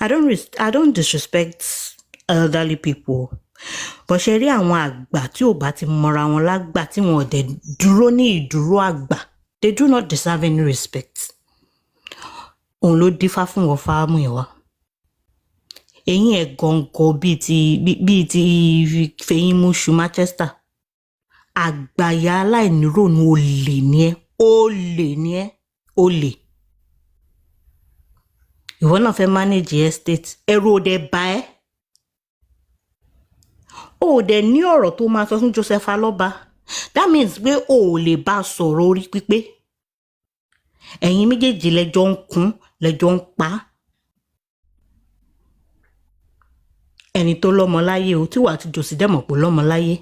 I don't disrespect elderly people. But ṣe rí àwọn àgbà tí ò bá ti mọra wọn lágbà tí wọn dẹ̀ dúró ní ìdúró àgbà. They do not deserve any respect. Òun ló dífá fún wọn Famuyiwa. Eyín ẹ̀ gọ̀ǹgọ̀ bíi ti fẹ̀yìn Mushu Manchester. Àgbàyà aláìnírònú olè ni ẹ́. Olè ni ẹ́. Olè. Ìwọ náà fẹ́ manage estate. Ẹ̀rù ò dẹ̀ bà ẹ́. Ó dẹ̀ ní ọ̀rọ̀ tó máa sọ fún Joseph Aloba. That means pé o ò lè bá sọ̀rọ̀ orí pípé. Ẹ̀yin méjèèjì lẹ́jọ́ ń kún, lẹ́jọ́ ń pa. Ẹni tó lọ́mọ láyé o tí wà tí Josi dẹ̀ mọ̀ pé lọ́mọ láyé.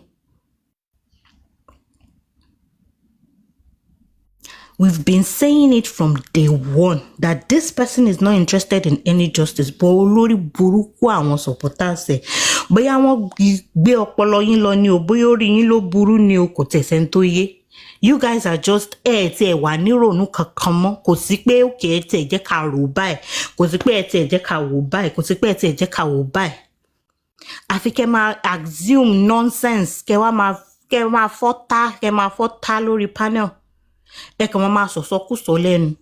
We've been saying it from day one that this person is not interested in any justice. But olórí burúkú àwọn supporters ẹ̀. Bóyá wọ́n gbé ọpọlọ yín lọ ni o, bóyá orí yín ló burú ni o, kò tẹ̀sẹ̀ ń tó yé. You guys are just tí ẹ wà nírònú kankan mọ́. Kò sí pé òkè ẹ tí ẹ jẹ́ ká rò báyìí. Kò sí pé ẹ tí ẹ jẹ́ ká wò báyìí. Kò sí pé ẹ tí ẹ jẹ́ ká wò báyìí. Àfi kẹ́ máa assume nonsense. Kẹ́ máa fọ́tá lórí panel. Ẹ kàn máa sọ̀sọ́kùsọ lẹ́nu.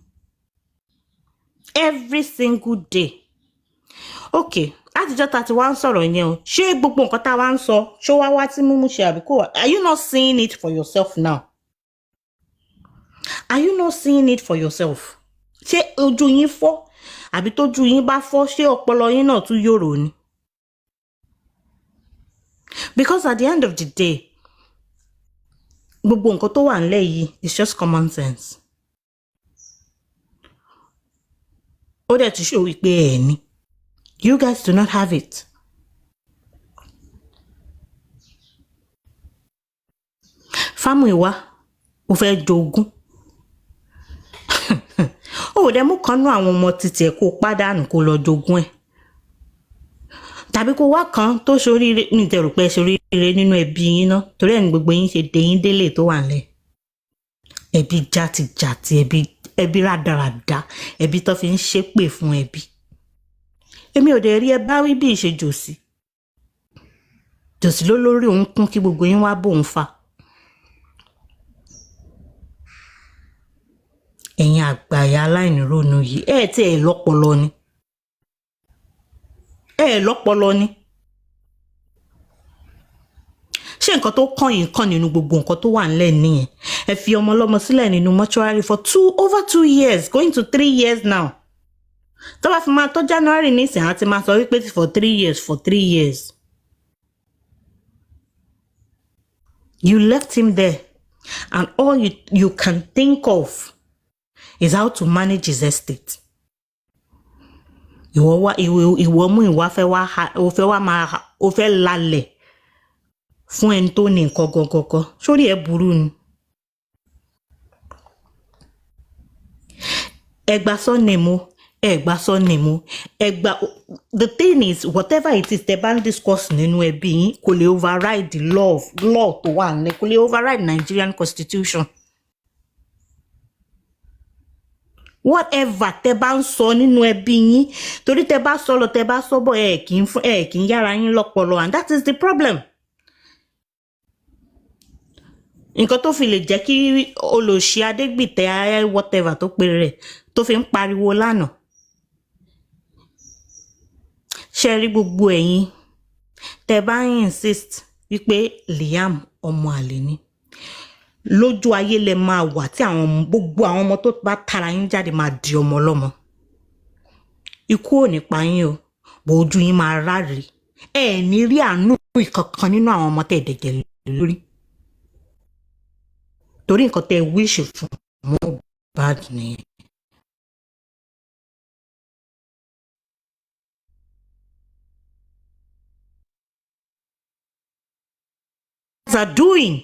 Every single day. Okay, àtijọ́ ta ti wá ń sọ̀rọ̀ yẹn o. Ṣé gbogbo nǹkan tá wá ń sọ ṣó wá tí múmú ṣe àbí kò wá? Are you not seeing it for yourself now? Are you not seeing it for yourself? Ṣé ojú yín fọ́? Àbí tójú yín bá fọ́ ṣé ọpọlọ yín náà tún yòrò ni? Because at the end of the day, gbogbo nǹkan tó wà ńlẹ̀ yìí is just common sense. Ó dẹ̀ ti show wípé ẹ̀ ní. You guys do not have it. Fámúyìwá ó fẹ́ jogún ó dẹ̀ mú kan nú àwọn ọmọ títí ẹ̀ kó pàdánù kó lọ jogún ẹ̀ tàbí kó wá kan tó ṣoríire ní ìtẹ̀rù pé ṣoríire nínú ẹbí yín náà torí ẹ̀ ní gbogbo yín ṣe dé yín délé tó wà nílẹ̀ ẹbí játijàti ẹbí rádaràda ẹbí tó fi ń ṣépè fún ẹbí èmi ò dẹ̀ rí ẹ bá wí bí ìṣe jòsí ló lórí òun kún kí gbogbo yín wá bóun fa ẹ̀yin àgbàyà aláìníròónú yìí tí ẹ̀ lọ́pọlọ ni ṣé nǹkan tó kàn yín kàn nínú gbogbo nǹkan tó wà nílẹ̀ nìyẹn ẹ fi ọmọ ọlọ́mọ sílẹ̀ nínú mortuary for over 2 years going to 3 years now tó bá fi máa tó January nísìnyí àti máa sọ wípé for 3 years you left him there and all you can think of is how to manage his estate ìwọ mú ìwà ó fẹ́ lálẹ̀ fún ẹni tó ní nǹkan gọgọgọ sórí ẹ burú ni ẹgbà sọ́nìmú the thing is whatever it is tẹ́ bá ń discuss nínú ẹbí yín kò lè override the law tó wà ní kò lè override Nigerian constitution whatever tẹ́ bá ń sọ nínú ẹbí yín torí tẹ́ bá sọ lọ tẹ́ bá sọ bọ̀ ẹ kì í yára yín lọ́pọlọ and that is the problem. Nǹkan tó fi lè jẹ́ kí olòṣì Adégbìtẹ́ whatever tó pe rẹ̀ tó fi ń pariwo lánàá ṣe rí gbogbo ẹ̀yin tẹ́ bá ń insist wípé Liam ọmọ àlè ni lójú ayé lẹ máa wà tí gbogbo àwọn ọmọ tó bá tara yín jáde máa di ọmọ ọlọ́mọ ikú ò ní pa yín o bó ojú yín máa ráre ẹ ní rí àánú ìkankan nínú àwọn ọmọ tẹ́ dẹ̀jẹ̀ lórí torí nǹkan tẹ́ wíṣì fún Mohbad nìyẹn. Are doing.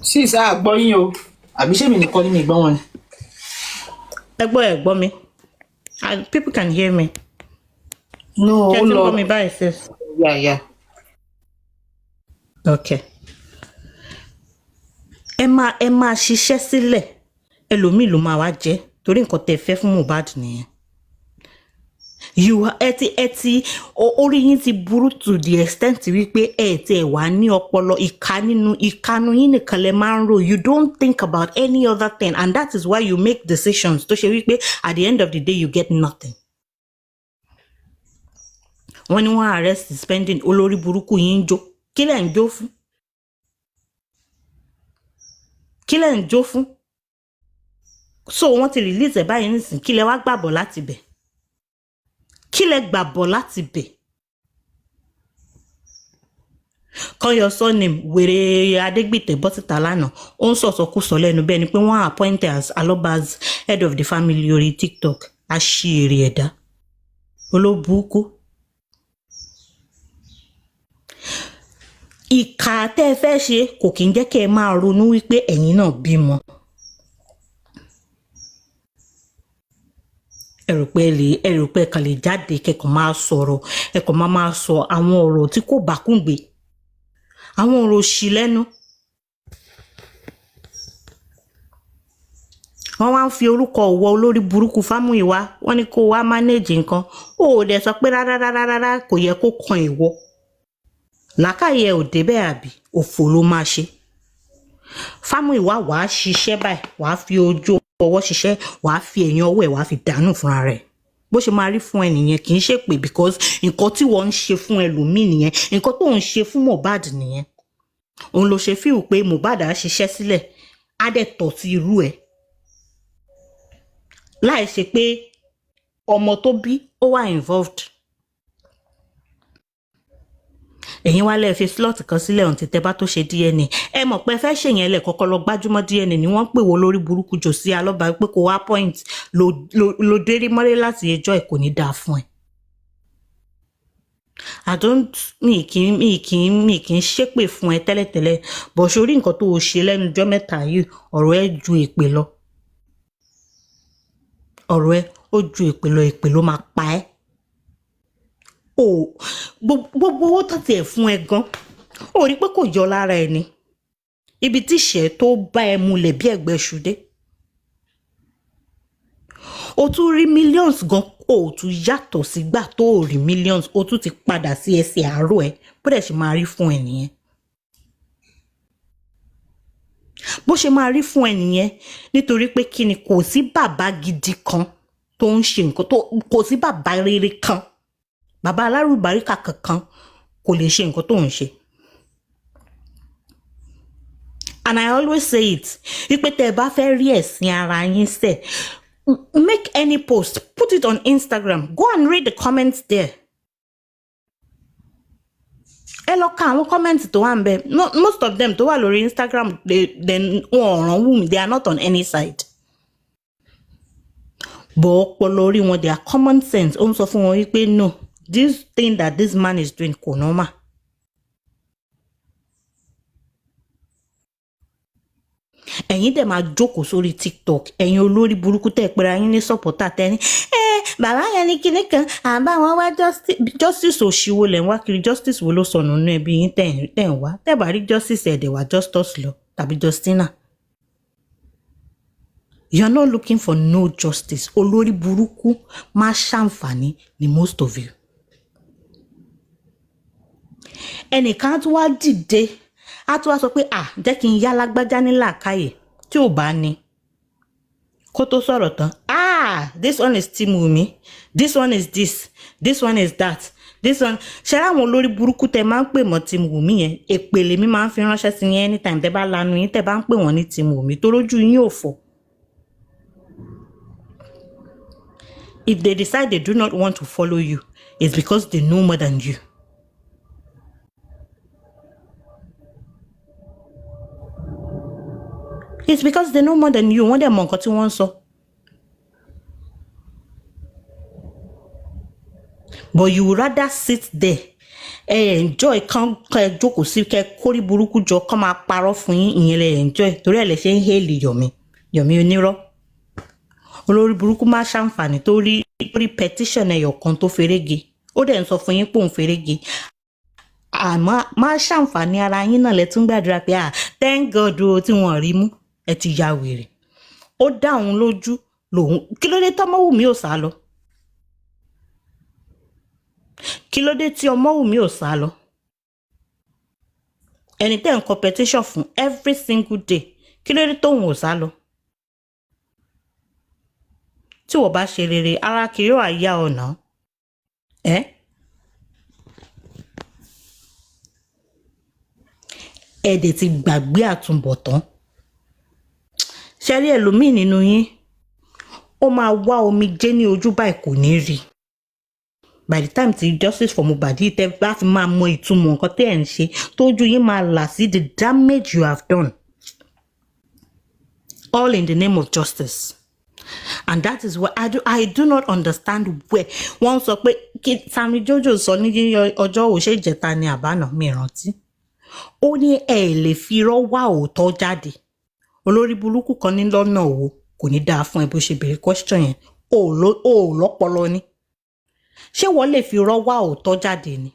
Sis àgbọ́ yín o àbí ṣé mi nìkan ní mi gbọ́ wọn ni. ẹ gbọ́ mi people can hear me. No ó lọ gbọ́ mi báyìí sis. Yeah. Okay. ẹ máa ṣiṣẹ́ sílẹ̀ ẹlòmíì ló máa wá jẹ́ torí nǹkan tẹ́ fẹ́ fún Mohbad nìyẹn. Orí yín ti burú to the extent wípé ti ẹ̀ wá ní ọpọlọ ìkanu yín nìkan lẹ máa ń rò you don't think about any other thing and that is why you make decisions tó ṣe wípé at the end of the day you get nothing. Wọ́n ní wọ́n arrest spending olórí burúkú yín ń jó kí lẹ̀ ń jó fún? So wọ́n ti release ẹ̀ báyìí nísìnyí kí lẹ wá gbàbọ̀ láti bẹ̀? Kí lẹ gbàbọ̀ láti bẹ̀? Call your surname wèrè Adégbìtẹ́ bọ́sìtà lánàá ó ń sọ̀sọ̀kúsọ lẹ́nu bẹ́ẹ̀ ni pé wọ́n appoint as Aloba's head of the family orí TikTok aṣíèrè ẹ̀dá olóbùkú. Ìkà tẹ́ ẹ fẹ́ ṣe kò kí ń jẹ́ kí ẹ máa ronú wípé ẹ̀yin náà bímọ. ẹ rò pé kàn lè jáde kẹ́kọ̀ọ́ máa sọ̀rọ̀ ẹ̀kọ́ máa sọ àwọn ọ̀rọ̀ tí kò bá kúngbé àwọn ọ̀rọ̀ òṣì lẹ́nu. Wọ́n wá ń fi orúkọ ọ̀wọ́ olórí burúkú Fámúyìwá wọ́n ní kó wá manage nǹkan ó dẹ̀ sọ pé rárá kò yẹ kó kan ìwọ. Làákàyè ò débẹ̀ àbí òfò ló máa ṣe. Fámúyìwá wàá ṣiṣẹ́ báyìí wàá fi ojú ọwọ́ ṣiṣẹ́ wàá fi ẹ̀yìn ọwọ́ ẹ̀ wàá fi dànù fúnra rẹ̀ bó ṣe máa rí fún ẹ nìyẹn kì í ṣe pé because nǹkan tí wọ́n ń ṣe fún ẹlòmíì nìyẹn nǹkan tó ń ṣe fún Mohbad nìyẹn òun ló ṣe fíìl pé Mohbad á ṣiṣẹ́ sílẹ̀ á dẹ̀ tọ̀ sí irú ẹ̀ láì ṣe pé ọmọ tó bí ó wà involved. Ẹ̀yin wá lẹ́ẹ̀ fi slot kan sílẹ̀ ọ̀hún títẹ́ bá tó ṣe DNA ẹ mọ̀ pé fẹ́ ṣèyẹn lẹ̀ kọ́kọ́ lọ gbájúmọ́ DNA ni wọ́n pè wọ́ lórí burúkú Jòsí Alọ́ba pé kò wá point lo dérí mọ́lé láti ẹjọ́ ẹ̀ kò ní dáa fún ẹ. mi kì í ṣépè fún ẹ tẹ́lẹ̀tẹ́lẹ̀ bọ̀ sórí nǹkan tó o ṣe lẹ́nu ọjọ́ mẹ́ta yìí ọ̀rọ̀ ẹ ju èpè lọ ọ̀rọ̀ ẹ ó ju èpè ló máa pa ẹ́ gbogbo owó tó tiẹ̀ fún ẹ gan ó rí pé kò yọ lára ẹ ni ibi tí ìṣẹ́ tó bá ẹ mulẹ̀ bí ẹ̀gbẹ́ ṣùdé o tún rí millions gan o tún yàtọ̀ sígbà tó o rí millions o tún ti padà sí ẹsẹ̀ àárọ̀ ẹ bó dẹ̀ ṣe máa rí fún ẹ nìyẹn bó ṣe máa rí fún ẹ nìyẹn nítorí pé kí ni kò sí bàbá gidi kan tó ń ṣe nǹkan tó kò sí bàbá rere kan bàbá alárùbáríkà kankan kò lè ṣe nǹkan tó ń ṣe. And I always say it wípé tẹ́ ẹ bá fẹ́ rí ẹ̀sìn ara yín sẹ̀ make any post put it on Instagram go and read the comments there. Ẹ lọ ka àwọn comments tó wà ń bẹ most of them tó wà lórí Instagram wọn ọ̀ràn wù mí they are not on any side. Bọ̀ ọpọlọ orí wọn their common sense ó ń sọ fún wọn wípé no this thing that this man is doing kò normal. Ẹ̀yin dẹ̀ máa jókòó sórí TikTok ẹ̀yin olórí burúkú tẹ́ pera yín ní sọ́pọ̀tà tẹ́ni bàbá yẹn ní kinní kan àbá wọn wá justice òṣìwò lẹ̀ ń wá kiri justice wo ló sọnù nínú ẹbí yín tẹ̀ ń wá tẹ́ bá rí justice ẹ̀dẹ̀ wá Justus lọ tàbí Justina. You are not looking for no justice olórí burúkú máa ṣàǹfààní ní most of you. Ẹnìkan á tún wá dìde á tún wá sọ pé jẹ́ kí n yá lágbájá ní làákàyè tí ò bá ní kó tó sọ̀rọ̀ tán this one is Team Wunmi this one is this one is that this one ṣe ráwọn olórí burúkú tẹ máa ń pè mọ́ Team Wunmi yẹn èpèlè mi máa ń fi ránṣẹ́ sí yẹn anytime tẹ bá lanu yín tẹ bá ń pè wọ́n ní Team Wunmi tó lójú yín ò fọ́. If they decide they do not want to follow you it's because they know more than you. It's because they know more than you. Wọ́n dẹ̀ mọ nǹkan tí wọ́n ń sọ. But you would rather sit there enjoy kan jókòó sí kẹ́ kórí burúkú jọ kán máa parọ́ fún yín ìyẹn lẹ enjoy torí ẹ̀ lẹ ṣe ń hélì Yomi onírọ́. Olórí burúkú máa ṣàǹfààní tó rí petition ẹyọ kan tó ferege ó dẹ̀ ń sọ fún yín pé òun ferege àmọ́ máa ṣàǹfààní ara yín náà lẹ tún gbàdúrà pé thank God o tí wọ́n rí mú ẹ ti ya wèrè ó dá òun lójú lòun kí ló dé tọ́mọ́wùmí ò sá lọ kí ló dé tí ọmọ́wùmí ò sá lọ ẹni tẹ́ ń competition fún every single day kí ló dé tóun ò sá lọ tí wọ́n bá ṣe rere ara kì yóò àyà ọ̀nà ẹ̀dẹ̀ ti gbàgbé àtúbọ̀tán ṣẹ́rí ẹlòmíì nínú yín ó máa wá omijé ní ojú báyìí kò ní rí by the time tí justice for Mohbad tẹ́ bá fi máa mọ ìtumọ̀ nǹkan tẹ́ ẹ̀ ń ṣe tójú yín máa là sí the damage you have done all in the name of justice. And that is what I do not understand where wọ́n sọ pé kí Sammy Jojo sọ ní ọjọ́ òṣèjẹta ní àbánà mi rántí ó ní ẹ lè fi irọ́ wá òótọ́ jáde olórí burúkú kan ní lọ́nà wo kò ní dáa fún ẹ bó ṣe béèrè question yẹn ó lọ́pọlọ ni ṣé wọ́n lè fi irọ́ wá òótọ́ jáde ni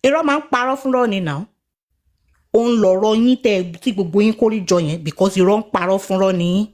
irọ́ máa ń parọ́ fúnrọ́ ni náà òun lọ̀rọ̀ yín tí gbogbo yín kórí jọ yẹn because irọ́ ń parọ́ fúnrọ́ ni yín.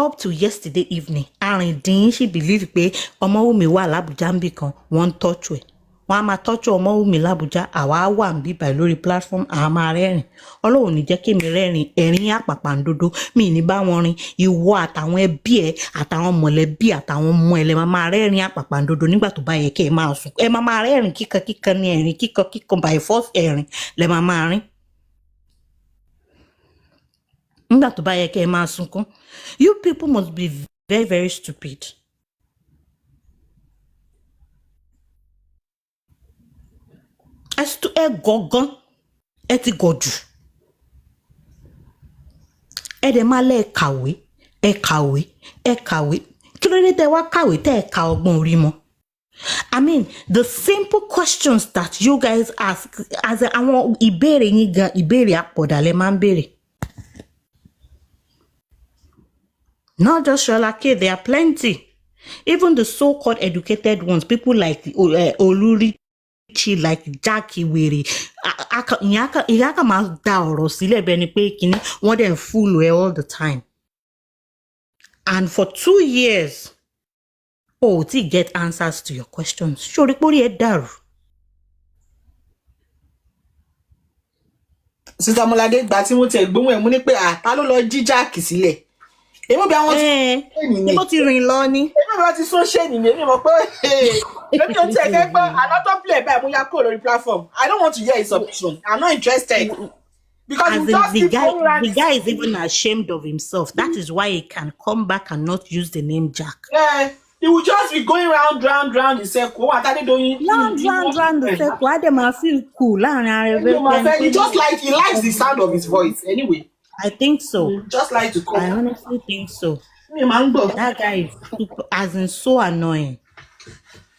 Up to yesterday evening arìndín sì believe pé Ọmọ́wùmí wà l'Àbújá níbì kan wọ́n ń tọ́jú ẹ̀ wọ́n á máa tọ́jú Ọmọ́wùmí l'Àbújá àwa wà ń bíbà lórí platform àá máa rẹ́rìn Ọlọ́run ní jẹ́ kémi rẹ́rìn ẹ̀rín àpàpàǹdodo mi ní bá wọn rin ìwọ àtàwọn ẹbí ẹ àtàwọn mọ̀lẹ́bí àtàwọn ọmọ ẹ lẹ máa rẹ́rìn àpàpàǹdodo nígbà tó bá yẹ kẹ́ ẹ máa sùn ẹ máa rẹ́rìn kíkan ní ẹ̀rín kíkan by force ẹ̀rín lẹ máa rín nígbà tó bá yẹ kẹ́ ẹ máa sunkún you people must be very very stupid. ẹ gọ̀gán ẹ ti gọ̀ jù ẹ dẹ̀ máa lẹ́ kàwé ẹ kàwé kí ló dé tẹ́ wá kàwé tẹ́ ẹ ka ọgbọ́n orí mọ́. I mean, the simple questions that you guys ask as àwọn ìbéèrè yín gan ìbéèrè àpọ̀dà lẹ máa ń béèrè. Not just Sholake, there are plenty. Even the so-called educated ones, people like Olurichi, like Jackie Wiri, ìyá kan máa da ọ̀rọ̀ sílẹ̀ bẹ́ẹ̀ ni pé kíní wọ́n dẹ̀ ń fool her all the time. And for 2 years, to get answers to your questions. Ṣorí pórí ẹ dàrú. Sister Molade gba tí mo tẹ̀ gbóhùn ẹ̀ mú ní pé ta ló lọ jí jáàkì sílẹ̀. Èmi bí àwọn níbo ti rìn lọ ni. Èmi bí wọ́n ti sún ṣéènì ni èmi mọ̀ pé èmi ò tiẹ̀ fẹ́ gbọ́ another play báyìí mo yá kúrò lórí platform. I don't want to hear his submission. I'm not interested. Because as in, the guy is even ashamed of himself. That is why he can come back and not use the name Jack. Yeah. He will just be going round in circle. Round the circle. I dem feel cool. He just he likes the sound of his voice. Anyway, I think so. Just like to come. I honestly think so. That guy is super, as in so annoying.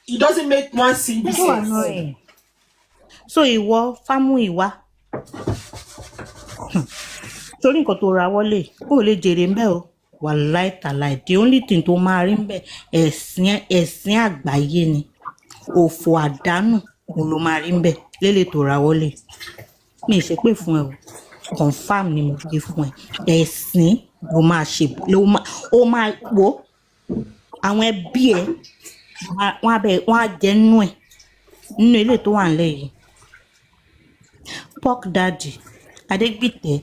He doesn't make one single sense. So annoying. So ìwọ torí nǹkan tó ra wọlé kó lè jèrè ń bẹ o. Wàláì tàláì, the only thing tó máa rí ń bẹ ẹ̀sìn àgbáyé ni. Òfò àdánù òun ló máa rí ń bẹ lélẹ̀ tó ra wọlé. Mi ṣe pé fún ẹ o. Confirm ni mo gbé fún ẹ. Ẹ̀sìn ló máa ṣe ó máa wo àwọn ẹbí ẹ wọ́n á jẹ nínú ẹ̀ nínú ilé tó wà nílẹ̀ yìí. Pork daddy Adégbìtẹ́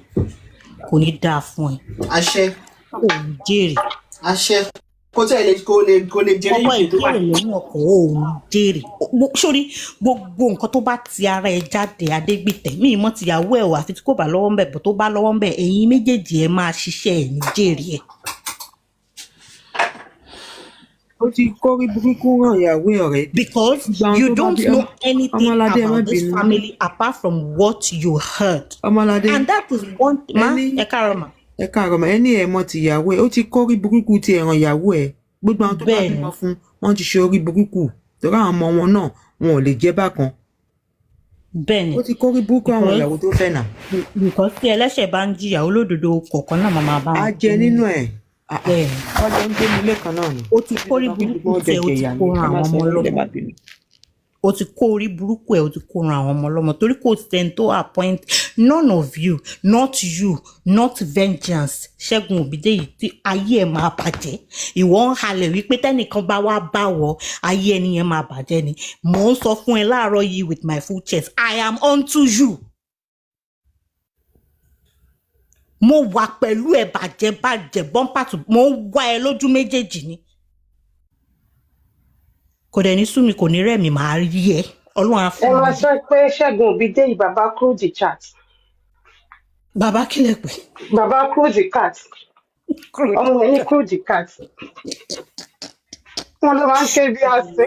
kò ní dáa fún ẹ. Àṣẹ. Kò jèrè. Àṣẹ. Kò lè jèrè ìṣe tó wà lẹ́yìn ọkọ̀ ò jèrè. Sórí gbogbo nǹkan tó bá ti ara ẹ jáde Adégbìtẹ́ mi ìmọ̀ tìyàwó ẹ̀ wà àfi tí kò bá lọ́wọ́ ń bẹ̀ bọ̀ tó bá lọ́wọ́ ń bẹ̀ ẹ̀yin méjèèjì ẹ máa ṣiṣẹ́ ẹ̀ ní jèrè ẹ̀. Ó ti kórí burúkú ràn ìyàwó ọ̀rẹ́. Because you don't know anything about this family apart from what you heard. And that is one thing. Ẹ káàárọ̀ mà ẹni ẹ̀ mọ̀ tìyàwó ẹ̀ ó ti kórí burúkú ti ẹ̀ràn ìyàwó ẹ̀ gbogbo àwọn tó bá bímọ fún wọn ti ṣe orí burúkú torí àwọn ọmọ wọn náà wọn ò lè jẹ́ bákan. Bẹ́ẹ̀ni. Ó ti kórí burúkú àwọn ìyàwó tó fẹ́ nà. Because tí ẹlẹ́ṣẹ̀ bá ń jìyà olódodo kọ̀ọ̀kan náà máa bá wọn. A jẹ nínú ẹ̀. Ọjọ́ ń gbé nílé kan náà ni. Ó ti kórí burúkú tẹ ó ti kó ran àwọn ọmọ lọ́mọ. Ó ti kó orí burúkú ẹ̀ ó ti kó ran àwọn ọmọ lọ́mọ torí kò sẹ́ni tó appoint none of you not vengeance Ṣẹ́gun Òbídèyí tí ayé ẹ̀ máa bàjẹ́. Ìwọ ń halẹ̀ wípé tẹ́nìkan bá wá báwọ̀ ayé ẹni yẹn máa bàjẹ́ ni. Mò ń sọ fún ẹ láàárọ̀ yìí with my full chest I am unto you. Mo wà pẹ̀lú ẹ bàjẹ́ bumper to mo ń wá ẹ lójú méjèèjì ni. Kò dẹ̀ ní sú mi kò ní rẹ̀ mi máa rí ẹ Ọlọ́run á fún mi. Ẹ máa sọ pé Ṣẹ́gun Òbídèyí bàbá crude chat. Bàbá kílẹ̀ pé. Bàbá crude cat. Ọmọ ẹ̀ ní crude cat. Wọ́n ló máa ń ké bí àṣẹ.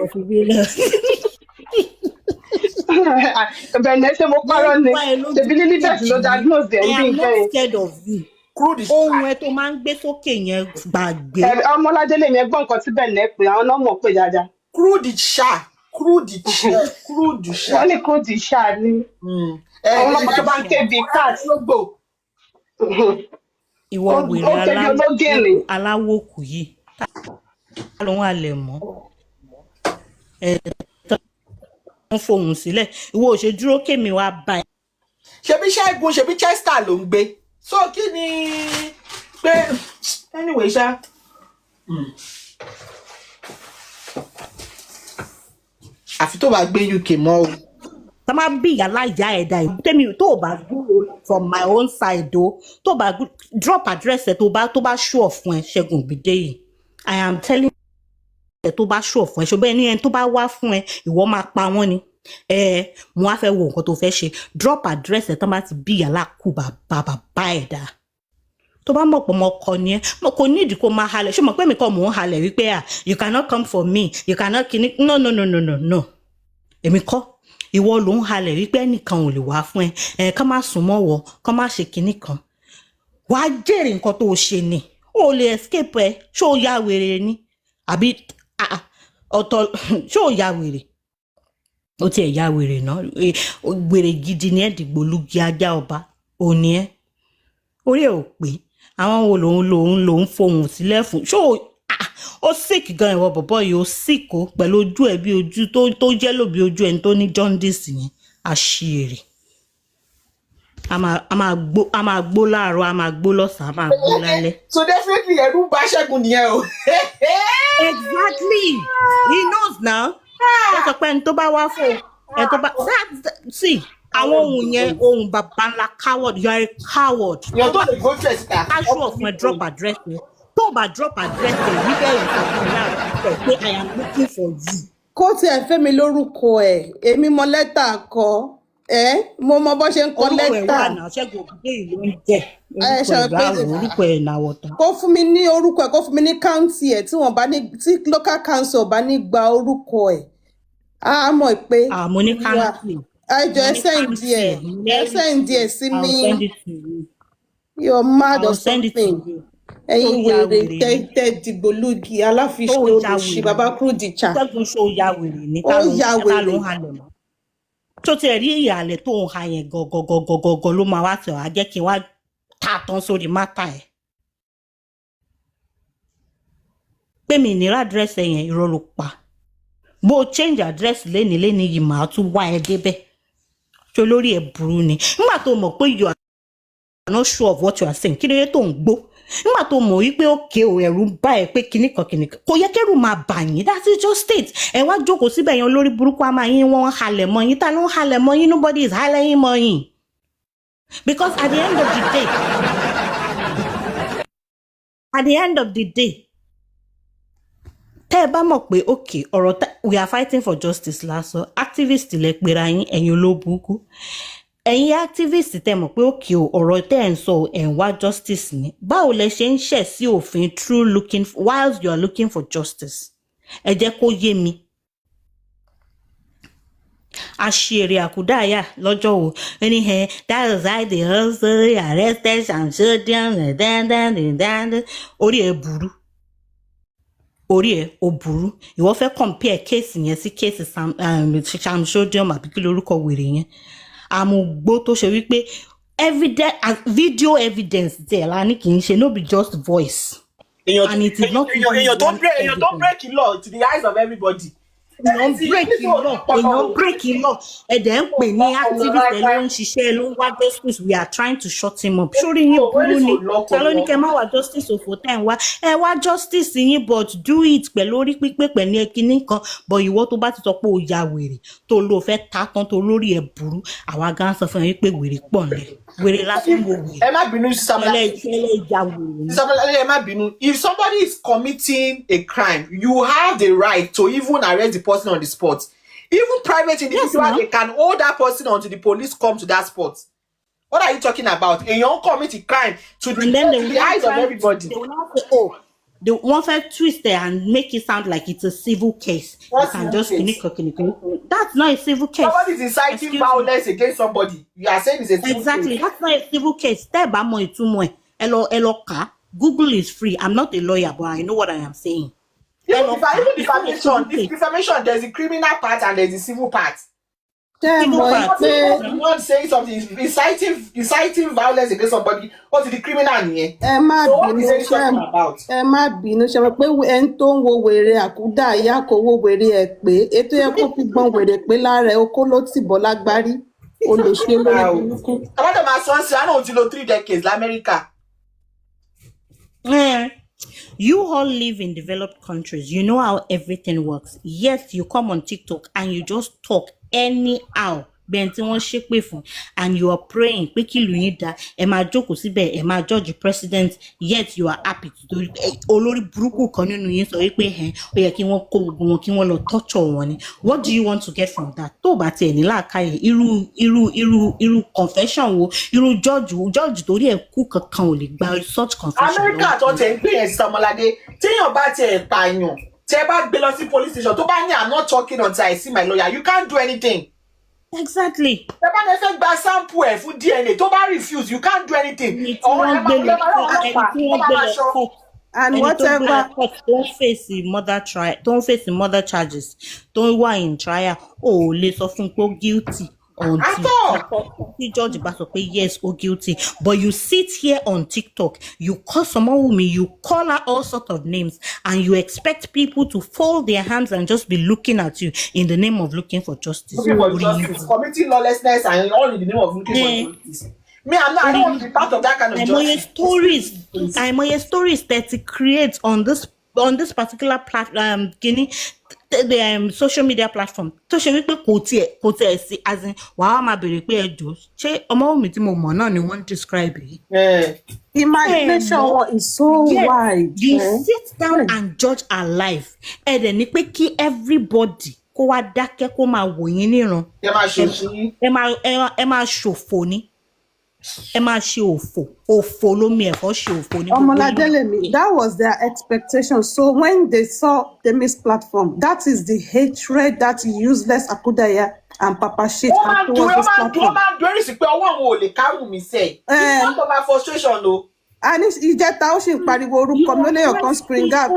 Bẹ̀rẹ̀ ṣe mo parọ́ ni. Ṣèbí Lilibet ló diagnose ẹ̀ ń bí nǹkan yẹn. I am not scared of you. Ohun ẹ tó máa ń gbé sókè yẹn gbàgbé. Ọmọládé lè mi ẹgbọ́n nǹkan tí bẹ̀rẹ̀ pé àwọn náà mọ̀ pé dáadáa. Crude ṣá. Wọ́n ní crude ṣá ni. Àwọn ọmọ tó bá ń ké bí cat. Ìwọ wèrè aláwòkù yìí tá ló ń halẹ̀ mọ́ wọ́n fohùn sílẹ̀ ìwọ ò ṣe dúró kémi wá bá ẹ. ṣebí Chester ló ń gbé so kí ni pé anyway ṣá. Àfi tó bá gbé UK mọ́ o. Tá máa bí ìyálà ìyá ẹ̀dá ìlú tẹ́mi tó bá gbúrò from my own side o tó bá drop address ẹ̀ tó bá show fún ẹ Ṣẹ́gun Òbídèyí I am telling ẹ̀ tó bá show fún ẹ ṣùgbọ́n ẹni ẹni tó bá wá fún ẹ ìwọ máa pa wọ́n ni mo á fẹ́ wo nǹkan tó fẹ́ ṣe drop address ẹ̀ tó bá ti bí ìyálà kú bàbá ẹ̀dá tó bá mọ̀ pọ̀ mọ́ ọkọ ni ẹ mo kò ní ìdí kó máa halẹ̀ ṣé mo pé mi kọ́ mò ń halẹ̀ wípé you cannot come for me you cannot kini no èmi kọ́ ìwọ ló ń halẹ̀ wípé ẹnìkan ò lè wá fún ẹ kán má sùn mọ́ wọ kán má ṣe kinní kan wàá jèrè nǹkan tó ṣe ni o lè escape ẹ ṣé o ya wèrè ni àbí ọ̀tọ̀ ṣé o ya wèrè ó tiẹ̀ ya wèrè náà wèrè gidi ni ẹ dìgbòlugi ajá ọba òní ẹ orí ẹ ò pé àwọn wo lòun fohùn sílẹ̀ fún ṣé ó sick gan ìwọ bọ̀bọ̀ yìí ó sick o pẹ̀lú ojú ẹ bí ojú tó yẹ́lò bí ojú ẹni tó ní jaundice yẹn àṣìírí a máa gbó láàárọ̀ a máa gbó lọ́sàn-án a máa gbó lálẹ́. So definitely ẹ̀rù bà Ṣẹ́gun nìyẹn o. Exactly he knows now. ó sọ pé ẹni tó bá wá fún ẹ tó bá see àwọn ohun yẹn ohun bàbá ńlá coward you are a coward. Yàn tó lè go first ta. aṣọ ọ̀fun ẹ drop address yẹn tó o bá drop address yẹn níbẹ̀ yìí sọ fún mi láàárọ̀ pé I am looking for you. kó tiẹ̀ fẹ́ mi lórúkọ ẹ̀ èmi mọ lẹ́tà kọ mo mọ bó ṣe ń kọ lẹ́tà. orúkọ ẹ̀ wà náà Ṣẹ́gun òkúté ìlú ń jẹ́ orúkọ ẹ̀ náà wọ̀tá. kó fún mi ní orúkọ ẹ̀ kó fún mi ní káùntì ẹ̀ tí wọ́n bá ní tí local council bá ní gba orúkọ ẹ̀ á mọ̀ pé. mo ní káùntì. ẹjọ ẹ send ẹ sí mi. You're mad or something. ẹ̀yin wèrè tẹ dìgbòlugi aláfiṣe olùṣí bàbá Kúrúdìchà. Ṣẹ́gun ṣó ya wèrè ní ó ya wèrè. tó ti rí ìyàlẹ̀ tó ń ha yẹn gọ̀gọ̀gọ̀gọ̀gọ̀ ló máa wá tẹ̀ wá jẹ́ kí n wá tà tán sórí mátà ẹ̀. pé mi ìnira àdírẹ́sì yẹn irọ́ ló pa bó o change address léni yìí màá tún wá ẹ débẹ̀ tó lórí ẹ̀ burú ni nígbà tó mọ̀ pé you are not sure of what you are saying kí ló yẹ tó ń gbó nígbà tó mọ̀ wípé òkè ò ẹ̀rù ń bá ẹ pé kìnnìkan kò yẹ kẹ́rù máa bà yín that is just it ẹ wá jókòó síbẹ̀ yẹn olórí burúkú àmà yín wọ́n halẹ̀ mọ́ yín ta ló ń halẹ̀ mọ́ yín nobody is halẹ̀ yín mọ́ yín because at the end of the day tẹ́ ẹ bá mọ̀ pé okay ọ̀rọ̀ we are fighting for justice lásán activist lẹ pera yín ẹ̀yin olóbùkú ẹ̀yin activist tẹ́ mọ̀ pé okay ọ̀rọ̀ tẹ́ ẹ̀ ń sọ ẹ̀ ń wá justice ni báwo lẹ ṣe ń ṣẹ̀ sí òfin through looking whilst you are looking for justice ẹ jẹ́ kó yé mi. àṣìírí àkúdàáyà lọ́jọ́ wo ẹni that is why they also arrested Samsodium dandan orí ẹ̀ burú. orí ẹ ò burú ìwọ fẹ́ compare case yẹn sí case Samsodium àbí kí lórúkọ wèrè yẹn àmúgbó tó ṣe wípé video evidence there la ní kì í ṣe no be just voice and it is not èèyàn tó break the law to the eyes of everybody. èèyàn break law ẹ̀dẹ̀ ń pè ní activist ẹ̀ ló ń ṣiṣẹ́ ló ń wá justice we are trying to shut him up sórí yín burú ni ta ló ní kẹ́ má wá justice òfò tẹ̀ ń wá ẹ wá justice yín but do it pẹ̀lú orí pípé pẹ̀lú ẹkíní kan but ìwọ tó bá ti sọ pé ó ya wèrè tó lò fẹ́ ta tán tó lórí ẹ̀ burú àwa gan sọ fún yín pé wèrè pọ̀ nílẹ̀ wèrè láti ń wo wèrè ẹ má bínú ẹ má bínú if somebody is committing a crime you have the right to even arrest the person on the spot. Even private individual, they can hold that person until the police come to that spot. What are you talking about? A young commit a crime to the eyes of everybody. They will not say, they want to twist it and make it sound like it's a civil case. That's not a civil case. Somebody is inciting violence against somebody. You are saying it's a civil case. Exactly. That's not a civil case. Google is free. I'm not a lawyer, but I know what I am saying. Even defamation, there's a criminal part and there's a civil part. Not saying something, inciting violence against somebody, what is the criminal here? So what is it talking about? Ẹ má bínú ṣe mọ̀ pé ẹni tó ń wo wèrè àkúdàáyà kò wo wèrè ẹ̀ pé ètò ẹ̀ kó fi gbọ́n wèrè pé lára ẹ̀ okó ló tì bọ́ lágbárí olùṣe lórí burúkú. About my son, I know until 3 decades l'America. You all live in developed countries. You know how everything works. Yet you come on TikTok and you just talk anyhow. And you are praying pé kí ìlú yín dá ẹ máa jókòó síbẹ̀ ẹ máa judge president yet you are happy to do it. Olórí burúkú kan nínú yín sọ wípé ó yẹ kí wọ́n kó gbogbo wọn kí wọ́n lọ torture wọn ni. What do you want to get from that? Tó bá tiẹ̀ ní làákàyè irú confession wo irú judge torí ẹ̀ kú kankan ò lè gba such confession. Amẹ́ríkà tó tẹ̀ ń gbé yẹn sí Ọmọládé téèyàn bá tiẹ̀ pààyàn tẹ́ bá gbé lọ sí police station tó bá ní I'm not talking until I see my lawyer you can't do anything. Exactly. Tẹ́ bá fẹ́ gba sample ẹ̀ fún DNA tó bá refuse you can't do anything. and ẹni tó gbé lọ whatever. court tó ń fèsì murder trial tó ń fèsì murder charges tó ń wà in trial ò lè sọ fún un pé ó guilty until tí judge bá sọ pé yes ó guilty, but you sit here on TikTok, you call someone woman, you call her all sort of names, and you expect people to fold their hands and just be looking at you in the name of looking for justice. Looking for justice, committing lawlessness, and all in the name of looking for justice. Me, I don't want to be part of that kind of justice. Àìmọye stories that it creates on this particular platform, the social media platform. tó ṣe wípé kò tiẹ̀ sí, as in wàá máa béèrè pé ẹjọ́ ṣé Ọmọwùmí tí mo mọ̀ náà ni wọ́n describe yìí. Imagination is so wide. You sit down and judge her life. Ẹ dẹ̀ ní pé kí everybody kó wá dákẹ́ kó máa wò yín níran. Ẹ máa ṣòfò ni. Ẹ máa ṣe òfò lómi ẹ̀fọ́ ṣe òfò ní gbogbo Ọmọládélèmí, that was their expectation. So when they saw the Miss platform, that is the hatred that useless Akudaya and Papa Shit had towards this platform. It's not my frustration though. And ìjẹta ó sì ń pariwo orúkọ mi ó léyàn kan spring up.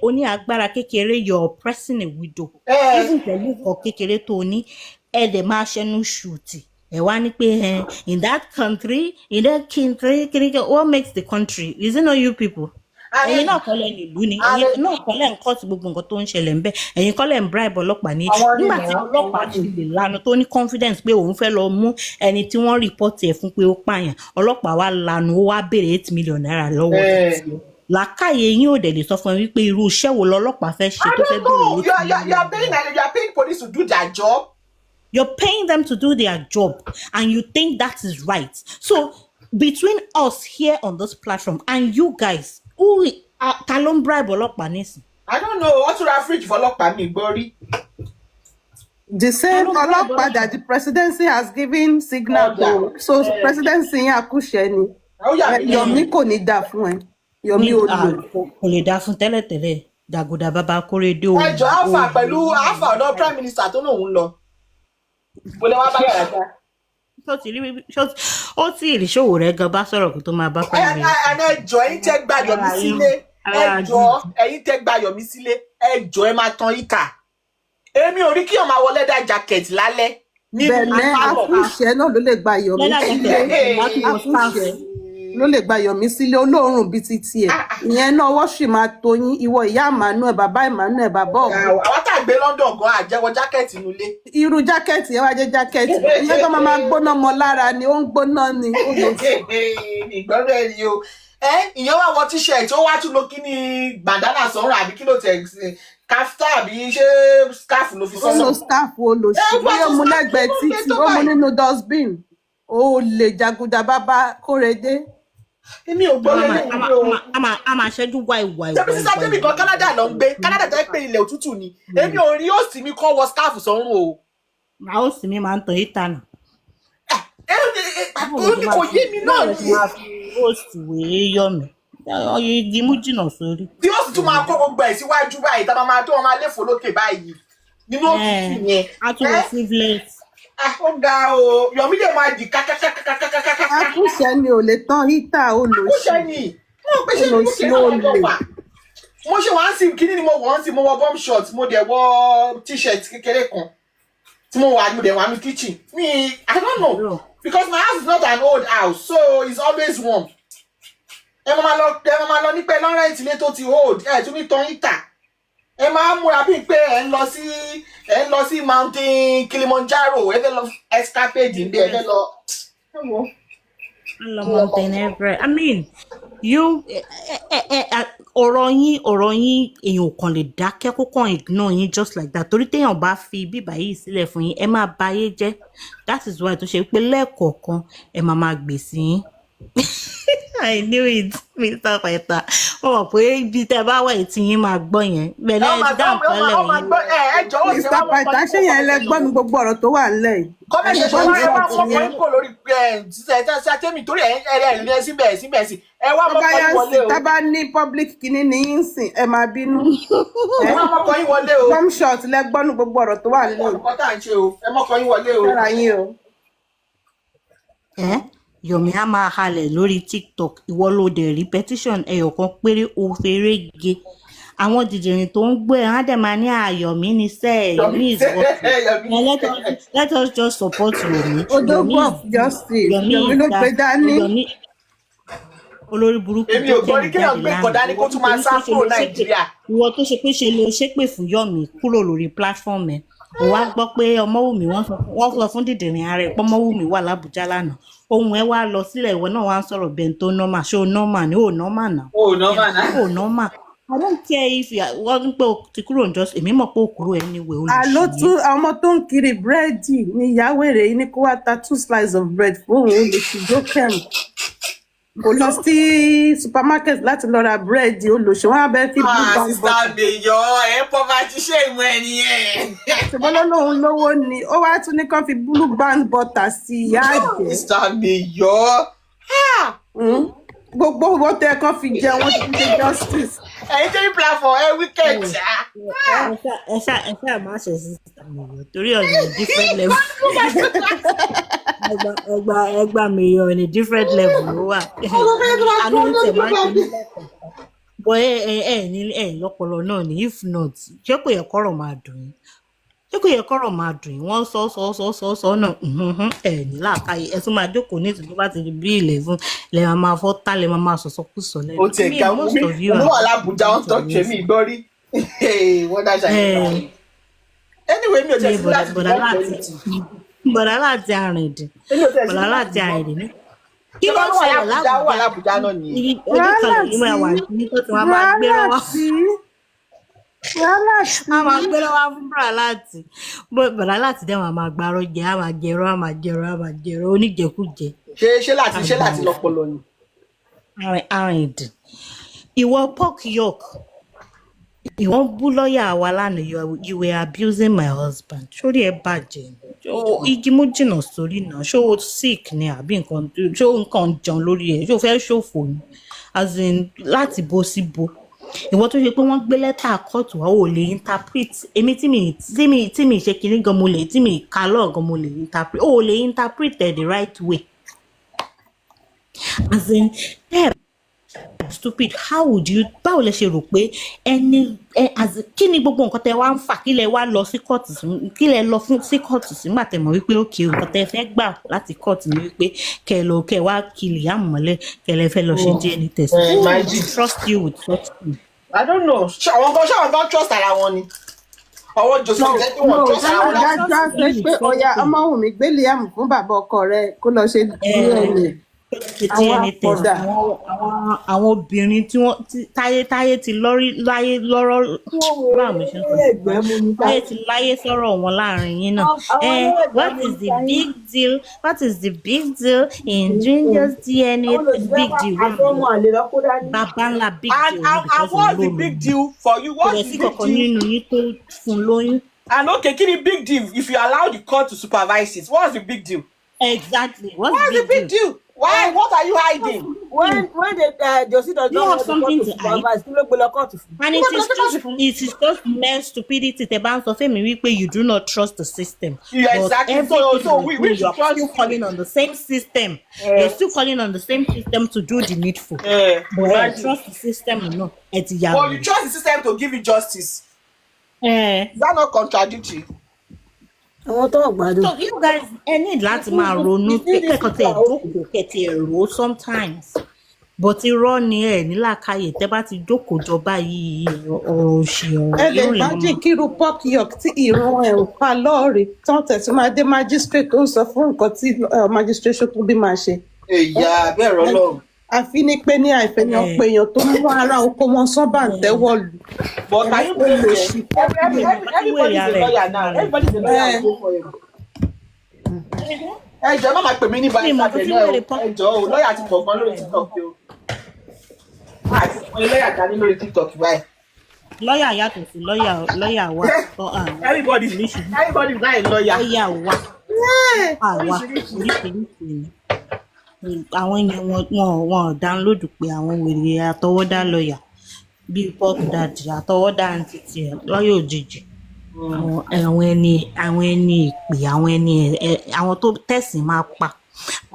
Oní agbára kékeré, you're oppressing a widow. Even pẹ̀lú nǹkan kékeré tó ní, ẹ dẹ̀ máa ṣẹnu ṣùtì. Wá ní pé in that country, what makes the country? Is it not you people? Ẹ̀yin náà kọ́ lẹ́ nílùú ni, ẹ̀yin náà kọ́ lẹ́ ń kọ́ sí gbogbo nǹkan tó ń ṣẹlẹ̀ ń bẹ̀, ẹ̀yin kọ́ lẹ́ ń bribe ọlọ́pàá ní. Nígbà tí ọlọ́pàá ti lè lanu tó ní confidence pé òun fẹ́ lọ mú ẹni tí wọ́n rìpọ́tì ẹ̀ fún pé ó pààyàn, ọlọ́pàá wá lanu ó wá béèrè 8 million naira lọ́wọ́ títí. Làákàyè yín ò dẹ̀ lè sọ fún mi wípé irú iṣẹ́ wo lọ́lọ́pàá fẹ́ ṣe tó fẹ́ béèrè 8 million. You are paying police to do their job. You're paying them to do their job, and you think that is right. So between us here on this platform and you guys, who ta ló ń bribe ọlọ́pàá nísìn? I don't know. What should I fridge for ọlọ́pàá mi gbọ́rí? The same ọlọ́pàá that the presidency has given signal to. So presidency yẹn àkúṣe ni. Yomi kò ní dà fún ẹ. Yomi ò lò. Kò lè dá fún tẹ́lẹ̀tẹ́lẹ̀. Dàgùdà bàbá Kóredé o. Ẹjọ́ Alpha pẹ̀lú Alpha ọ̀dọ́ Prime Minister tó náà ń lọ. Mo lè wá bá yàrá dá. Ó tí ìrìṣòwò rẹ̀ gan bá sọ̀rọ̀ kó tó máa bá Prime Minister. Ẹjọ́ ẹ̀yin tẹ́ gba Yomi sílé. Ẹ̀yin tẹ́ gba Yomi sílé. Ẹjọ́ ẹ máa tan ìkà. Èmi ò rí kí ọmọ wọlé dá jacket lálẹ́. Bẹ̀lẹ́ àkúṣe náà ló lè gba Yomi sílé. Àkúṣe ló lè gba Yomi sílé olóòórùn bíi ti tiẹ̀. Ìyẹn náà ọwọ́ sì máa tó yín, ìwọ ìyá Emmanuel, bàbá Emmanuel, bàbá ọ̀gbọ́n. Àwọn tá a gbé London gan àjẹwọ jákẹ́ẹ̀tì nulẹ̀. Irú jákẹ́ẹ̀tì yẹn wá jẹ́ jákẹ́ẹ̀tì. Ìyẹn tó máa gbóná mọ́ lára ni ó ń gbóná ni. Ìgbọ́dọ̀ ẹ̀ ni o. Ìyẹn wá wọ t-shirt ó wá tún lo kí ni bandana sọ́run àbí kí ló tẹ̀ káfítà àbí ṣé scarf ló fi sọ́run. Ó lo scarf ó lo ṣì bí ó mu lẹ́gbẹ̀ẹ́ títì ó mu nínú dustbin. Ó lè Jàgùdà bàbá Kóredé. Èmi ò gbọ́ lẹ́yìn mi o. A máa ṣẹ́jú wáìwáì. Ṣé sísá tẹ́mi kan Canada lọ ń gbé? Canada jẹ́ pé ilẹ̀ òtútù ni. Èmi ò rí òsì mi kọ́ wọ scarf sọ́run o. Àwọn òsì mi máa ń tan ìta nù. Ó ní kò yé mi náà ni. Òsì wèé yọ mi. Igi mú jìnnà sórí. Tí ó sì tún máa kó gbogbo ẹ̀ síwájú báyìí, tá a máa tó wọn máa léfò lókè báyìí. Nínú òtútù yẹn. A tún lọ sleeveless. Ó ga o, Yomi lè máa di kákákákákákákáká. Àkúṣe ni ò lè tán hítà ó lò sí. Àkúṣe ni. Wọ́n pèsè ní kí wọ́n lọ wà. Mo ṣe wá ń sin kíní ni mo wọ̀ ń sin, mo wọ bomb short, mo dẹ̀ wọ t-shirt kékeré kan. Tí mo dẹ̀ wà ní kitchen. I don't know. Because my house is not an old house, so it's always warm. Ẹ máa lọ ní pé lọ́rẹ́ǹtì ilé tó ti hold, ẹ̀ tún ní tán hítà. Ẹ máa múra bíi pé ẹ ń lọ sí mountain Kilimanjaro, ẹ fẹ́ lọ escapade ní ẹ fẹ́ lọ. Mountain Everest. I mean, ọ̀rọ̀ yín èèyàn kàn lè dákẹ́ kó kàn ignore yín just like that. Torí téèyàn bá fi bíbá yìí sílẹ̀ fún yín, ẹ máa ba ayé jẹ́. That is why tó ṣe pé lẹ́ẹ̀kọ̀ọ̀kan ẹ máa gbèsè yín. I knew it, Mr. Pẹ̀ta. Ó mọ̀ pé ibi tẹ́ bá wà tí yín máa gbọ́ yẹn. Bẹ̀lẹ́ ẹ dáhùn pẹ́lẹ̀ yín. Mr. Pẹ̀ta ṣé yẹn lẹ gbọ́ ní gbogbo ọ̀rọ̀ tó wà nílẹ̀ yìí? Kọ́mẹ̀ṣẹ̀ ṣe wá wá fọkàn kò lórí ṣàtẹ́mì torí ẹ̀ ẹ̀ síbẹ̀ sí. Ẹ wá mọ́kàn yín wọlé o. Tá bá ní public kíní ní yín sìn, ẹ máa bínú. Ẹ wá mọ́kàn yín wọlé o. Bomb shot lẹ gbọ́ ní gbogbo ọ̀rọ̀ tó wà nílẹ̀ yìí. Ọkọ̀ tá à ń ṣe o, ẹ mọ́kàn yín wọlé o. Sára yín o. Yomi á máa halẹ̀ lórí TikTok ìwọ ló dẹ̀ rí petition ẹyọ̀kan péré o fèrè ge àwọn dìdìrín tó ń gbé á dẹ̀ máa ní Yomi ní sẹ́ẹ̀ Yomi is working. Let us just support Yomi. Odogwu of justice. Yomi ló gbé dání. Yomi olórí burúkú èmi ò gbọ́ rí kéèyàn gbé nǹkan dání kó tún máa sá kúrò Nàìjíríà. ìwọ tó ṣe pé ṣe ló ṣépè fún Yomi kúrò lórí platform ẹ ò wá gbọ́ pé Ọmọwùmí wọ́n sọ fún dìdìrín ààrẹ pé Ọmọwùmí wà l'Ábùjá lánàá ohun ẹ wá lọ sílẹ̀ ìwọ náà wá ń sọ̀rọ̀ bẹ́ẹ̀ tó normal ṣé o normal ni o normal náà o normal I don't care if wọ́n ń pé o ti kúrò ń jọ èmi mọ̀ pé o kúrò anyway o lè ṣe Àló tún ọmọ tó ń kiri búrẹ́dì ní ìyáwó èrè yìí ní kó wá ta 2 slices of bread fún òun olùsìjó kẹ́m. Kò lọ sí supermarket láti lọ ra búrẹ́dì olùsọ wọn abẹ́ fi blue band sísá gbèyọ poverty ṣe ìmọ̀ ẹ̀ nìyẹn. ṣùgbọ́n lọ́lọ́run lówó ni ó wá tún ní kán fi blue band butter sí ìyá àjẹ́. sísá gbèyọ. Gbogbo owó tẹ kán fi jẹ wọn ti ṣe justice. ẹ̀yin tó ní platform weekend ṣá. ẹ ṣáà má ṣe sísá mi yọ torí ọ̀nà different level ẹgbà mi yọ ní different level ló wà àánú ń tẹ̀ máa ń ṣe nílẹ̀ bọ́ ẹ lọ́pọlọ náà ni if not ṣé kò yẹ kọ́rọ̀ máa dùn yín wọ́n sọ náà ní làákàyè ẹ tún máa jókòó ní ìtùtù bá ti di bí 11 lè máa fọ́ tá lè máa sọ̀sọ́kùsọ lẹ́nu. ó ti ẹ̀ka mo wà l'Ábùjá wọn tọ́jú èmi ìgbọ́ rí wọ́n dájà yìí. anyway mi ò tẹ̀sí láti bọ̀dá láti àrìndì ní. kí ló ń ṣẹlẹ̀ l'Ábùjá náà nìyí. ojú kan yìí máa wà ní tó tí wọ́n máa gbé lọ́wọ́. a máa gbé lọ́wọ́ fún bọ̀dá láti dẹ́ wọn máa gbárò jẹ́ a máa jẹ̀rọ oníjẹkújẹ. ṣé láti lọ́pọlọ ni. àrìndì ìwọ pork york ìwọ ń bú lọ́ọ̀yà wa lánàá you were abusing my husband sórí ẹ bàjẹ́ igi mú jìnnà sórí náà ṣó o sick ni àbí nǹkan jẹun lórí ẹ ṣó o fẹ́ ṣòfò ni as in láti bo sí bo ìwọ tó ṣe pé wọ́n gbé lẹ́tà kóòtù wa ò lè interpret èmi tí mi ṣe kinní gan mo lè tí mi kà lọ́ọ̀ gan mo lè interpret ò lè interpret the right way as in stupid how would you báwo lẹ ṣe rò pé kí ni gbogbo nǹkan tẹ wá ń fà kí lẹ wá lọ sí kóòtù kí lẹ lọ sí kóòtù sígbà tẹ mọ̀ wípé òkè nǹkan tẹ fẹ́ gbà láti kóòtù ni wípé kẹ wá kìlì àmọ́lẹ̀ kẹ lẹ fẹ́ lọ ṣe DNA test trust you with such thing. I don't know ṣáwọn kan trust ara wọn ni ọwọ́ jòsó jẹ́ kí wọ́n trust ara wọn. adájọ́ sọ pé ọ̀ya Ọmọwùmí gbé Liam fún bàbá ọkọ rẹ̀ kó lọ ṣe DNA. àwọn obìnrin tí wọ́n táyé ti láyé lọ́rọ̀ táyé ti láyé sọ̀rọ̀ wọn láàrin yín náà what is the big deal in doing this DNA big deal bàbá ńlá big deal and what's the big deal for you what's the big deal nínú yín tó fún lóyún. and okay kí ni big deal if you allow the court to supervise it what's the big deal. Exactly. What's the big deal? Why? What are you hiding? When the Josie does not have something to hide. And it is just mere stupidity. The bands of wípé you do not trust the system. Yeah, exactly. So we you're still calling on the same system. You're still calling on the same system to do the needful. But you trust the system or not? Well, you trust the system to give you justice. Is that not contradictory? àwọn tó gbádùn. So you guys need láti máa ronú kẹ́kọ̀ọ́ tẹ̀ jókòó kẹ́tì ẹ̀rọ sometimes but irọ́ ni ẹ̀ nílàkàyè tẹ́ bá ti jókòó jọba yìí ọ̀rọ̀ òṣì ọ̀rọ̀ ẹ lè gbájú kírú pork york tí ìran ẹ̀ ń pa lọ́ọ̀rì tán tẹ̀sí máa dé magistrate tó ń sọ fún nǹkan tí magistrate tó bí máa ṣe. èyà bẹ́ẹ̀ rọ́ lọ́rùn. àfi ní pé ní àìfẹ́yàn péyàn tó mú ara oko wọn sọ́bà ń tẹ́wọ́ lù. but are you paying me? Everybody is a lawyer now. Everybody is a lawyer. Ẹ jọ̀ọ́ má máa pè mí ní báyìí sábẹ̀ náà o. Ẹ jọ̀ọ́ o lọ́ọ̀yà ti pọ̀ gan lórí TikTok o. Àti pọ̀ lọ́ọ̀yà dání lórí TikTok báyìí. Lọ́ọ̀yà yàtọ̀ sí lọ́ọ̀yà wa. Everybody is not a lawyer. Lọ́ọ̀yà wa. Àwa oríṣiríṣi àwọn èèyàn wọn download pé àwọn wèrè àtọwọ́dá lọ́ọ̀yà bíi pop daddy àtọwọ́dá àǹtí tiẹ̀ lọ́ọ̀yà òjijì àwọn ẹni ìpè àwọn tó tẹ̀sìn máa pa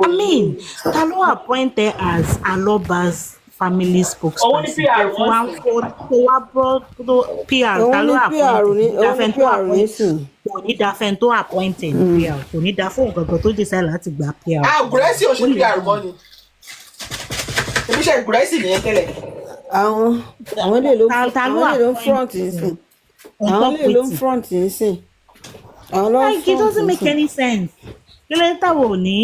I mean, ta ló appointed as Aloba's family spokesperson PR tó wá ń fọ́ tó wá bọ́ tó PR ta òun ló ní PR appointed ní kò ní òun ní dáfẹ́ tó PR appoint nísìn. kò ní dáfẹ́ tó appointed ní PR kò ní dá fóun gangan tó decide láti gba PR. Gúrẹ́sì ò ṣe PR mọ́ ni. Ebi ṣe Gúrẹ́sì nìyẹn tẹ́lẹ̀. àwọn lè ló front nísìn. àwọn lè ló front nísìn. àwọn ló Like it front doesn't make nísìn. any sense. Kílẹ̀ táwọn ò ní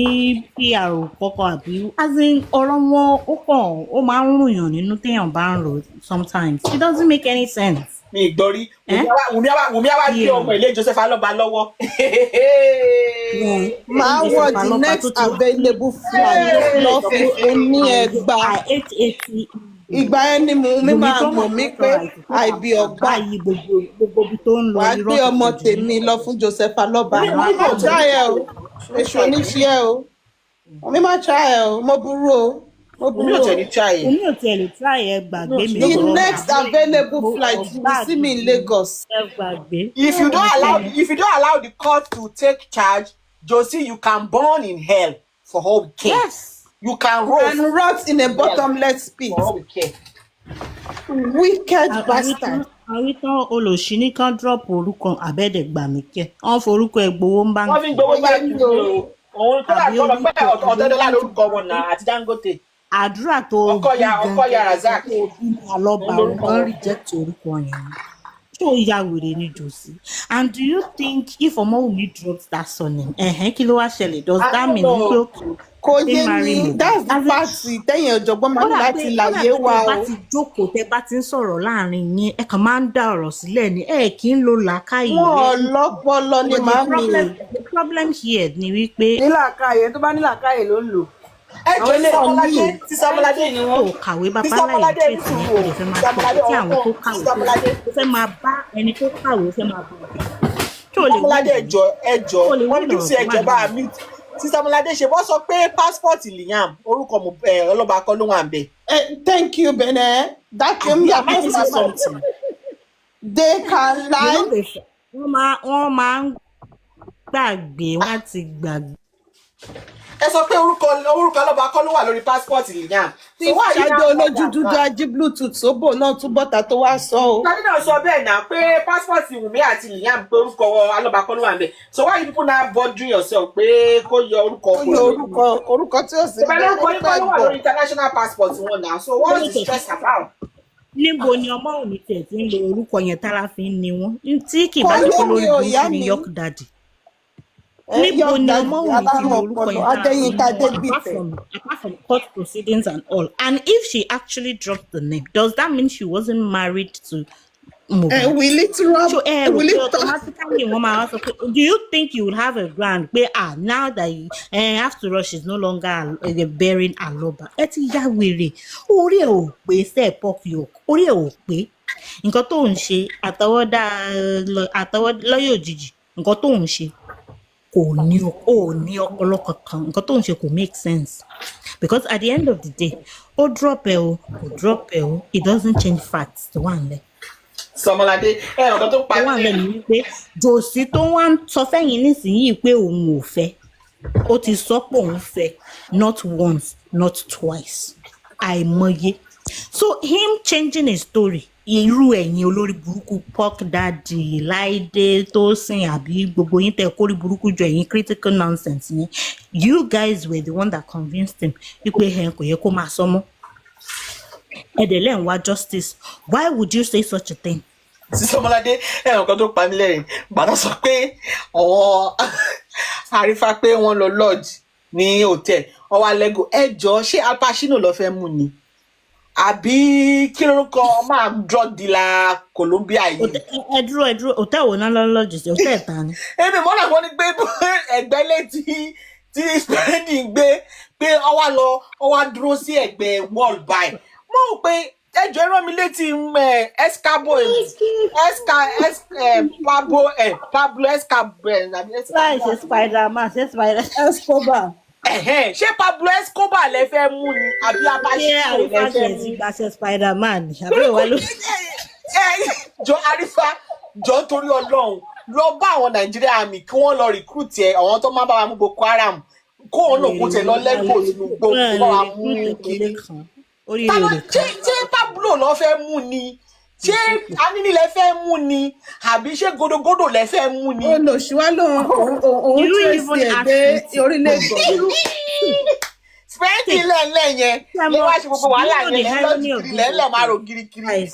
PR kọ́kọ́ àbí as in ọ̀rọ̀ wọn ó kàn ó máa ń rùyàn nínú téèyàn bá ń rò sometimes it doesn't make any sense. Mi ìgbọ́rí. Wùmí àwa gbé ọmọ ilé Joseph Alọ́ba lọ́wọ́. Máa wọ the next available flight lọ fún oní ẹgbà. Ìgbà yẹn ni mi máa mọ̀ mí pé àìbí ọgbà gbogbo ibi tó ń lọ wàá gbé ọmọ tèmi lọ fún Joseph Alọ́ba. Má try ẹ o, èso oníṣẹ́ o. Mi má try ẹ o, mo burú o. Omi ò tẹ̀lé try ẹ. Omi ò tẹ̀lé try ẹ gbàgbé mi. The next available flight you will see me in Lagos. If you don't allow the court to take charge, Josie, you can burn in hell for all we care. Yes. You can And rot in a bottomless pit. for all we care. Wicked bastard. Àwítán olòṣì ní kán drop orúkọ àbẹ́dẹ̀gbàmíkẹ́ wọ́n forúkọ ẹ̀ gbowó ń bá Wọ́n fi ń gbowó báyìí o. Òun tó dàgbọ́ lọ pé Ọ̀tẹ́dọ́lá lórúkọ wọn náà àti Dangote. àdúrà tó Ọkọ̀yà Razak. Alọ́ba wọn kàn reject orúkọ yẹn tó ya wèrè ní Josie. And do you think if Ọmọwùmí drops that surname kí ló wá ṣẹlẹ̀ does that mean wípé òkè Kò yé mi, that's the party tẹ́yìn ọ̀jọ̀gbọ́n máa ń láti láyé wa o. bá ti jókòó tẹ́ bá ti ń sọ̀rọ̀ láàrin yín ẹ kàn máa ń dá ọ̀rọ̀ sílẹ̀ ni kì í lo làákàyè. Wọ́n lọ́pọlọ ni màá mi. The problem here ni wípé nílàkàyè tó bá nílàkàyè ló ń lò. Ẹ jọ Sísọmọládé ni tó kàwé babaláyé tírètì ní kò lè fẹ́ máa tó tí àwọn tó kàwé tó fẹ́ máa bá ẹni tó kàwé fẹ́ máa bá Sísọmọládé ẹjọ wọ́n ní sí ẹjọ bá mi. Sísọmọládé ṣe wọ́n sọ pé passport Liam orúkọ Ọlọ́ba kọ́ ló wà ń bẹ̀. Thank you, Bene. That came Am I missing something? They can lie. wọ́n máa ń gbàgbé wọ́n ti gbàgbé. Ẹ sọ pé orúkọ Ọlọ́ba kọ́ ló wà lórí passport Liam. Tí ṣáájú olójú dúdú ají bluetooth sóbò náà túbọ̀ ta tó wá sọ o. Ìtàdé náà sọ bẹ́ẹ̀ náà pé passport Wùmí àti Liam pé orúkọ Alọ́ba kọ́ ló wà ń bẹ̀. So why you people now bothering yourself pé kó yọ orúkọ tí ó sì bẹ́ẹ̀ lórúkọ yín kọ́ ló wà lórí international passport wọn náà. So what is the stress about? Níbo ni Ọmọwùmí tiẹ̀ ti ń lo orúkọ yẹn tára fi ń ni wọ́n tí kì í bá jẹ́ pé lórí burúkú ni York Daddy. Níbo ni Ọmọwùmí ti lo orúkọ yẹn apart from court proceedings and all. And if she actually dropped the name, does that mean she wasn't married to Mohbad? Will it automatically do you think you will have a grant pé now that after all she's no longer bearing Aloba ẹ ti ya wèrè orí ẹ ò pé sẹ pop york orí ẹ ò pé nǹkan tó ń ṣe àtọwọ́dá lọ́yọ̀ òjijì nǹkan tó ń ṣe kò ní ọpọlọ kankan nǹkan tó ń ṣe kò make sense because at the end of the day ó drop ẹ o kò drop ẹ o it doesn't change facts tó wà nílẹ̀. Sọmọládé ọ̀dọ́ tó pa wà lẹ́nu wípé Josie tó wá ń sọ fẹ́yìn nísìnyìí pé òun ò fẹ́ ó ti sọ pé òun fẹ́ not once not twice àìmọye so him changing his story irú ẹ̀yin olórí burúkú Puff Daddy Láìdé Tósìn àbí gbogbo yín tẹ́ kórí burúkú jọ ẹ̀yin critical nonsense yẹn you guys were the one that convinced him wípé kò yẹ kó máa sọ mọ́ ẹ̀dẹ̀lẹ̀ ń wá justice why would you say such a thing? Sísọmọládé kan tó pa mí lẹ́rìn gbàdá sọ pé àwọn àrífà pé wọ́n lọ lodge ní hòtẹ́ẹ̀lì ọwọ́ alẹ́gò ẹjọ́ ṣé Al Pacino lọ fẹ́ mú ni àbí kí lórúkọ máa drug dealer Colombia yìí. ẹ dúró hòtẹ́ẹ̀lì wo náà lọ́jọ́ sí hòtẹ́ẹ̀lì ta ni. èmi mọ́nà kan ní pé ẹgbẹ́ létí tí spending gbé pé ọwọ́ dúró sí ẹgbẹ́ wall by mo rò pé ẹjọ́ rán mi létí Pablo Escobar láì ṣe Spider-Man ṣe Escobar. ṣé Pablo Escobar lẹ fẹ́ mú ni àbí Apachino lẹ fẹ́ mú ni. ṣe Spider-Man àbí ìwà ló. jọ Àrífà jọ torí Ọlọ́run lọ bá àwọn Nàìjíríà àmì kí wọ́n lọ recruit àwọn tó máa bá wa mú Boko Haram kó ọ̀nà kó tẹ̀ lọ lẹ́gbò sínú gbogbo wọn bá lè wa recruit mú ẹ kò lè kinní. kàn orí Ta rẹ ló ò lè ṣé kàn. Pablo lọ fẹ́ mú ni? Ṣé Anínílẹ̀ fẹ́ mú ni? Àbí ṣé Godogodo lẹ fẹ́ mú ni? olùṣíwá lòun òun You trace even ẹ̀ ask dé him to orílẹ̀-èdè. Spẹ́ǹtì lẹ́ẹ̀lẹ́ yẹn lè wá ṣe gbogbo wàhálà yẹn lẹ́ lọ́jọ́ kiri lẹ́ẹ̀lẹ́ máa rò kirikiri. Guys,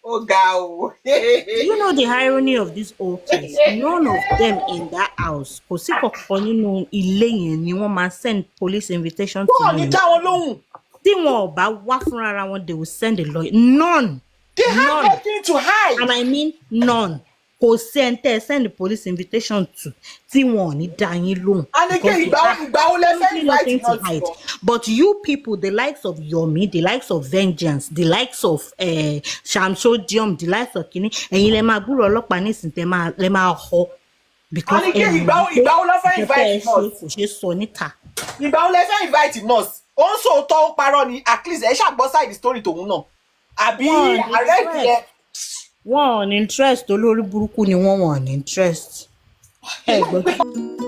Ó ga o. do you know the irony of this whole case? None of them in that house, kò sí kankan nínú ilé yẹn ni wọ́n máa send police invitation to Wọ́n ní you. dá wọn lóhùn. Tí wọn ò bá wá fúnra wọn, they will send a lawyer. None. They have None. nothing to hide. And I mean none. Kò send the police invitation to tí wọn ò ní dá yín lóhùn. Anike Because they have ìgbà wo lẹ fẹ́ absolutely invite nothing to náà hide. sí lọ? But you people, the likes of Yomi, the likes of Vengeance, the likes of Shamsodium, the likes of Kini, ẹ̀yin lẹ máa gbúrò ọlọ́pàá nísìnyí lẹ máa họ. Because Anike ìgbà wo lẹ fẹ́ invite náà? kò ṣe sọ níta. Ìgbà wo lẹ fẹ́ invite nurse? Ó ń sòótọ́ ó parọ́ ni at least ẹ ṣàgbọ́ side story tòun náà. Àbí ààrẹ ìpìlẹ̀. Wọ́n ò ní interest olórí burúkú ni wọ́n ní interest. Ẹ gbọ́dọ̀.